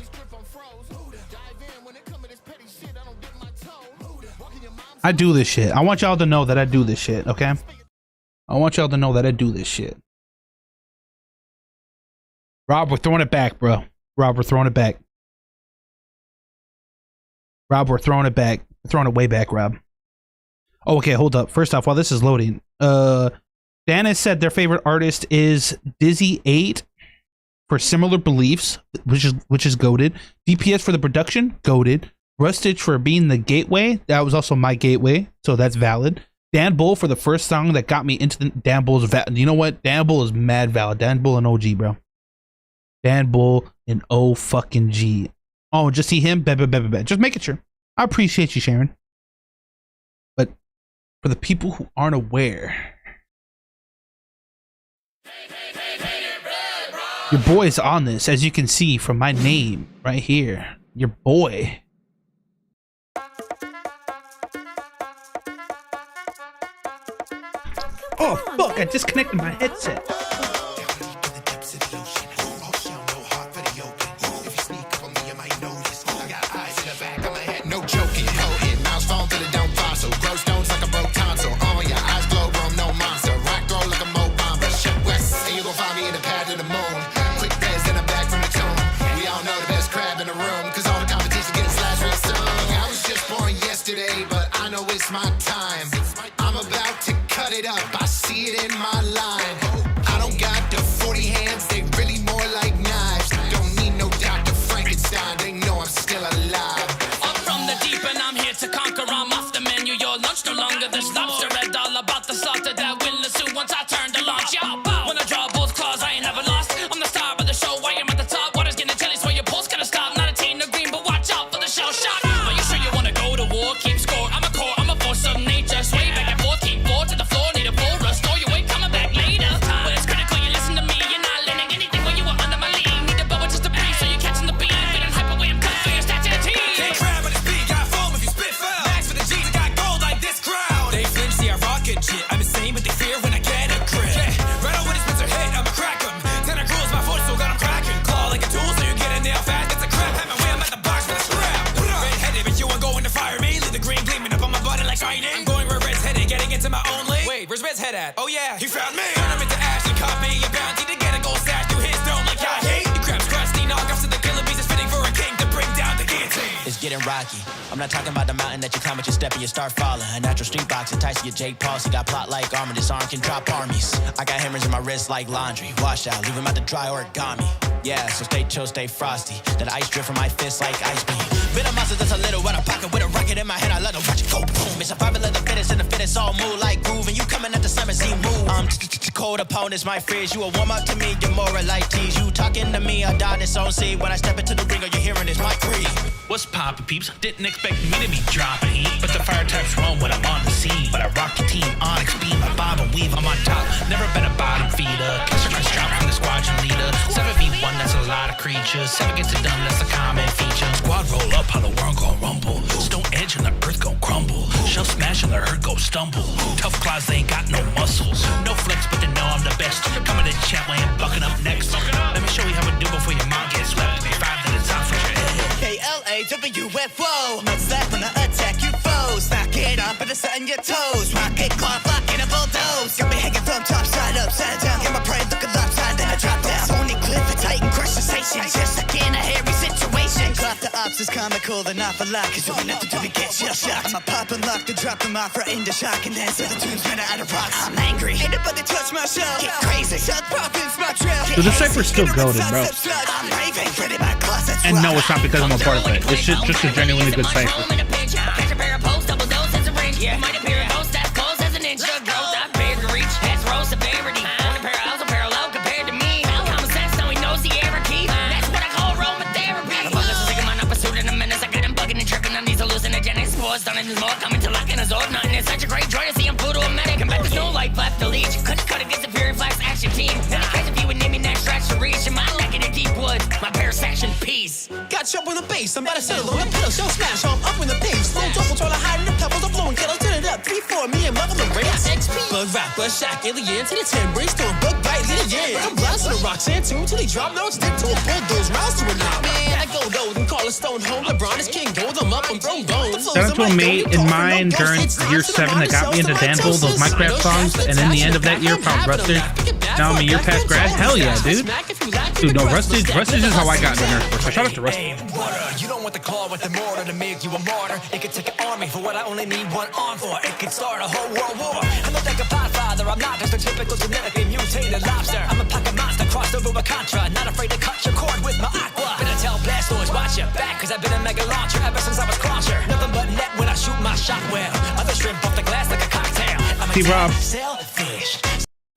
I do this shit. I want y'all to know that I do this shit, okay? I want y'all to know that I do this shit. Rob, we're throwing it back, bro. Rob, we're throwing it back. Rob, we're throwing it back. We're throwing it way back, Rob. Oh, okay, hold up. First off, while this is loading, Dan has said their favorite artist is Dizzy 8 for similar beliefs, which is goated. DPS for the production, goated. Rustage for being the gateway. That was also my gateway, so that's valid. Dan Bull for the first song that got me into the Dan Bull's you know what? Dan Bull is mad valid. Dan Bull and OG, bro. Dan Bull and O fucking G. Oh, just see him? Just make it sure. I appreciate you, Sharon. But for the people who aren't aware, your boy is on this, as you can see from my name right here. Your boy. Oh, fuck, I disconnected my headset. My time, I'm about to cut it up. I see it in my line. I don't got the 40 hands, they really more like knives. Don't need no Dr. Frankenstein, they know I'm still alive. I'm from the deep and I'm here to conquer. I'm off the menu, your lunch no longer. There's lobster red, all about the slaughter that will ensue once I turn the launch. Yeah, when I draw both claws, I ain't never lost. I'm the star of the show, I am at the top. Water's getting chilly, so your pulse gonna stop. Not a teen of green, but watch out for the shell shot. Are you sure you wanna go to war? Keep score, I'm a core, I'm a force of nature. Sway back and forth, keep forward to the floor. Need a bull rush, store your way, coming back. that. Oh yeah, he found me. Turn him into ash and copy your bounty to get a gold stash through his dome like I hate. He grabs crusty knockoffs of the killer bees. It's fitting for a king to bring down the guillotine. It's getting rocky. I'm not talking about the mountain that you climb with your step and you start falling. A natural street box enticing your Jake Paul. He got plot like armor. This arm can drop armies. I got hammers in my wrist like laundry. Wash out, leave him out to dry origami. Yeah, so stay chill, stay frosty. That ice drip from my fist like ice beam. Bit of muscle that's a little out of pocket with a rocket in my hand. I love to watch it go boom. It's survival of the fittest and the fittest all move like groove. And you coming at the summer Z move. Cold opponents, my fridge. You a warm up to me, you're more like tease. You talking to me, I die this own seed. When I step into the ring, all you're hearing is my creed. What's poppin', peeps? Didn't expect me to be dropping heat, but the fire types run when I'm on the scene. But I rock your team, Onyx beam, I bob and weave, I'm on top. Never been a bottom feeder. Catch a nice drop from the squadron leader. 7v1, that's a lot of creatures. 7 gets it done, that's a common feature. Squad roll up, how the world gon' rumble. Stone edge and the earth gon' crumble. Shell smash and the earth gon' stumble. Tough claws, they ain't got no muscles. No flex, but they know I'm the best. Coming to chat, way and bucking up next. Let me show you how we do before your mom gets swept. Be 5 minutes out for your head. KLAWFO. That's that when I attack you foes. Knock it up and it's on your toes. Rocket clock, lock in a bulldoze. Got me hanging from top side, upside down. Get my prey looking lopside, then I drop down. Sony clip, a titan crush sensation. Just like in a hairy situation. Clap the ops is comical, they're not for luck. Cause doing nothing to me get shell shocked. I'ma pop and lock to drop them off right into shock. And then say the tune's made out of rocks. I'm angry. Ain't nobody touch my show. Get crazy. Shut profits, my trail. So the cypher's still goaded, bro. I'm raving, ready my closet. And no, it's not because I'm a part of it. It's just a genuinely good cipher. Catch a pair of posts, double dose as a ring. You might appear in most stats, close as an inch. Growth, I bear to reach. Has row severity. One parallels are parallel compared to me. Common sense, no, he knows the error key. That's what I call aromatherapy. The focus is taking my pursuit in a menace. I got him bugging and tripping on these hallucinogenic spores. Stunning his more, coming to lock in his old nothing. It's such a great joy to see him Pluto a medic. And bet there's no life left to leech. Couldn't cut against the Fury Flash action team. And I catch if you would name me next stretch to reach. In my neck in the deep woods, my parasection piece. Got you up in the base, I'm about to settle on the pedal, shell smash, I'm up in the pace. Slow double, trying to hide in the pebbles, I'm blowing kettles, turn it up. 3-4, me and level the race. XP, bug rapper, shock, alien, to the 10, brainstorm, bug bite, little yeah. I'm blasting the rocks and tune till he drop notes, stick to a bulldoze, rounds to a knob. Man, I go gold and call a stone home. LeBron is king gold, I'm up, I'm throwing bones. Shout out to a mate in mine during year 7 that got me into Danville, those Minecraft songs, and in the end of that year found Rustage. Now I'm a year past grad. Hell yeah, dude. Dude, no, Rustage is how I got into Nerdcore. So shout out to Rustage. You don't want the claw with the mortar to make you a martyr. It could take an army for what I only need one arm for. It could start a whole world war. I'm not like a podfather, I'm not just a typical genetically mutated lobster. I'm a pocket monster crossed over a contra. Not afraid to cut your cord with my aqua. Better tell Blastoise, watch your back, cause I've been a mega launcher ever since I was crosser. Nothing but net when I shoot my shot well. Other shrimp off the glass like a cocktail. I'm See, Rob. selfish.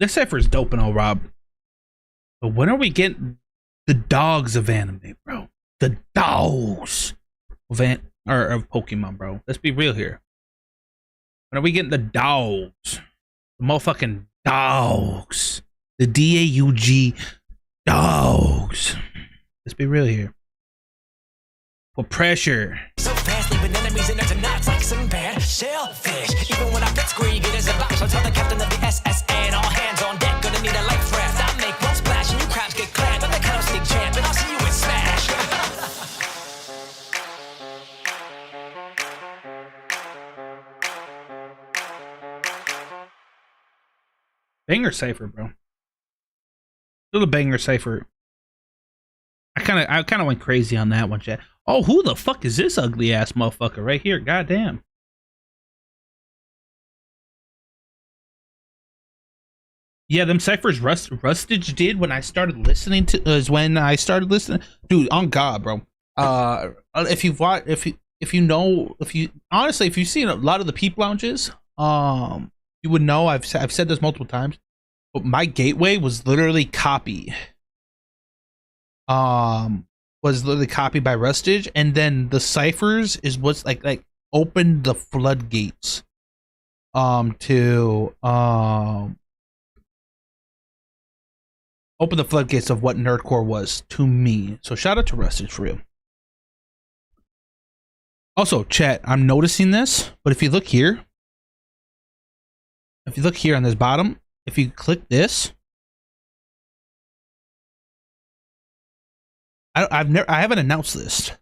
This cipher is dope and all, Rob. But when are we getting the dogs of anime, bro? The dogs of of Pokemon, bro. Let's be real here. When are we getting the dogs? The motherfucking dogs. The DAUG dogs. Let's be real here. For pressure. So fast, leaving enemies in their knots like some bad shellfish. Even when I fit square, you get as a box. I'll tell the captain of the SSN, all hands on deck, gonna need a life raft. I make one splash and you crabs get clapped. I'm the kind of sneak champ, and I'll see you in Smash. Banger cipher, bro. Still a banger cipher. I kind of went crazy on that one, chat. Oh, who the fuck is this ugly ass motherfucker right here? Goddamn. Yeah, them ciphers Rustage did when I started listening to dude, on God, bro. If you've watched, if you've seen a lot of the peep lounges, you would know I've said this multiple times, but my gateway was literally copied by Rustage, and then the ciphers is what's like opened the floodgates to open the floodgates of what Nerdcore was to me. So shout out to Rustage for real. Also, chat, I'm noticing this, but if you look here on this bottom, if you click this, I haven't announced this,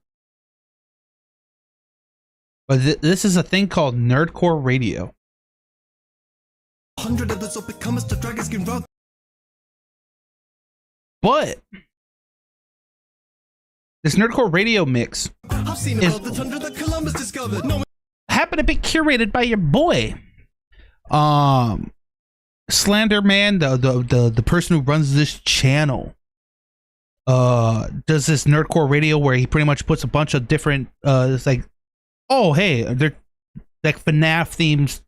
but this is a thing called Nerdcore Radio. 100 of us up, it comes to dragon skin rug. But this Nerdcore radio mix I've seen about the tundra that Columbus discovered. No, happened to be curated by your boy, Slender Man, the person who runs this channel. Does this Nerdcore radio where he pretty much puts a bunch of different it's like, oh hey, they're like FNAF themed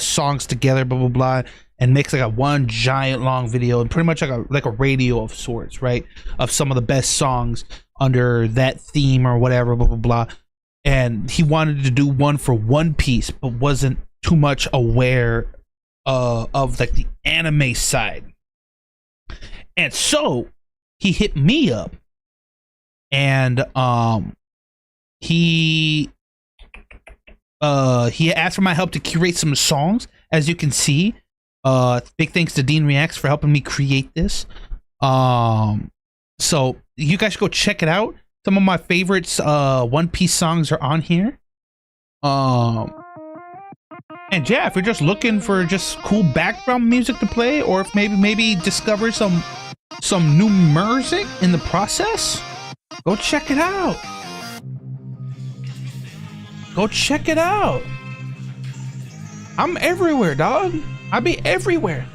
songs together, blah blah blah, and makes like a one giant long video and pretty much like a radio of sorts, right, of some of the best songs under that theme or whatever, blah blah blah. And he wanted to do one for One Piece, but wasn't too much aware of like the anime side, and so he hit me up, and he asked for my help to curate some songs. As you can see, big thanks to Dean Reacts for helping me create this. So you guys should go check it out. Some of my favorites One Piece songs are on here. And yeah, if you're just looking for just cool background music to play, or if maybe discover some new music in the process, go check it out. Go check it out. I'm everywhere, dog. I be everywhere.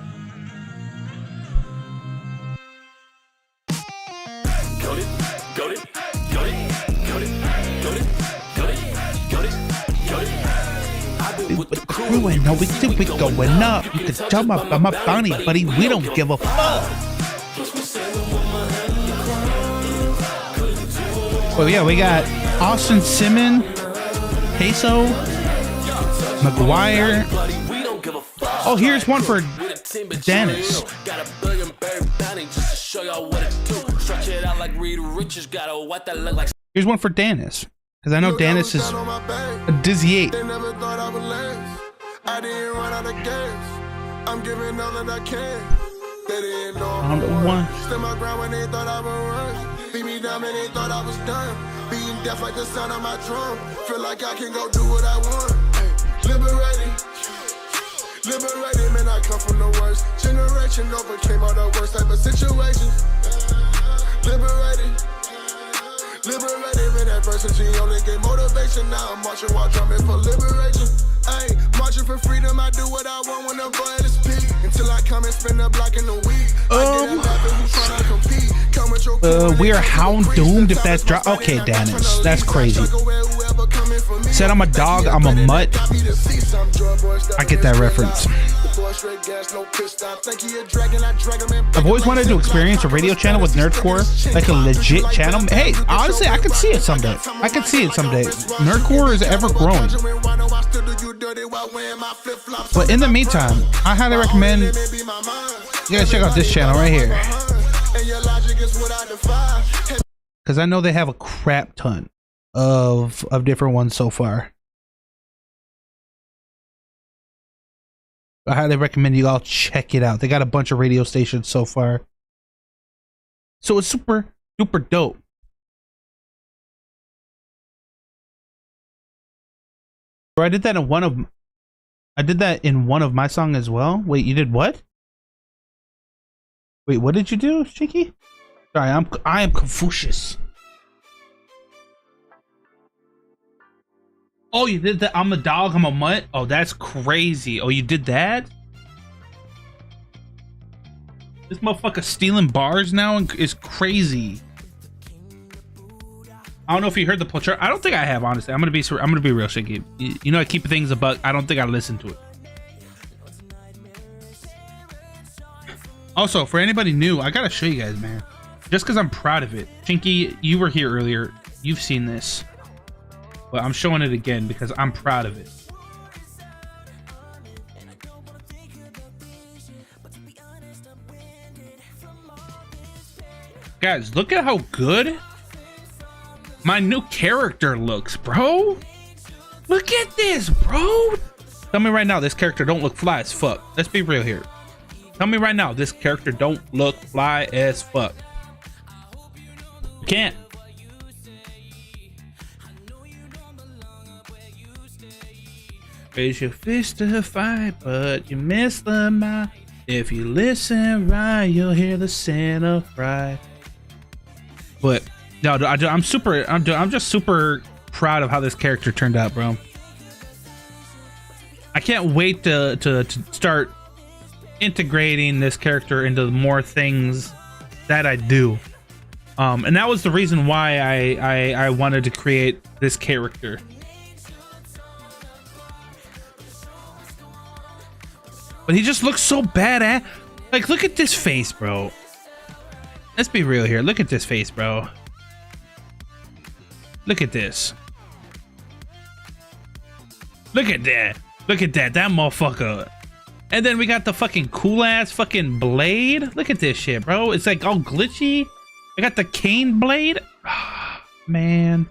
With the crew and no, we think we going up. You can jump up on my bounty, buddy. We don't give a fuck. Well, yeah, we got Austin Simmons, Peso, McGuire. Oh, here's one for Dennis. Here's one for Dennis, because I know Dennis is a dizzy 8. they never thought I would last. I didn't run out of gas. I'm giving all that I can. They didn't know On the one. Stood my ground when they thought I would run. Beat me down when they thought I was done. Being deaf like the sound of my drum. Feel like I can go do what I want. Hey, liberated. Liberated, man, I come from the worst generation. Overcame all the worst type of situations. Liberated. Liberated, man, adversity only gave motivation. Now I'm marching while drumming for liberation. Ay, marching for freedom, I do what I want when the blood is peak. Until I come and spend a block in the week. We are hound doomed if that's drop. Okay, Dennis, that's crazy. Said I'm a dog, I'm a mutt. I get that reference. I've always wanted to experience a radio channel with Nerdcore, like a legit channel. Hey, honestly, I could see it someday. I could see it someday. Nerdcore is ever growing. But in the meantime, I highly recommend you guys check out this channel right here, because I know they have a crap ton of different ones so far. I highly recommend you all check it out. They got a bunch of radio stations so far, so it's super duper dope. I did that in one of my songs as well. Wait, you did what? Wait, what did you do, Cheeky? Sorry, I am Confucius. Oh, you did that. I'm a dog, I'm a mutt. Oh, that's crazy. Oh, you did that? This motherfucker stealing bars now is crazy. I don't know if you heard the Polchar. I don't think I have, honestly. I'm gonna be real, Shaky. You know, I keep things a buck. I don't think I listened to it. Also, for anybody new, I gotta show you guys, man. Just because I'm proud of it. Chinky, you were here earlier. You've seen this. But I'm showing it again because I'm proud of it. Guys, look at how good my new character looks, bro. Look at this, bro. Tell me right now, this character don't look fly as fuck. Let's be real here. Tell me right now, this character don't look fly as fuck. Can't. Raise your fist to fight, but you miss the mark. If you listen right, you'll hear the center fry. But no, I'm just super proud of how this character turned out, bro. I can't wait to start integrating this character into more things that I do. And that was the reason why I wanted to create this character. But he just looks so badass. Like, look at this face, bro. Let's be real here. Look at this face, bro. Look at this. Look at that. Look at that. That motherfucker. And then we got the fucking cool ass fucking blade. Look at this shit, bro. It's like all glitchy. I got the cane blade. Oh, man.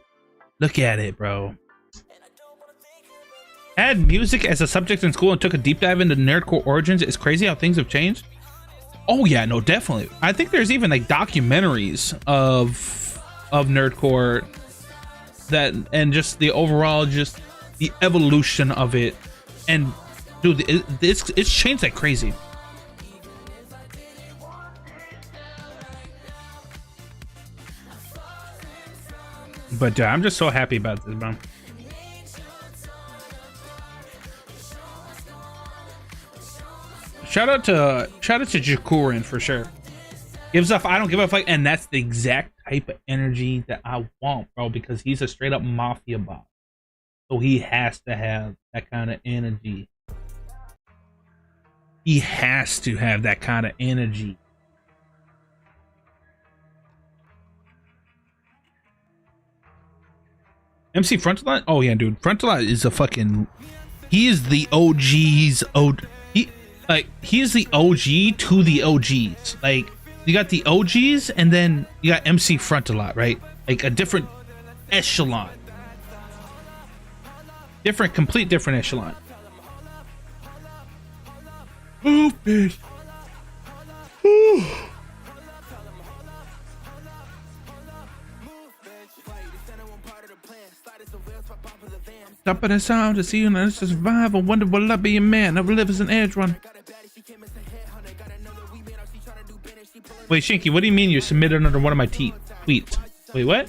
Look at it, bro. Had music as a subject in school and took a deep dive into Nerdcore origins. It's crazy how things have changed. Oh yeah, no, definitely. I think there's even like documentaries of Nerdcore that, and just the overall, just the evolution of it. And dude, it's changed like crazy. But I'm just so happy about this, bro. Shout out to Jakurin for sure. Gives up. I don't give a fuck, and that's the exact type of energy that I want, bro. Because he's a straight up mafia boss, so he has to have that kind of energy. He has to have that kind of energy. MC Frontalot? Oh yeah, dude. Frontalot is a fucking. He is the OG's he is the OG to the OGs. Like, you got the OGs and then you got MC Frontalot, right? Like a different echelon. Complete different echelon. Oh, bitch. Stop at the sound to see you now. To survive. I wonder will I be a man? Never live as an edge runner. Wait, Shinky, what do you mean you submitted under one of my tweets? Wait, what?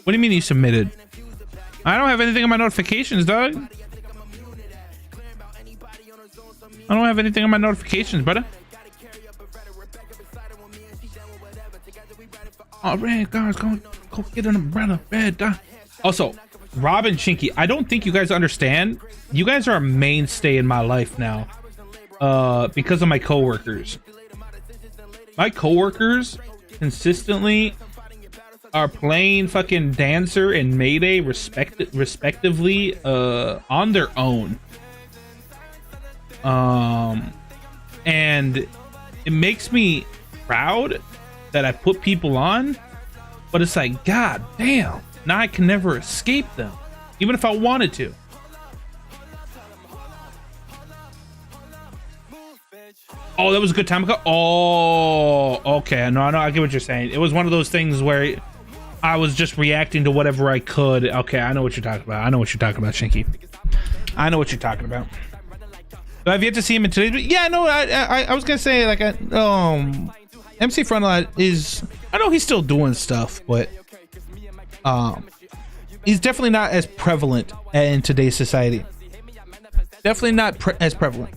What do you mean you submitted? I don't have anything on my notifications, dog. I don't have anything on my notifications, brother. Oh, red guys, go get an umbrella, red dog. Also, Rob and Shinky, I don't think you guys understand. You guys are a mainstay in my life now. Because of my coworkers. My coworkers consistently are playing fucking Dancer and Mayday respectively on their own. And it makes me proud that I put people on, but it's like, god damn, now I can never escape them, even if I wanted to. Oh, that was a good time ago. Oh, okay. No, I get what you're saying. It was one of those things where I was just reacting to whatever I could. Okay, I know what you're talking about. I know what you're talking about, Shinky. I know what you're talking about. So I've yet to see him in today's. Yeah, no, I was gonna say like MC Frontalot is. I know he's still doing stuff, but he's definitely not as prevalent in today's society. Definitely not as prevalent.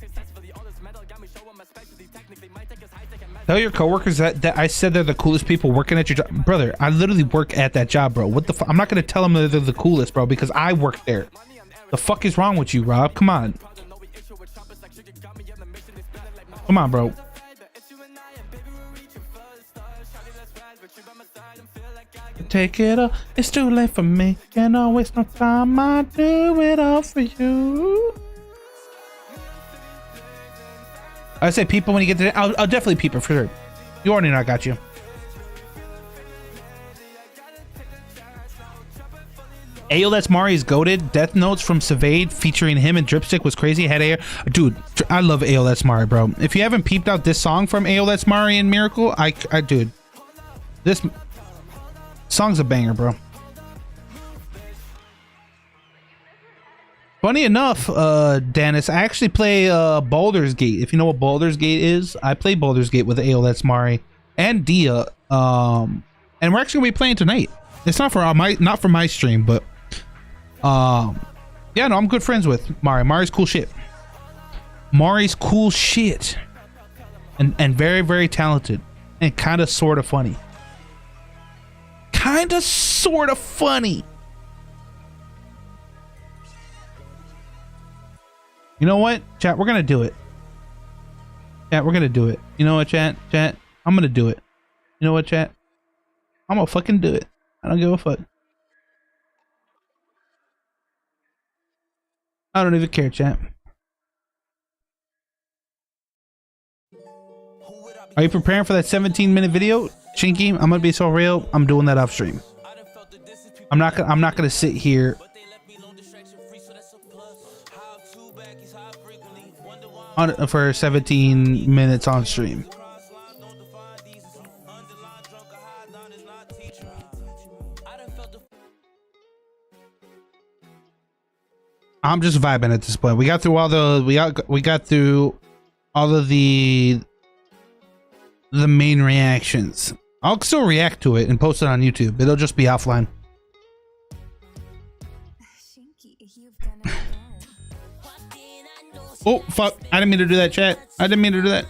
Tell your coworkers that I said they're the coolest people working at your job. Brother, I literally work at that job, bro. What the fuck? I'm not going to tell them that they're the coolest, bro, because I work there. The fuck is wrong with you, Rob? Come on. Come on, bro. Take it up. It's too late for me. Can't waste no time. I do it all for you. I say people when you get to. I'll definitely peep it for sure. You already know I got you. Ayo, that's Mari's goated. Death Notes from Savade featuring him and Dripstick was crazy. Head air, dude. I love Ayo, that's Mari, bro. If you haven't peeped out this song from Ayo, that's Mari and Miracle, I dude, this song's a banger, bro. Funny enough, Dennis, I actually play Baldur's Gate. If you know what Baldur's Gate is, I play Baldur's Gate with AO, that's Mari, and Dia. And we're actually gonna be playing tonight. It's not for my stream, but yeah, no, I'm good friends with Mari. Mari's cool shit. Mari's cool shit. And very, very talented. And kind of sort of funny. Kind of sort of funny. You know what, chat? We're gonna do it. Chat, we're gonna do it. You know what, chat? Chat, I'm gonna do it. You know what, chat? I'm gonna fucking do it. I don't give a fuck. I don't even care, chat. Are you preparing for that 17-minute video, Chinky? I'm gonna be so real. I'm doing that off stream. I'm not gonna sit here for 17 minutes on stream. I'm just vibing at this point. We got through all the we got through all of the main reactions. I'll still react to it and post it on YouTube. It'll just be offline. Oh fuck, I didn't mean to do that, chat. I didn't mean to do that.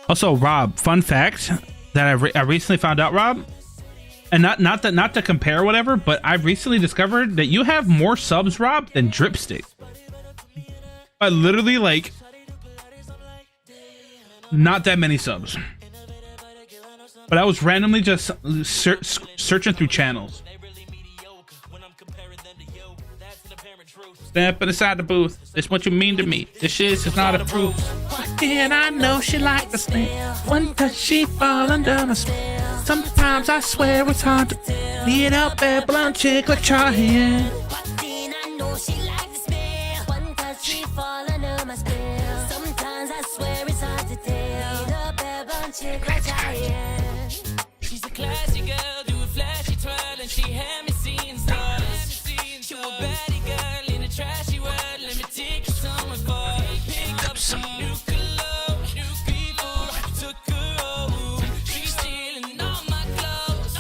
Also, Rob, fun fact that I recently found out, Rob, and not to compare or whatever, but I've recently discovered that you have more subs, Rob, than Dripstick. I literally, like, not that many subs. But I was randomly just searching through channels. Stepping inside the booth. This what you mean to me. This shit is not a proof. And I know she like the snare. One touch she fall under my spell. Sometimes I swear it's hard to tell. Need a bad blonde chick like trying. She's a classy girl, do a flashy twirl, and she had me seeing stars. She a baddie girl in a trashy world. Let me take you somewhere far. Pick up some new cologne, new people took her home. She's stealing all my clothes,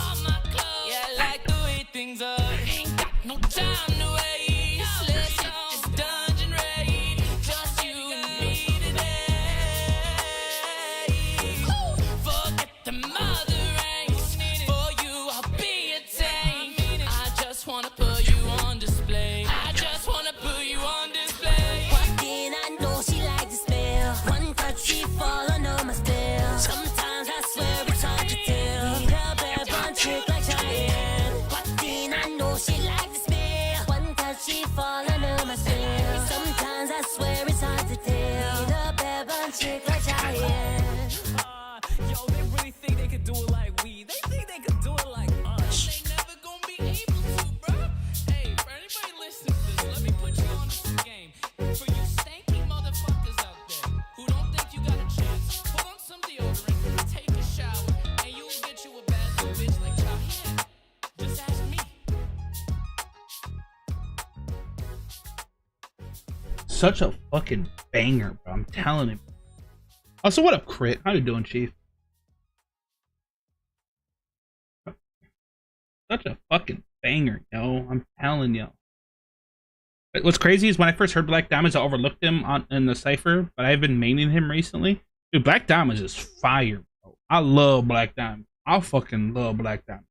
yeah, I like the way things are. Ain't got no time to waste. Let's hit this dungeon raid. Just you and me today. Forget the mother ranks. For you, I'll be a tank. I just wanna put you on display. I just wanna put you on display. Walked in, I know she like the smell. One touch, she fall under my spell. Sometimes I swear it's hard to tell. Need a bad bun chick like Cheyenne. Walked in, I know she like the smell. One touch, she fall under my spell. Sometimes I swear it's hard to tell. Need a bad bun chick like Cheyenne. Yo, they really think they could do it like we. They think they could do it like us. They never gonna be able to, bro. Hey, for anybody listening to this, let me put you on this game. For you stanky motherfuckers out there who don't think you got a chance, put on some deodorant, take a shower, and you'll get you a bad little bitch like Cheyenne. Just ask me. Such a fucking banger, bro. I'm telling you. Also, what up, Crit? How you doing, Chief? Such a fucking banger, yo. I'm telling you. But what's crazy is when I first heard Black Diamonds, I overlooked him in the cipher, but I've been maining him recently. Dude, Black Diamonds is fire, bro. I love Black Diamonds. I fucking love Black Diamonds.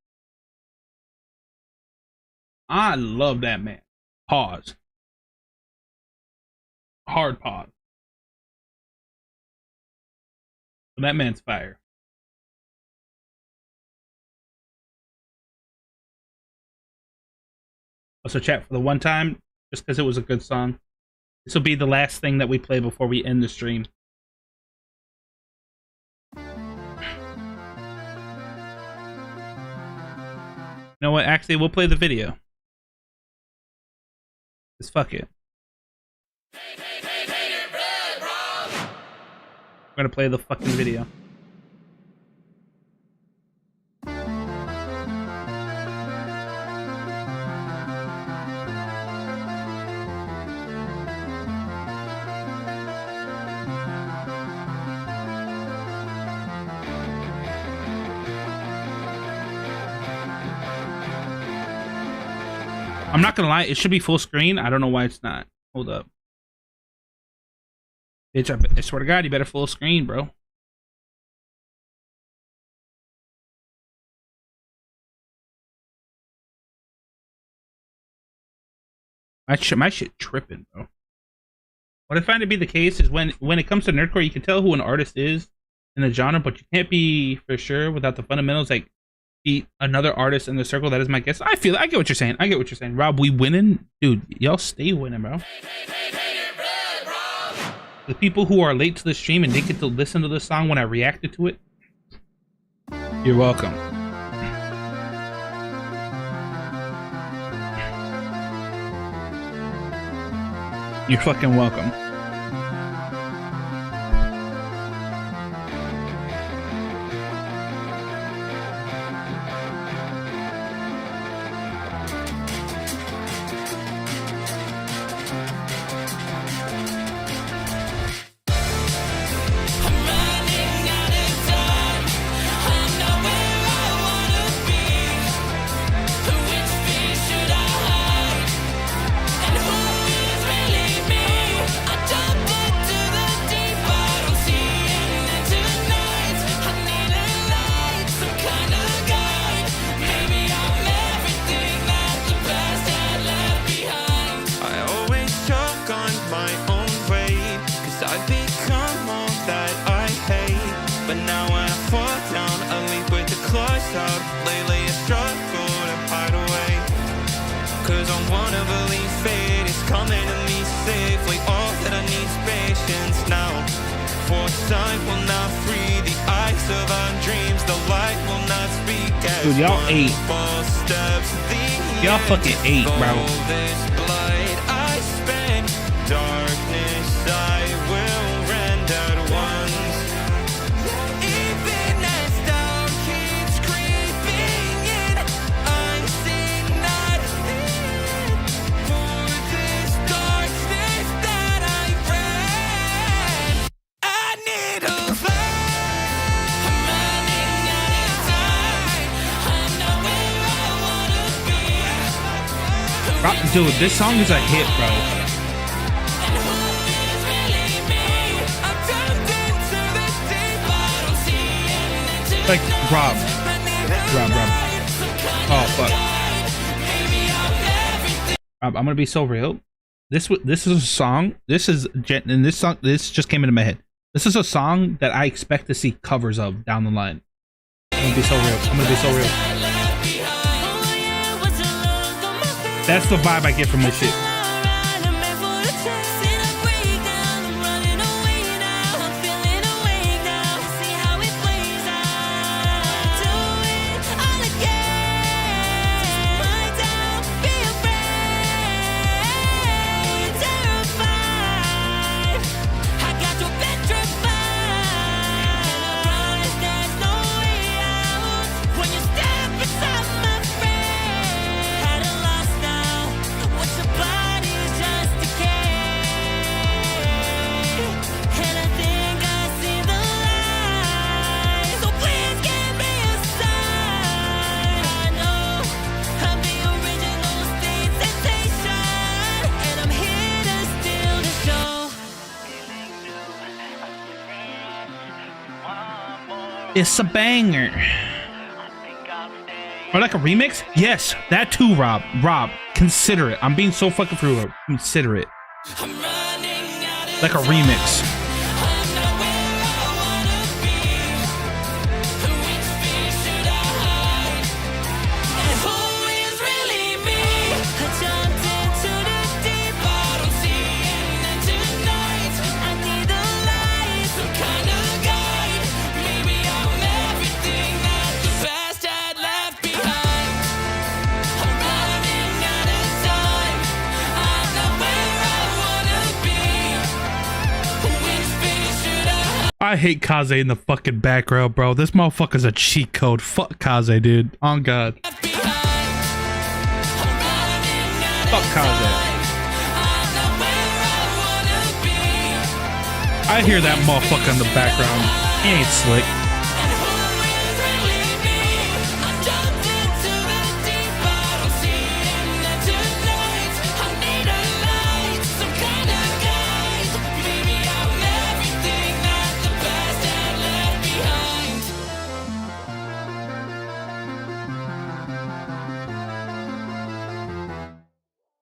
I love that man. Pause. Hard pause. That man's fire. Also, chat, for the one time, just because it was a good song, this will be the last thing that we play before we end the stream. You know what? Actually, we'll play the video. Just fuck it. We're gonna play the fucking video. I'm not gonna lie, it should be full screen. I don't know why it's not. Hold up. Bitch, I swear to God, you better full screen, bro. My shit tripping, bro. What I find to be the case is when it comes to nerdcore, you can tell who an artist is in the genre, but you can't be for sure without the fundamentals. Like, be another artist in the circle that is my guess. I get what you're saying. I get what you're saying. Rob, we winning? Dude, y'all stay winning, bro. The people who are late to the stream and didn't get to listen to the song when I reacted to it, you're welcome. You're fucking welcome. Dude, y'all ate. Y'all fucking ate, bro. Dude, this song is a hit, bro. Like, Rob. Oh, fuck. Rob, I'm gonna be so real. This is a song. This just came into my head. This is a song that I expect to see covers of down the line. I'm gonna be so real. That's the vibe I get from this shit. Bye. It's a banger. Or like a remix? Yes, that too, Rob. Rob, consider it. I'm being so fucking frugal. Consider it. Like a remix. I hate Kaze in the fucking background, bro. This motherfucker's a cheat code. Fuck Kaze, dude. On God. Fuck Kaze. I hear that motherfucker in the background. He ain't slick.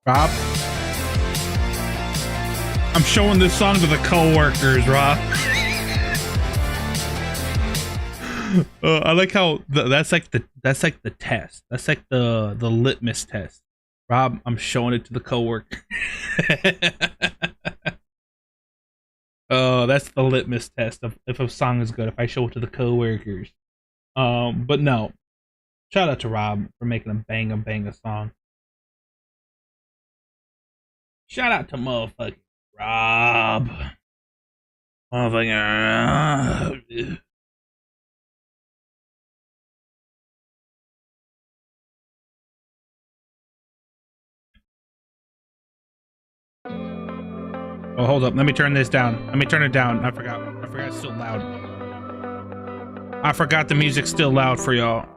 Rob, I'm showing this song to the co-workers, Rob. I like how that's like the test. That's like the litmus test. Rob, I'm showing it to the co-worker. Oh, that's the litmus test of if a song is good. If I show it to the co-workers. But no. Shout out to Rob for making a bang song. Shout out to motherfucking Rob. Motherfucking Rob. Oh, hold up. Let me turn this down. Let me turn it down. I forgot it's still loud. I forgot the music's still loud for y'all.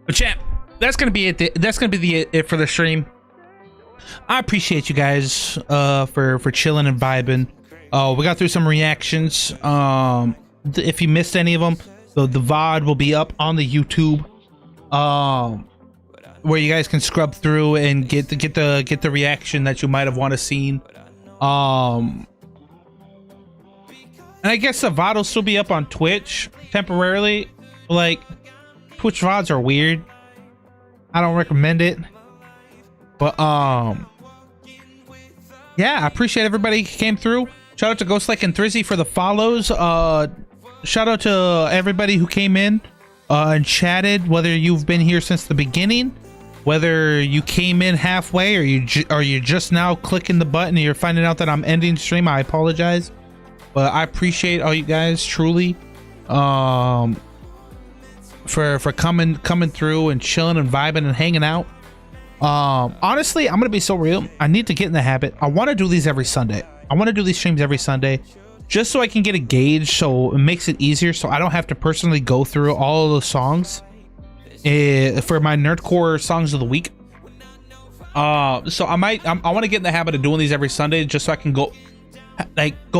But chat. That's gonna be it. That's gonna be it for the stream. I appreciate you guys for chilling and vibing. We got through some reactions. If you missed any of them, the VOD will be up on the YouTube, where you guys can scrub through and get the reaction that you might have want to seen. And I guess the VOD will still be up on Twitch temporarily. Like, Twitch VODs are weird. I don't recommend it, but yeah, I appreciate everybody who came through. Shout out to Ghostlike and Thrizzy for the follows. Shout out to everybody who came in and chatted, whether you've been here since the beginning, whether you came in halfway, or you're just now clicking the button and you're finding out that I'm ending stream. I apologize, but I appreciate all you guys truly. For coming through and chilling and vibing and hanging out. Honestly, I'm gonna be so real. I need to get in the habit. I want to do these every Sunday. I want to do these streams every Sunday, just so I can get a gauge, so it makes it easier, so I don't have to personally go through all of the songs for my Nerdcore songs of the week. So I want to get in the habit of doing these every Sunday, just so I can go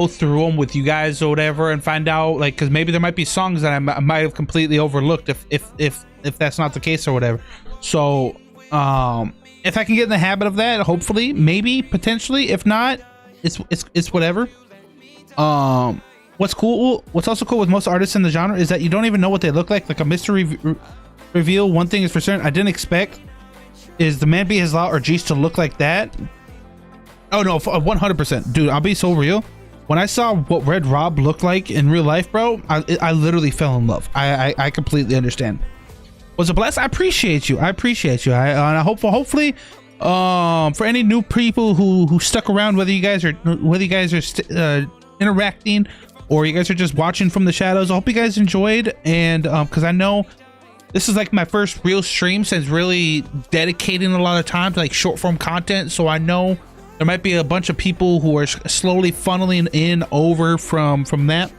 through them with you guys or whatever and find out, like, because maybe there might be songs that I might have completely overlooked if that's not the case or whatever. So if I can get in the habit of that, hopefully, maybe, potentially. If not, it's whatever. What's also cool with most artists in the genre is that you don't even know what they look like a mystery reveal. One thing is for certain, I didn't expect is the Man Be His Law or Jeez to look like that. Oh no, 100%, dude. I'll be so real. When I saw what Red Rob looked like in real life, bro, I literally fell in love. I completely understand. Was a blast. I appreciate you. I hopefully, for any new people who stuck around, whether you guys are interacting or you guys are just watching from the shadows, I hope you guys enjoyed. And because I know this is like my first real stream since really dedicating a lot of time to like short form content, so I know there might be a bunch of people who are slowly funneling in over from that.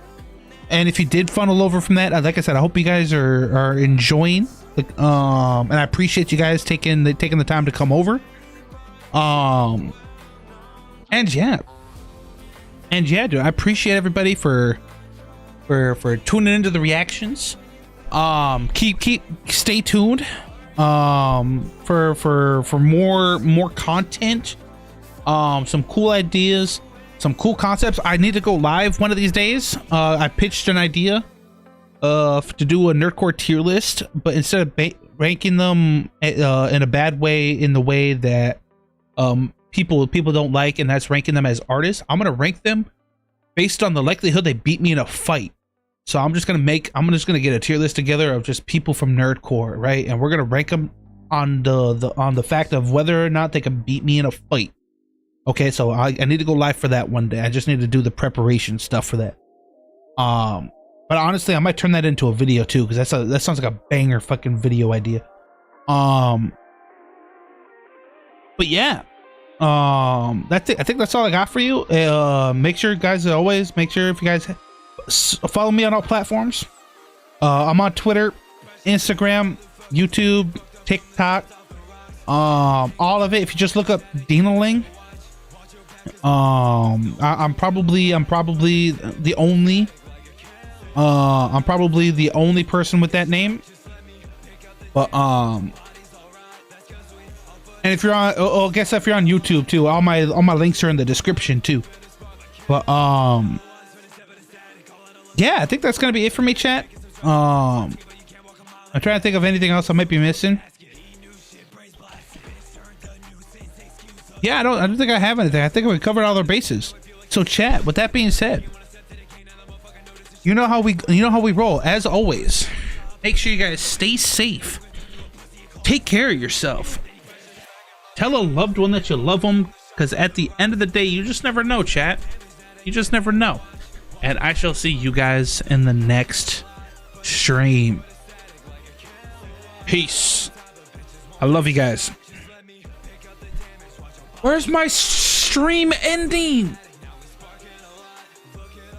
And if you did funnel over from that, like I said, I hope you guys are enjoying. And I appreciate you guys taking the time to come over. And yeah, And yeah, dude, I appreciate everybody for tuning into the reactions. Stay tuned for more content, some cool ideas, some cool concepts. I need to go live one of these days. I pitched an idea to do a Nerdcore tier list, but instead of ranking them in a bad way, in the way that people don't like, and that's ranking them as artists, I'm gonna rank them based on the likelihood they beat me in a fight. So I'm just gonna get a tier list together of just people from Nerdcore, right? And we're gonna rank them on the fact of whether or not they can beat me in a fight. Okay, so I need to go live for that one day. I just need to do the preparation stuff for that. But honestly, I might turn that into a video too, because that sounds like a banger fucking video idea. But yeah, that's it. I think that's all I got for you. Make sure, guys, as always, make sure if you guys follow me on all platforms. I'm on Twitter, Instagram, YouTube, TikTok, all of it. If you just look up Deanaling, I'm probably the only person with that name. But and if you're on, I guess if you're on YouTube too, all my links are in the description too. But yeah, I think that's gonna be it for me, chat. I'm trying to think of anything else I might be missing. Yeah, I don't think I have anything. I think we covered all our bases. So chat, with that being said, you know how we roll. As always, make sure you guys stay safe. Take care of yourself. Tell a loved one that you love them, because at the end of the day, you just never know, chat. You just never know. And I shall see you guys in the next stream. Peace. I love you guys. Where's my stream ending?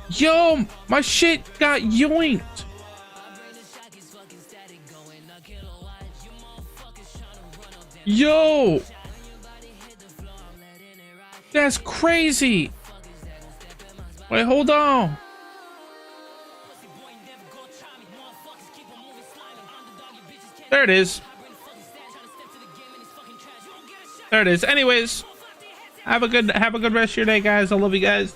Yo, my shit got yoinked. Yo, that's crazy. Wait, hold on. There it is. There it is. Anyways, have a good rest of your day, guys. I love you guys.